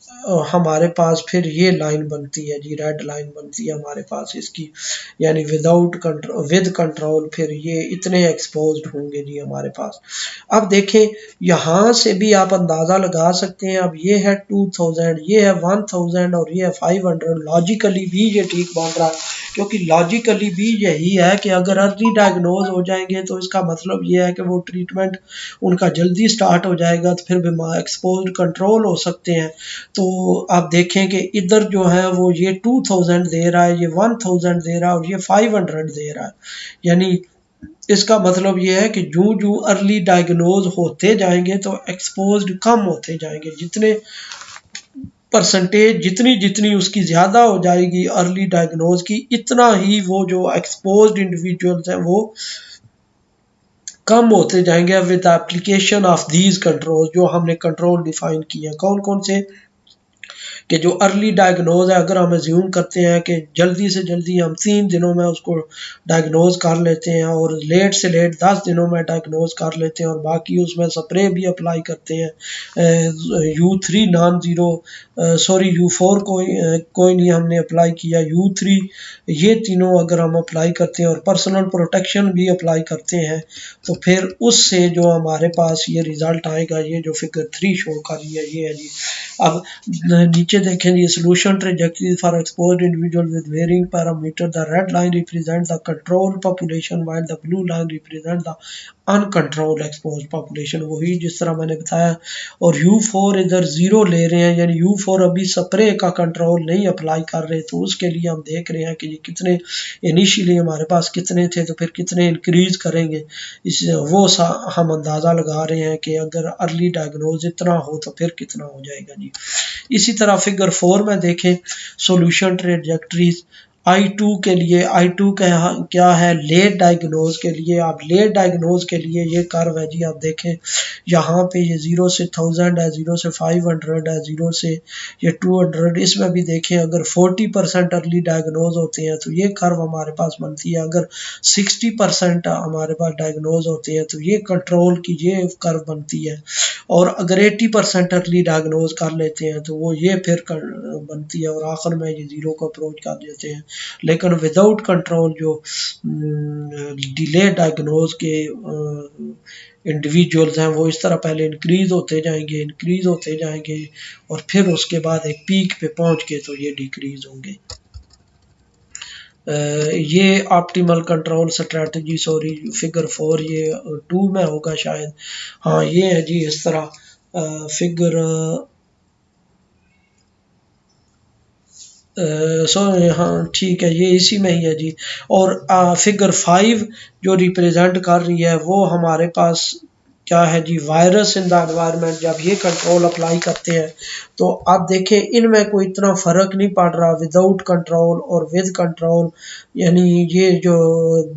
हमारे पास फिर ये लाइन बनती है जी, रेड लाइन बनती है हमारे पास इसकी, यानी विदाउट कंट्रोल विद कंट्रोल फिर ये इतने एक्सपोज्ड होंगे जी हमारे पास। अब देखें यहाँ से भी आप अंदाज़ा लगा सकते हैं। अब ये है 2000, ये है 1000 और ये है 500। लॉजिकली भी ये ठीक बन रहा है क्योंकि लॉजिकली भी यही है कि अगर अर्ली डायग्नोज हो जाएंगे तो इसका मतलब ये है कि वो ट्रीटमेंट उनका जल्दी स्टार्ट हो जाएगा तो फिर बीमार एक्सपोज्ड कंट्रोल हो सकते हैं। तो आप देखें कि इधर जो है वो ये 2000 दे रहा है, ये 1000 दे रहा है और ये 500 दे रहा है। यानी इसका मतलब ये है कि जो जो अर्ली डायग्नोज होते जाएंगे तो एक्सपोज्ड कम होते जाएंगे। जितने परसेंटेज जितनी जितनी उसकी ज़्यादा हो जाएगी अर्ली डायग्नोज की, इतना ही वो जो एक्सपोज्ड इंडिविजुअल्स हैं वो कम होते जाएंगे with application of these control. जो हमने कंट्रोल डिफाइन किए हैं कौन कौन से, कि जो अर्ली डायग्नोज है अगर हम एज्यूम करते हैं कि जल्दी से जल्दी हम 3 दिनों में उसको डायग्नोज कर लेते हैं और लेट से लेट 10 दिनों में डायग्नोज कर लेते हैं और बाकी उसमें स्प्रे भी अप्लाई करते हैं। U3 non zero sorry U4 कोई नहीं हमने अप्लाई किया, U3 ये तीनों अगर हम अप्लाई करते हैं और पर्सनल प्रोटेक्शन भी अप्लाई करते हैं तो फिर उससे जो हमारे पास ये रिज़ल्ट आएगा, ये जो फिगर 3 शो कर रही है ये है जी। अब नीचे देखें जी, solution trajectory for exposed individual with varying parameter. The red line represent the control population while the blue line represent the uncontrolled exposed population, वही जिस तरह मैंने बताया। और U4 इधर 0 ले रहे हैं यानी U4 अभी स्प्रे का कंट्रोल नहीं अप्लाई कर रहे, तो उसके लिए हम देख रहे हैं कि ये कितने इनिशियली हमारे पास कितने थे तो फिर कितने इंक्रीज करेंगे, इस वो हम अंदाज़ा लगा रहे हैं कि अगर अर्ली डायग्नोज इतना हो तो फिर कितना हो जाएगा जी। इसी तरह फिगर 4 में देखें सोल्यूशन ट्रेजेक्टरीज। I2 के लिए, I2 क्या है, लेट डायग्नोज के लिए। आप लेट डायग्नोज के लिए ये कर्व है जी, आप देखें यहाँ पे ये 0 से 1000 है, 0 से 500 है, 0 से ये 200। इसमें भी देखें अगर 40% अर्ली डायग्नोज होते हैं तो ये कर्व हमारे पास बनती है, अगर 60% हमारे पास डायग्नोज होते हैं तो ये कंट्रोल की ये कर्व बनती है, और अगर 80% अर्ली डायग्नोज कर लेते हैं तो वो ये फिर बनती है, और आखिर में ये 0 को अप्रोच कर देते हैं। लेकिन विदाउट कंट्रोल जो डिले डायग्नोज के इंडिविजुअल्स हैं वो इस तरह पहले इंक्रीज होते जाएंगे और फिर उसके बाद एक पीक पे पहुंच के तो ये डिक्रीज होंगे। ये optimal control strategy, sorry figure 4 ये 2 में होगा शायद। हाँ ये है जी, इस तरह फिगर हाँ ठीक है, ये इसी में ही है जी। और फिगर 5 जो रिप्रेजेंट कर रही है वो हमारे पास क्या है जी, वायरस इन द एनवायरनमेंट। जब ये कंट्रोल अप्लाई करते हैं तो आप देखें इनमें कोई इतना फ़र्क नहीं पड़ रहा विदाउट कंट्रोल और विद कंट्रोल। यानी ये जो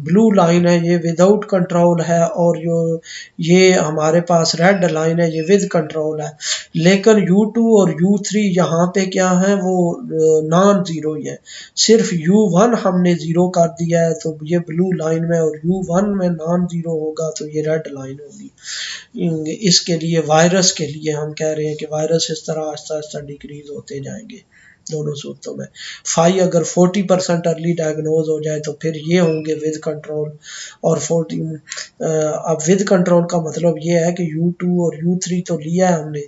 ब्लू लाइन है ये विदाउट कंट्रोल है, और जो ये हमारे पास रेड लाइन है ये विद कंट्रोल है। लेकिन U2 और U3 यहाँ पे क्या है, वो नॉन ज़ीरो ही है। सिर्फ U1 हमने ज़ीरो कर दिया है तो ये ब्लू लाइन में, और U1 में नॉन ज़ीरो होगा तो ये रेड लाइन होगी। इसके लिए वायरस के लिए हम कह रहे हैं कि वायरस इस तरह आहिस्ता आहिस्ता डिक्रीज होते जाएंगे दोनों सूरतों में। 5 अगर 40% अर्ली डायग्नोज हो जाए तो फिर ये होंगे विद कंट्रोल, और 40 अब विद कंट्रोल का मतलब ये है कि U2 और U3 तो लिया है हमने,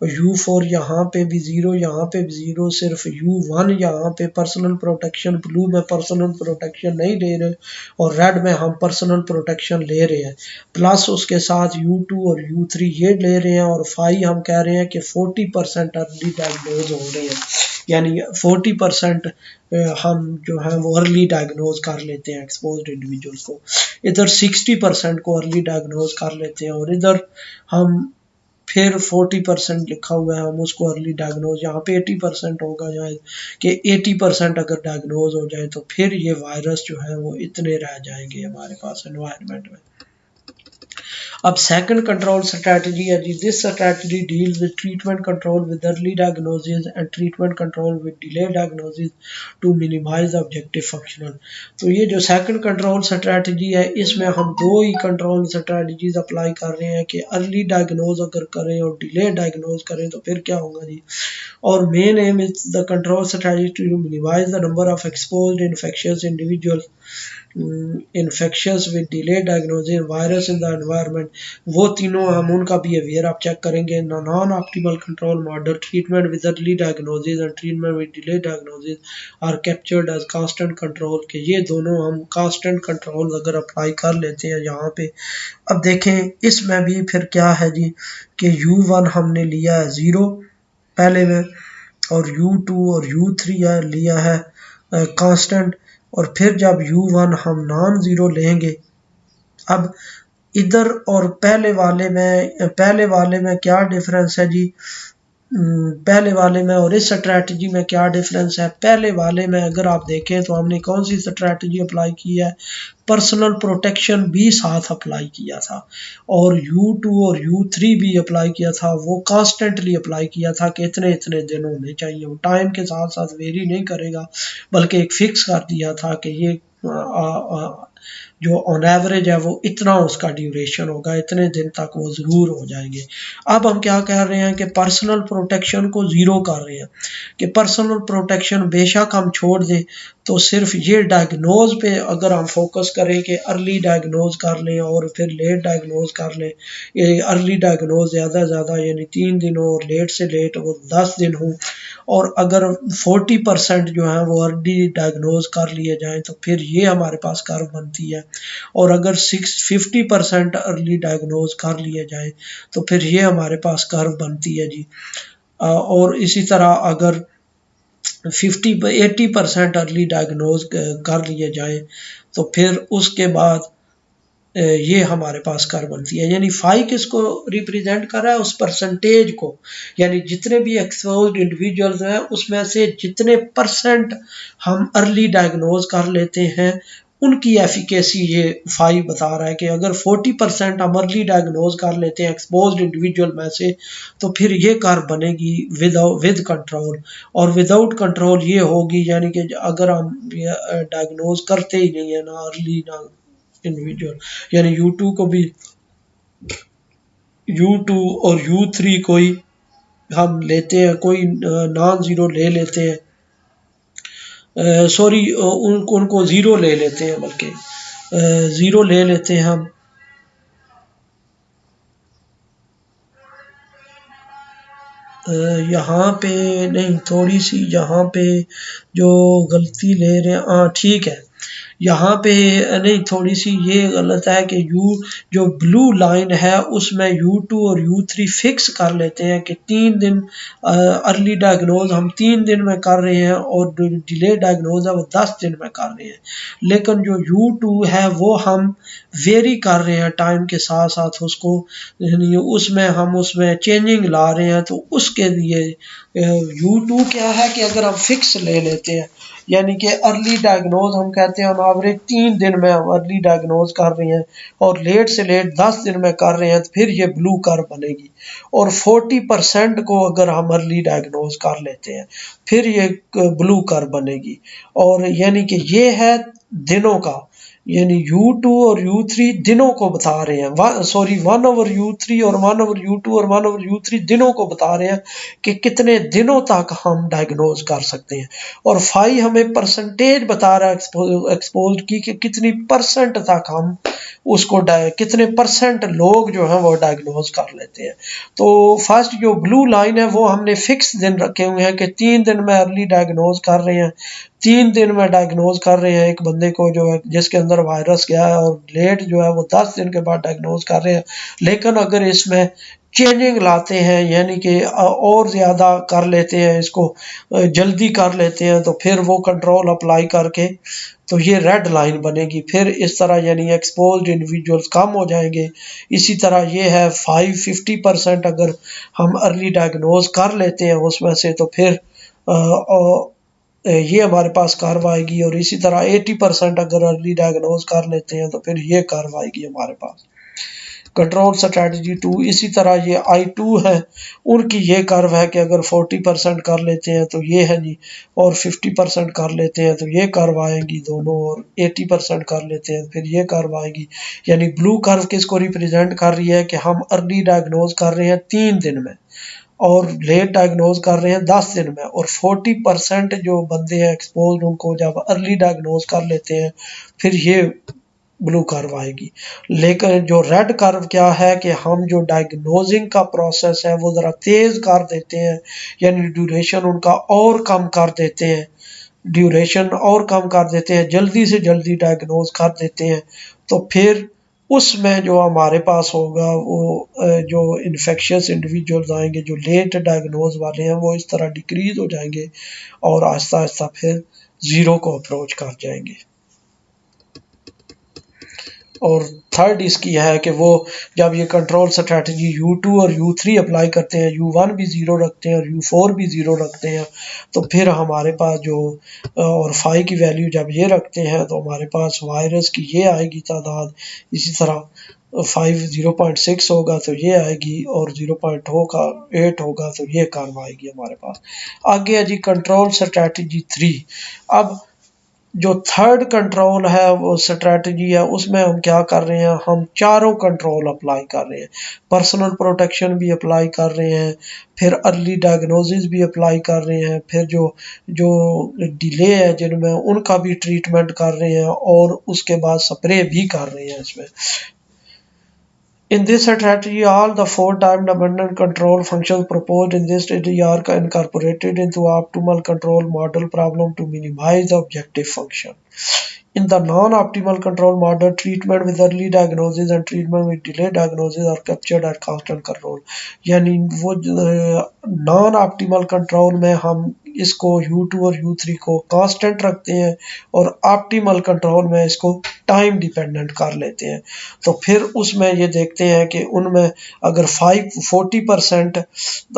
और U4 यहाँ पे भी 0, यहाँ पे भी 0, सिर्फ U1 यहाँ पे पर्सनल प्रोटेक्शन, ब्लू में पर्सनल प्रोटेक्शन नहीं ले रहे और रेड में हम पर्सनल प्रोटेक्शन ले रहे हैं, प्लस उसके साथ U2 और U3 ये ले रहे हैं, और 5 हम कह रहे हैं कि 40% अर्ली डायग्नोज हो रहे हैं, यानी 40% हम जो है वो अर्ली डायग्नोज कर लेते हैं एक्सपोज्ड इंडिविजुअल्स को। इधर 60% को अर्ली डायग्नोज कर लेते हैं, और इधर हम फिर 40% लिखा हुआ है, हम उसको अर्ली डायग्नोज, यहाँ पे 80% होगा, यहाँ कि 80% अगर डायग्नोज हो जाए तो फिर ये वायरस जो है वो इतने रह जाएंगे हमारे पास एनवायरनमेंट में। अब सेकंड कंट्रोल स्ट्रेटजी है जी, this strategy deals with treatment control with early diagnosis and treatment control with delay diagnosis to minimize objective functional. तो ये जो सेकंड कंट्रोल स्ट्रेटजी है इसमें हम दो ही कंट्रोल स्ट्रेटजीज अप्लाई कर रहे हैं कि अर्ली डायग्नोज अगर करें और डिले डायग्नोज करें तो फिर क्या होगा जी। और main aim is the control strategy to minimise the number of exposed infectious individuals infections with delay diagnosis virus in the environment. वो तीनों हम उनका बिहेवियर आप चेक करेंगे। Non optimal control model, treatment with early diagnosis and treatment with delay diagnosis are captured as constant control, के ये दोनों हम कांस्टेंट कंट्रोल अगर अप्लाई कर लेते हैं यहाँ पे। अब देखें इसमें भी फिर क्या है जी कि U1 हमने लिया है 0 पहले में, और U2 और U3 लिया है कांस्टेंट, और फिर जब U1 हम नॉन ज़ीरो लेंगे। अब इधर और पहले वाले में क्या डिफरेंस है जी, पहले वाले में और इस स्ट्रैटेजी में क्या डिफरेंस है। पहले वाले में अगर आप देखें तो हमने कौन सी स्ट्रैटेजी अप्लाई की है, पर्सनल प्रोटेक्शन भी साथ अप्लाई किया था, और U2 और U3 भी अप्लाई किया था, वो कॉन्स्टेंटली अप्लाई किया था कि इतने इतने दिन होने चाहिए, वो टाइम के साथ साथ वेरी नहीं करेगा, बल्कि एक फिक्स कर दिया था कि ये जो ऑन एवरेज है वो इतना उसका ड्यूरेशन होगा, इतने दिन तक वो ज़रूर हो जाएंगे। अब हम क्या कह रहे हैं कि पर्सनल प्रोटेक्शन को ज़ीरो कर रहे हैं, कि पर्सनल प्रोटेक्शन बेशक हम छोड़ दें तो सिर्फ ये डायग्नोज पे अगर हम फोकस करें कि अर्ली डायग्नोज कर लें और फिर लेट डायग्नोज कर लें। ये अर्ली डायग्नोज ज़्यादा से ज़्यादा यानी 3 दिन हो और लेट से लेट वो 10 दिन हो, और अगर 40% जो है वो अर्ली डायग्नोज कर लिए जाएं तो फिर ये हमारे पास कर्व बनती है, और अगर 50% अर्ली डायग्नोज कर लिए जाएं तो फिर ये हमारे पास कर्व बनती है जी। और इसी तरह अगर 80% अर्ली डायग्नोज कर लिए जाए तो फिर उसके बाद ये हमारे पास कर बनती है। यानी फाई किसको रिप्रेजेंट कर रहा है, उस परसेंटेज को, यानी जितने भी एक्सपोज्ड इंडिविजुअल्स हैं उसमें से जितने परसेंट हम अर्ली डायग्नोज कर लेते हैं उनकी एफिकेसी ये फाई बता रहा है कि अगर 40% हम अर्ली डायग्नोज कर लेते हैं एक्सपोज्ड इंडिविजुअल में से, तो फिर ये कार बनेगी विद कंट्रोल, और विदाउट कंट्रोल ये होगी, यानी कि अगर हम डायग्नोज करते ही नहीं है ना अर्ली ना इंडिविजुअल, यानी U2 को भी, U2 और U3 कोई हम लेते हैं, कोई नॉन ज़ीरो ले लेते हैं, सॉरी उनको ज़ीरो ले लेते हैं, बल्कि ज़ीरो ले लेते हैं हम, यहाँ पे नहीं, थोड़ी सी यहाँ पे जो गलती ले रहे हैं, हाँ ठीक है, यहाँ पे नहीं, थोड़ी सी ये गलत है कि यू जो ब्लू लाइन है उसमें U2 और U3 फिक्स कर लेते हैं कि 3 दिन अर्ली डायग्नोज हम 3 दिन में कर रहे हैं और डिले डायग्नोज है वो 10 दिन में कर रहे हैं, लेकिन जो U2 है वो हम वेरी कर रहे हैं टाइम के साथ साथ उसको, यानी उसमें हम उसमें चेंजिंग ला रहे हैं, तो उसके लिए U2 क्या है कि अगर हम फिक्स ले लेते हैं, यानी कि अर्ली डायग्नोज हम कहते हैं हम एवरेज 3 दिन में हम अर्ली डायग्नोज कर रहे हैं और लेट से लेट 10 दिन में कर रहे हैं, तो फिर ये ब्लू कर्व बनेगी, और 40% को अगर हम अर्ली डायग्नोज कर लेते हैं फिर ये ब्लू कर्व बनेगी, और यानी कि ये है दिनों का, यानी U2 और U3 दिनों को बता रहे हैं, सॉरी 1/U3 और 1/U2 और 1/U3 दिनों को बता रहे हैं कि कितने दिनों तक हम डायग्नोज कर सकते हैं, और फाई हमें परसेंटेज बता रहा है एक्सपोज की कि कितनी परसेंट तक हम उसको कितने परसेंट लोग जो हैं वो डायग्नोज कर लेते हैं। तो फर्स्ट जो ब्लू लाइन है वो हमने फिक्स दिन रखे हुए हैं कि 3 दिन में अर्ली डायग्नोज कर रहे हैं, 3 दिन में डायग्नोज कर रहे हैं एक बंदे को जो है जिसके अंदर वायरस गया है, और लेट जो है वो 10 दिन के बाद डायग्नोज कर रहे हैं, लेकिन अगर इसमें चेंजिंग लाते हैं यानी कि और ज़्यादा कर लेते हैं इसको, जल्दी कर लेते हैं, तो फिर वो कंट्रोल अप्लाई करके तो ये रेड लाइन बनेगी, फिर इस तरह यानी एक्सपोज्ड इंडिविजुअल्स कम हो जाएंगे। इसी तरह ये है 50% अगर हम अर्ली डायग्नोज कर लेते हैं उसमें से, तो फिर ये हमारे पास कर्व आएगी, और इसी तरह 80% अगर अर्ली डायग्नोज कर लेते हैं तो फिर ये कर्व आएगी हमारे पास। कंट्रोल स्ट्रेटजी 2 इसी तरह ये I2 है, उनकी ये कर्व है कि अगर 40% कर लेते हैं तो ये है जी, और 50% कर लेते हैं तो ये कर्व आएंगी दोनों, और 80% कर लेते हैं फिर ये कर्व आएगी। यानी ब्लू कर्व किसको रिप्रेजेंट कर रही है कि हम अर्ली डायग्नोज कर रहे हैं 3 दिन में और लेट डायग्नोज कर रहे हैं 10 दिन में, और 40% जो बंदे हैं एक्सपोज उनको जब अर्ली डायग्नोज कर लेते हैं फिर ये ब्लू कर्व आएगी। लेकिन जो रेड कर्व क्या है कि हम जो डायग्नोजिंग का प्रोसेस है वो ज़रा तेज़ कर देते हैं, यानी ड्यूरेशन उनका और कम कर देते हैं, ड्यूरेशन और कम कर देते हैं, जल्दी से जल्दी डायग्नोज कर देते हैं, तो फिर उसमें जो हमारे पास होगा वो जो इन्फेक्शियस इंडिविजुअल्स आएंगे जो लेट डायग्नोज वाले हैं वो इस तरह डिक्रीज हो जाएंगे और आहिस्ता आहिस्ता फिर ज़ीरो को अप्रोच कर जाएंगे। और थर्ड इसकी है कि वो जब ये कंट्रोल स्ट्रेटजी U2 और U3 अप्लाई करते हैं, U1 भी ज़ीरो रखते हैं और U4 भी ज़ीरो रखते हैं, तो फिर हमारे पास जो और फाई की वैल्यू जब ये रखते हैं तो हमारे पास वायरस की ये आएगी तादाद, इसी तरह 0.6 होगा तो ये आएगी, और 0.8 होगा तो ये कर्व आएगी हमारे पास। आगे है जी कंट्रोल स्ट्रेटजी 3। अब जो थर्ड कंट्रोल है वो स्ट्रेटजी है उसमें हम क्या कर रहे हैं, हम चारों कंट्रोल अप्लाई कर रहे हैं, पर्सनल प्रोटेक्शन भी अप्लाई कर रहे हैं, फिर अर्ली डायग्नोसिस भी अप्लाई कर रहे हैं, फिर जो जो डिले है जिनमें उनका भी ट्रीटमेंट कर रहे हैं, और उसके बाद स्प्रे भी कर रहे हैं इसमें। In this strategy, all the four time-dependent control functions proposed in this strategy are incorporated into optimal control model problem to minimize the objective function. In the non-optimal control model, treatment with early diagnosis and treatment with delayed diagnosis are captured at constant control. यानी वो non-optimal control में हम इसको U2 और U3 को कांस्टेंट रखते हैं और ऑप्टिमल कंट्रोल में इसको टाइम डिपेंडेंट कर लेते हैं। तो फिर उसमें ये देखते हैं कि उनमें अगर 40%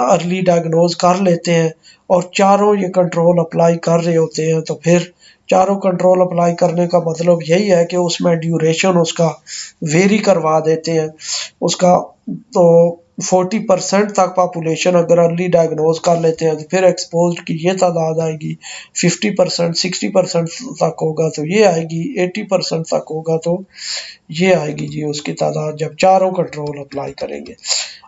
अर्ली डायग्नोज कर लेते हैं और चारों ये कंट्रोल अप्लाई कर रहे होते हैं, तो फिर चारों कंट्रोल अप्लाई करने का मतलब यही है कि उसमें ड्यूरेशन उसका वेरी करवा देते हैं उसका। तो 40% तक पॉपुलेशन अगर अर्ली डायग्नोज कर लेते हैं तो फिर एक्सपोज्ड की ये तादाद आएगी 50%, 60% तक होगा तो ये आएगी, 80% तक होगा तो ये आएगी जी उसकी तादाद, जब चारों कंट्रोल अप्लाई करेंगे।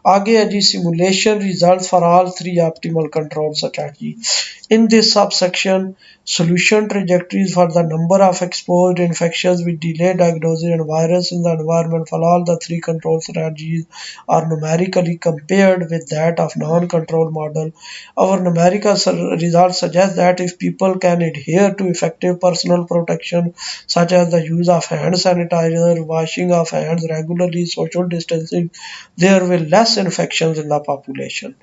आगे है जी simulation result for all 3 optimal control strategy. In this subsection, solution trajectories for the number of exposed infections with delayed diagnosis and virus in the environment for all the 3 control strategies are numerically compared with that of non-control model. Our numerical results suggest that if people can adhere to effective personal protection such as the use of hand sanitizer, washing of hands regularly, social distancing, there will be less infections in the population.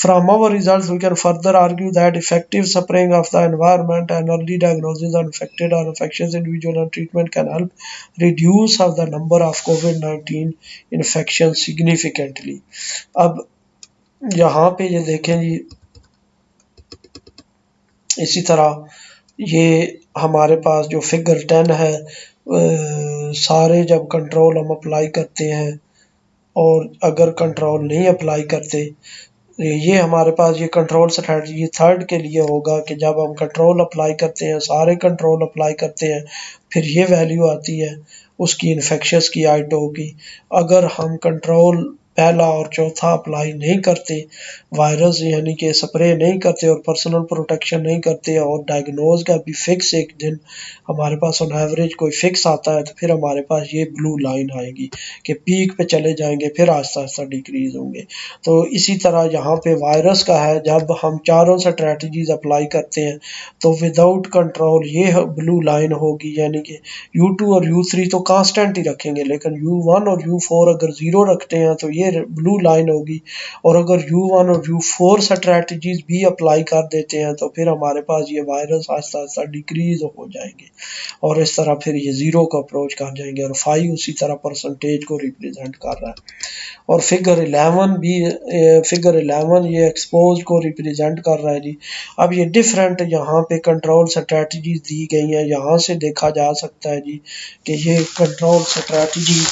From our results, we can further argue that effective spraying of the environment and early diagnosis of infected or infectious individual and treatment can help reduce of the number of COVID-19 infections significantly. अब यहाँ पे ये देखें जी, इसी तरह ये हमारे पास जो फिगर 10 है, सारे जब कंट्रोल हम अप्लाई करते हैं और अगर कंट्रोल नहीं अप्लाई करते, ये हमारे पास ये कंट्रोल स्ट्रेटजी थर्ड के लिए होगा कि जब हम कंट्रोल अप्लाई करते हैं, सारे कंट्रोल अप्लाई करते हैं, फिर ये वैल्यू आती है उसकी इन्फेक्शस की आइटो की। अगर हम कंट्रोल पहला और चौथा अप्लाई नहीं करते, वायरस यानी कि स्प्रे नहीं करते और पर्सनल प्रोटेक्शन नहीं करते और डायग्नोज का भी फिक्स एक दिन हमारे पास ऑन एवरेज कोई फिक्स आता है, तो फिर हमारे पास ये ब्लू लाइन आएगी कि पीक पे चले जाएंगे, फिर आहिस्ता आहिस्ता डिक्रीज होंगे। तो इसी तरह यहाँ पे वायरस का है, जब हम चारों स्ट्रेटजीज अप्लाई करते हैं तो विदाउट कंट्रोल ये ब्लू लाइन होगी, यानी कि U2 और U3 तो कांस्टेंट ही रखेंगे, लेकिन U1 और U4 अगर ज़ीरो रखते हैं तो ये ब्लू लाइन होगी। और अगर U1 और U4 स्ट्रेटजीज भी अप्लाई कर देते हैं तो फिर हमारे पास ये वायरस आहिस्ता आहिस्ता डिक्रीज हो जाएंगे और इस तरह फिर ये ज़ीरो को अप्रोच कर जाएंगे। और 5 उसी तरह परसेंटेज को रिप्रेजेंट कर रहा है। और फिगर 11 ये एक्सपोज को रिप्रेजेंट कर रहा है जी। अब ये डिफरेंट यहाँ पे कंट्रोल स्ट्रेटजीज दी गई हैं, यहाँ से देखा जा सकता है जी कि ये कंट्रोल स्ट्रेटजी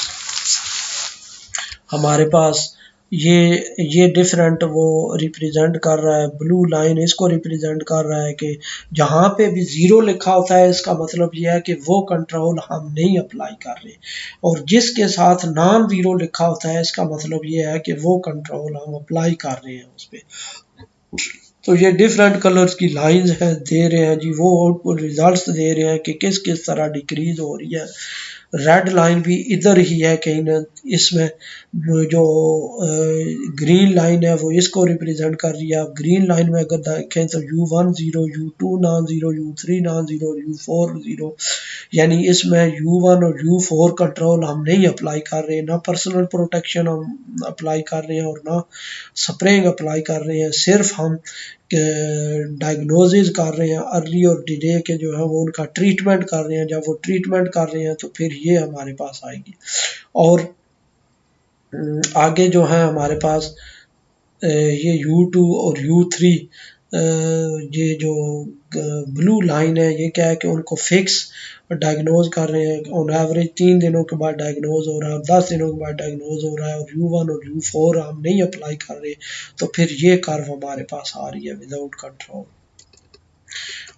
हमारे पास ये डिफरेंट वो रिप्रेजेंट कर रहा है। ब्लू लाइन इसको रिप्रेजेंट कर रहा है कि जहाँ पे भी ज़ीरो लिखा होता है इसका मतलब ये है कि वो कंट्रोल हम नहीं अप्लाई कर रहे, और जिसके साथ नॉन ज़ीरो लिखा होता है इसका मतलब ये है कि वो कंट्रोल हम अप्लाई कर रहे हैं उस पर। तो ये डिफरेंट कलर्स की लाइंस हैं दे रहे हैं जी, वो आउटपुट रिजल्ट्स दे रहे हैं कि किस किस तरह डिक्रीज हो रही है। रेड लाइन भी इधर ही है कहीं ना, इसमें जो ग्रीन लाइन है वो इसको रिप्रेजेंट कर रही है। अब ग्रीन लाइन में अगर देखें तो U1 0, U2 non zero, U3 non zero, U4 zero, यानी इसमें U1 और U4 कंट्रोल हम नहीं अप्लाई कर रहे, ना पर्सनल प्रोटेक्शन हम अप्लाई कर रहे हैं और ना स्प्रेइंग अप्लाई कर रहे हैं, सिर्फ हम डायग्नोसिस कर रहे हैं, अर्ली और डिले के जो है वो उनका ट्रीटमेंट कर रहे हैं। जब वो ट्रीटमेंट कर रहे हैं तो फिर ये हमारे पास आएगी। और आगे जो है हमारे पास ये U2 और U3 ये जो ब्लू लाइन है ये क्या है कि उनको फिक्स डायग्नोज कर रहे हैं, ऑन एवरेज 3 दिनों के बाद डायग्नोज हो रहा है और 10 दिनों के बाद डायग्नोज हो रहा है। और U1 और U4 हम नहीं अप्लाई कर रहे, तो फिर ये कर्व हमारे पास आ रही है विदाउट कंट्रोल।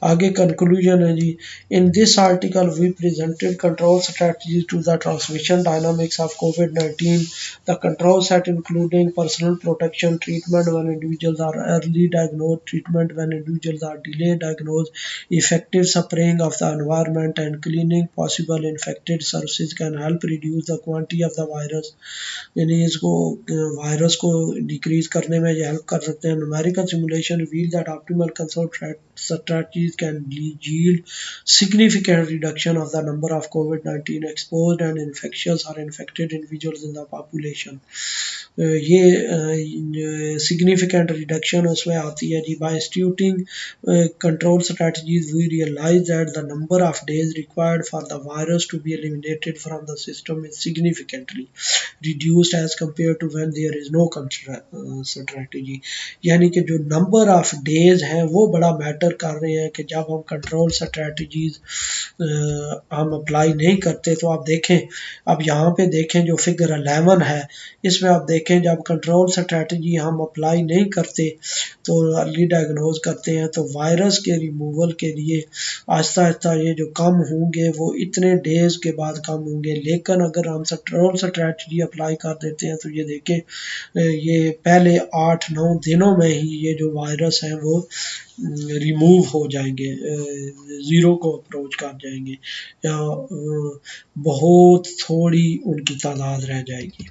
आगे कंक्लूजन है जी, in this article we presented control strategies to the transmission dynamics of COVID-19, the control set including personal protection, treatment when individuals are early diagnose, treatment when individuals are delay diagnose, effective spraying of the environment and cleaning possible infected surfaces can help reduce the quantity of the virus, यानी इसको वायरस को डिक्रीज करने में ये हेल्प कर सकते हैं। Numerical simulation reveal that optimal control strategies strategies can yield significant reduction of the number of COVID-19 exposed and infectious or infected individuals in the population. ये सिग्निफिकेंट रिडक्शन उसमें आती है जी. By instituting control strategies we realize that the number of days required for the virus to be eliminated from the system is significantly reduced as compared to when there is no strategy. यानी कि जो नंबर ऑफ डेज हैं वो बड़ा मैटर कर रहे हैं कि जब हम कंट्रोल स्ट्रेटजीज हम अप्लाई नहीं करते. तो आप देखें, अब यहाँ पे देखें जो फिगर 11 है, इसमें आप देखें जब कंट्रोल स्ट्रेटजी हम अप्लाई नहीं करते तो अर्ली डायग्नोज करते हैं तो वायरस के रिमूवल के लिए आहिस्ता आहिस्ता ये जो कम होंगे वो इतने डेज के बाद कम होंगे. लेकिन अगर हम कंट्रोल स्ट्रेटजी अप्लाई कर देते हैं तो ये देखें ये पहले 8-9 दिनों में ही ये जो वायरस हैं वो रिमूव हो जाएंगे, ज़ीरो को अप्रोच कर जाएंगे या बहुत थोड़ी उनकी तादाद रह जाएगी.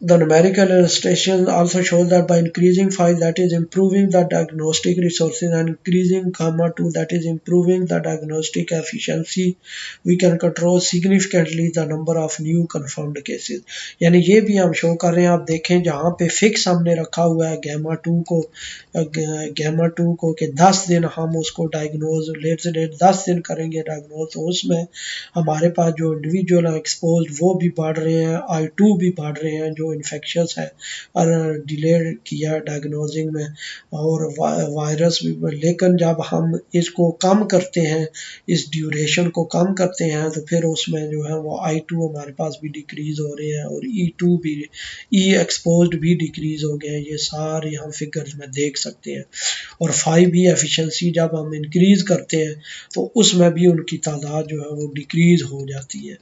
The numerical illustration also shows that by increasing 5, that is improving the diagnostic resources, and increasing gamma 2, that is improving the diagnostic efficiency, we can control significantly the number of new confirmed cases. यानी ये भी हम शो कर रहे हैं. आप देखें जहाँ पे फिक्स हमने रखा हुआ है gamma 2 को कि 10 दिन हम उसको डायग्नोज लेट से लेट 10 दिन करेंगे डायग्नोज, तो उसमें हमारे पास जो इंडिविजुअल एक्सपोज वो भी बढ़ रहे हैं, I2 भी बढ़ रहे हैं जो इन्फेक्शस है और डिले किया डायग्नोजिंग में और वायरस भी. लेकिन जब हम इसको कम करते हैं, इस ड्यूरेशन को कम करते हैं, तो फिर उसमें जो है वो I2 हमारे पास भी डिक्रीज हो रहे हैं और E2 भी, ई एक्सपोज्ड भी डिक्रीज हो गए हैं. ये सारे हम फिगर्स में देख सकते हैं. और 5 भी एफिशिएंसी जब हम इंक्रीज करते हैं तो उसमें भी उनकी तादाद जो है वो डिक्रीज हो जाती है.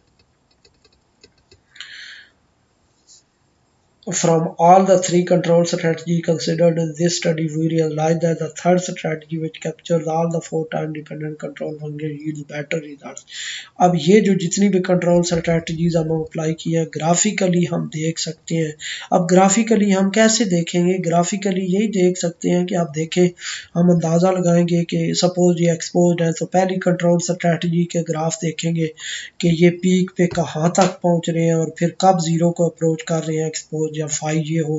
From all the 3 control strategies considered in this study, we realized that the third strategy, which captures all the 4 time-dependent control functions, yields better results. अब ये जो जितनी भी कंट्रोल स्ट्रेटजीज हम अप्लाई की है ग्राफिकली हम देख सकते हैं. अब ग्राफिकली हम कैसे देखेंगे? ग्राफिकली यही देख सकते हैं कि आप देखें, हम अंदाज़ा लगाएंगे कि सपोज ये एक्सपोज है तो पहली कंट्रोल स्ट्रेटजी के ग्राफ देखेंगे कि ये पीक पे कहाँ तक पहुँच रहे हैं और फिर कब ज़ीरो को अप्रोच कर रहे हैं एक्सपोज या 5 ये हो.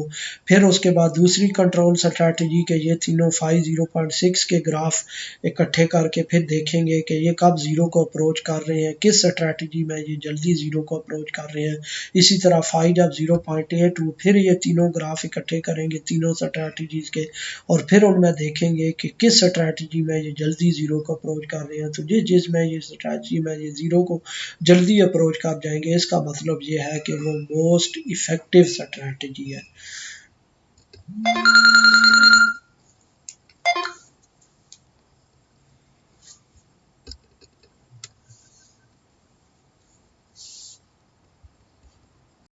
फिर उसके बाद दूसरी कंट्रोल स्ट्रेटजी के ये तीनों 5 0.6 के ग्राफ इकट्ठे करके फिर देखेंगे कि ये कब ज़ीरो को अप्रोच कर रहे हैं, किस स्ट्रेटजी में ये जल्दी ज़ीरो को अप्रोच कर रहे हैं. इसी तरह 5 जब 0.8 हो फिर ये तीनों ग्राफ इकट्ठे करेंगे तीनों स्ट्रेटजीज के और फिर उनमें देखेंगे कि किस स्ट्रेटजी में ये जल्दी ज़ीरो को अप्रोच कर रहे हैं. तो जिसमें ये स्ट्रेटजी में ये ज़ीरो को जल्दी अप्रोच कर जाएंगे इसका मतलब ये है कि वो मोस्ट इफ़ेक्टिव स्ट्रेटजी है.